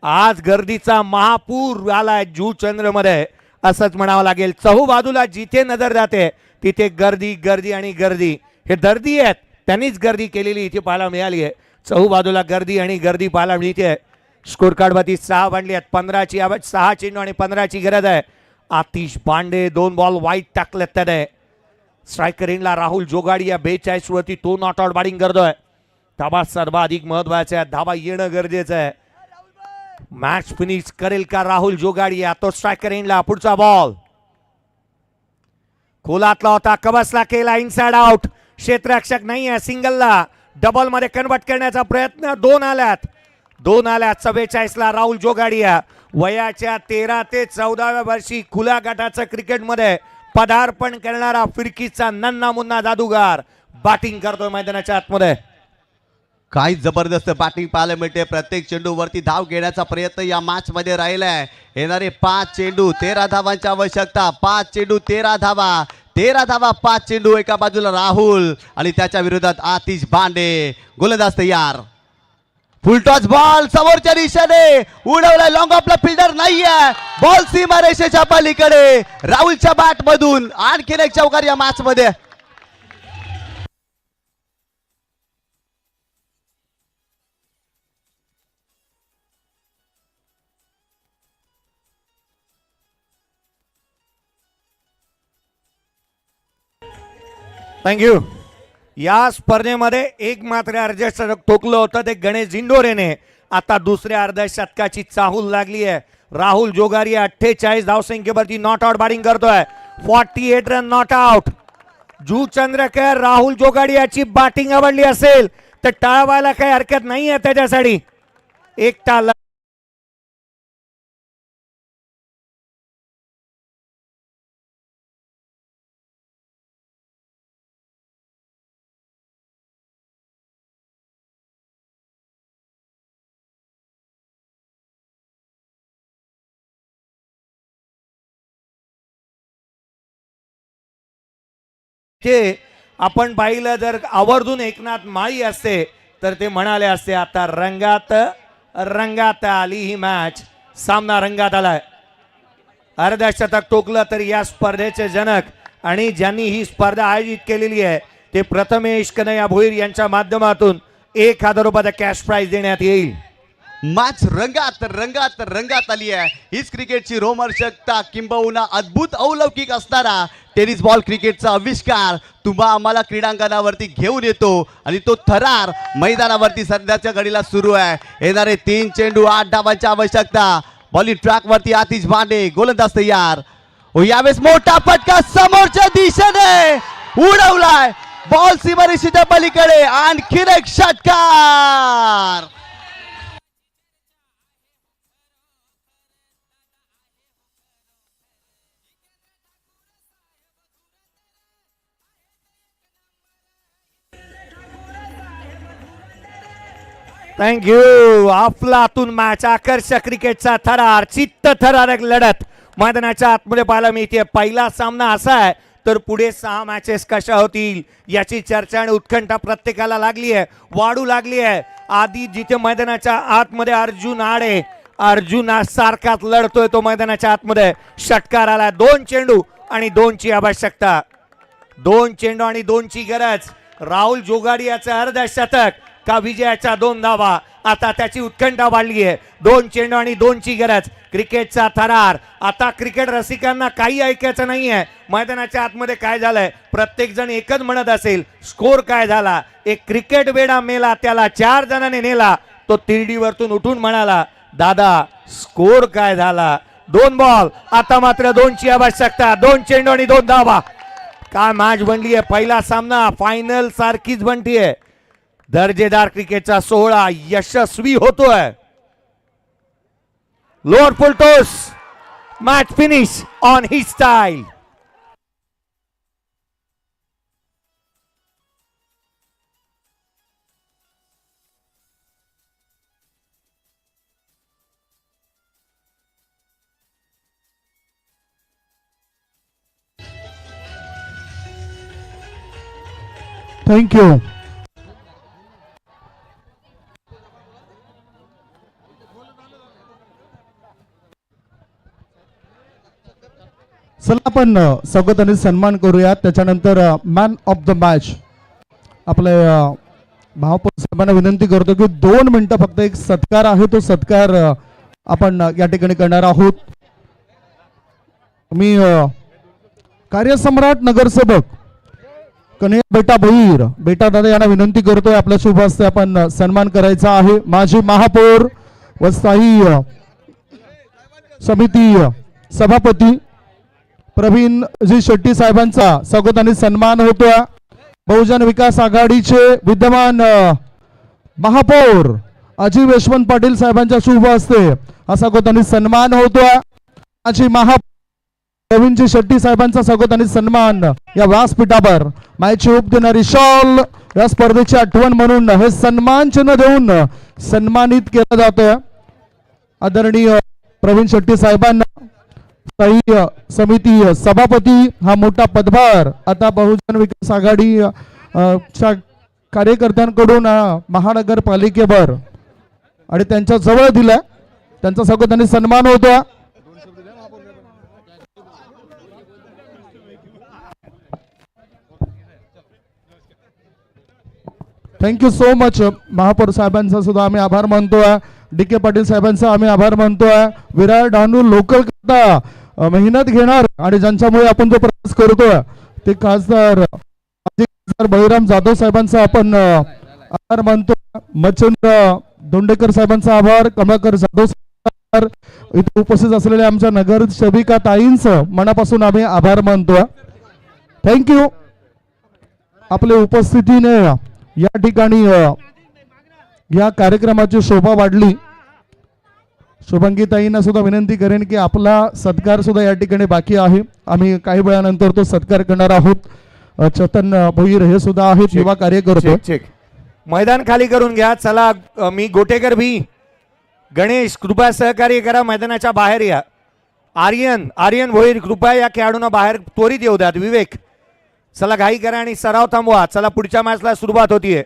आज गर्दीचा महापूर आलाय जुचंद्रमध्ये असंच म्हणावं लागेल. चहूबाजूला जिथे नजर जाते तिथे गर्दी गर्दी आणि गर्दी. हे दर्दी आहेत, त्यांनीच गर्दी केलेली इथे पाहायला मिळाली आहे. चहूबाजूला गर्दी आणि गर्दी पाहायला मिळते. स्कोर कार्डवरती 6 बांधली आहेत. 15ची 6 चेंडू आणि 15ची गरज आहे. आतिश बांडे 2 बॉल वाईट टाकलेत त्याने. स्ट्रायकर इनला राहुल जोगाडिया 42 वरती तो नॉट आउट बॅटिंग करतोय. धावा सर्वाधिक महत्वाच्या आहेत. धावा येणं गरजेचं आहे. मॅच फिनिश करेल का राहुल जोगाडिया? तो स्ट्रायकर इनला. पुढचा बॉल खोलातला होता, कबसला केला, इनसाइड आउट. क्षेत्ररक्षक नाही आहे. सिंगलला डबल मध्ये कन्वर्ट करण्याचा प्रयत्न. 2 आल्यात. 44 ला राहुल जोगाडिया वयाच्या 13 ते 14व्या वर्षी खुल्या गटाचं क्रिकेटमध्ये पदार्पण करणारा फिरकीचा नन्ना मुन्ना जादूगार बॅटिंग करतो मैदानाच्या आतमध्ये. काय जबरदस्त बॅटिंग पाहायला मिळते. प्रत्येक चेंडूवरती धाव घेण्याचा प्रयत्न या मॅच मध्ये राहिलाय. येणारे 5 चेंडू 13 धावांची आवश्यकता. 5 चेंडू 13 धावा. 13 धावा 5 चेंडू. एका बाजूला राहुल आणि त्याच्या विरोधात आतिश बांडे. गोलंदाज तयार. फुलटॉस बॉल समोरच्या दिशेने उडवलाय. लॉंग ऑफला फिल्डर नाहीये. बॉल सीमा रेषेच्या पलीकडे. राहुलच्या बॅट मधून आणखीन एक चौकार या मॅच मध्ये. थँक्यू. या स्पर्धेमध्ये एक मात्र अर्धशतक ठोकलं होतं ते गणेश झिंडोरेने. आता दुसऱ्या अर्धशतकाची चाहूल लागली आहे. राहुल जोगाडिया 48 धावसंख्येवरती नॉट आउट बॅटिंग करतोय. 48 run not out. Juchandrakar Rahul जोगाडियाची बॅटिंग आवडली असेल तर टाळवायला काही हरकत नाही आहे त्याच्यासाठी. एकटा इथे आपण पाहिलं जर आवर्जून एकनाथ माळी असते तर ते म्हणाले असते आता रंगात रंगात आली ही मॅच. सामना रंगात आलाय. अर्धा शतक टोकलं तर या स्पर्धेचे जनक आणि ज्यांनी ही स्पर्धा आयोजित केलेली आहे ते प्रथमेश कन्हैया भोईर यांच्या माध्यमातून 1000 रुपयाचा कॅश प्राइज देण्यात येईल. मॅच रंगात रंगात रंगात आली आहे. हीच क्रिकेटची रोमहर्षकता किंबहुना अद्भुत अलौकिक असणारा टेनिस बॉल क्रिकेटचा आविष्कार तुम्हा आम्हाला क्रीडांगणावरती घेऊन येतो आणि तो थरार मैदानावरती सध्याच्या घडीला सुरू आहे. येणारे 3 चेंडू 8 धावांची आवश्यकता. बॉलिंग ट्रॅक वरती आतिश बांडे गोलंदाज तयार. यावेळेस मोठा फटका समोरच्या दिशेने उडवलाय. बॉल सीमारेषेच्या पलीकडे आणखीन एक षटकार. थँक्यू. अफलातून मॅच आकर्षक क्रिकेटचा थरार चित्त थरारक लढत मैदानाच्या आतमध्ये पाहायला मिळते. पहिला सामना असा आहे तर पुढे 6 मॅचेस कशा होतील याची चर्चा आणि उत्कंठा प्रत्येकाला लागली आहे, वाढू लागली आहे. आधी जिथे मैदानाच्या आतमध्ये अर्जुन आडे सारखाच लढतोय तो मैदानाच्या आतमध्ये. षटकार आला. 2 चेंडू आणि 2ची आवश्यकता. 2 चेंडू आणि 2ची गरज. राहुल जोगाडियाचं अर्ध शतक का विजयाच्या 2 धावा. आता त्याची उत्कंठा वाढली आहे. 2 चेंडू आणि 2ची गरज. क्रिकेटचा थरार. आता क्रिकेट रसिकांना काही ऐकायचं नाहीये मैदानाच्या आतमध्ये काय झालंय. प्रत्येक जण एकच म्हणत असेल स्कोर काय झाला. एक क्रिकेट वेडा मेला, त्याला 4 जणांनी नेला. तो तिरडीवरतून उठून म्हणाला दादा स्कोर काय झाला. 2 बॉल आता मात्र 2ची आवश्यकता. 2 चेंडू आणि 2 धावा. काय मॅच बनली आहे. पहिला सामना फायनल सारखीच बनतीये. दर्जेदार क्रिकेटचा 16 यशस्वी होतोय. Lower full toss. Match finish on his style. Thank you. चला आपण स्वागत आणि सन्मान करूयात. त्याच्यानंतर मॅन ऑफ द मॅच आपले महापौर साहेबांना विनंती करतो की 2 मिनिटं फक्त एक सत्कार आहे तो सत्कार आपण या ठिकाणी करणार आहोत. मी कार्यसम्राट नगरसेवक कन्हैया बेटा भोईर बेटा दादा यांना विनंती करतोय आपल्या शुभ हस्ते आपण सन्मान करायचा आहे. माजी महापौर व स्थायी समिती सभापती प्रवीणजी शेट्टी साहेबांचा स्वागत आणि सन्मान होतोय. बहुजन विकास आघाडीचे विद्यमान महापौर अजय यशवंत पाटील साहेबांच्या शुभ हस्ते हा स्वागत आणि सन्मान होतोय. माजी महापौर प्रवीणजी शेट्टी साहेबांचा स्वागत आणि सन्मान या व्यासपीठावर मायची उप देणारी शॉल या स्पर्धेची आठवण म्हणून हे सन्मान चिन्ह देऊन सन्मानित केलं जातोय. आदरणीय प्रवीण शेट्टी साहेबांना स्थायी समिती सभापती हा मोठा पदभार आता बहुजन विकास आघाडी च्या कार्यकर्त्यांकडून महानगरपालिकेवर आणि त्यांच्या जवळ दिलाय. त्यांचा स्वागत आणि सन्मान होतो. Thank you so much. महापौर साहेबांचा सुद्धा आम्ही आभार मानतोय. DK पाटील साहेबांचा आम्ही आभार मानतोय. विरार डहाणू लोकल करता मेहनत घेणार आणि ज्यांच्यामुळे आपण जो प्रवास करतोय ते खासदार बळीराम जाधव साहेबांचा आपण आभार मानतोय. मच्छिंद्र दोंडेकर साहेबांचा आभार. कमलाकर जाधव इथे उपस्थित असलेल्या आमच्या नगर सेविका ताईंचं मनापासून आम्ही आभार मानतोय. थँक्यू. आपल्या उपस्थितीने या ठिकाणी या कार्यक्रमाची शोभा वाढली. शुभंगीताईंना सुद्धा विनंती करेन की आपला सत्कार सुद्धा या ठिकाणी बाकी आहे. आम्ही काही वेळानंतर तो सत्कार करणार आहोत. चेतन भोईर हे सुद्धा आहेत युवा कार्यकर्ते. मैदान खाली करून घ्या. चला मी गोटेकर भी गणेश कृपया सहकार्य करा. मैदानाच्या बाहेर या. आर्यन भोईर कृपया या खेळाडूंना बाहेर त्वरित येऊ द्यात. विवेक चला घाई करा आणि सराव थांबवा. चला पुढच्या मॅचला सुरुवात होतीये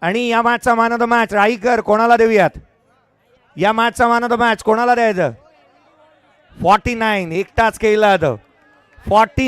आणि या मॅचचा मॅन ऑफ द मॅच राईकर कोणाला देऊयात? या मॅचचा मॅन ऑफ द मॅच कोणाला द्यायचं? 49 एकटाच केला 49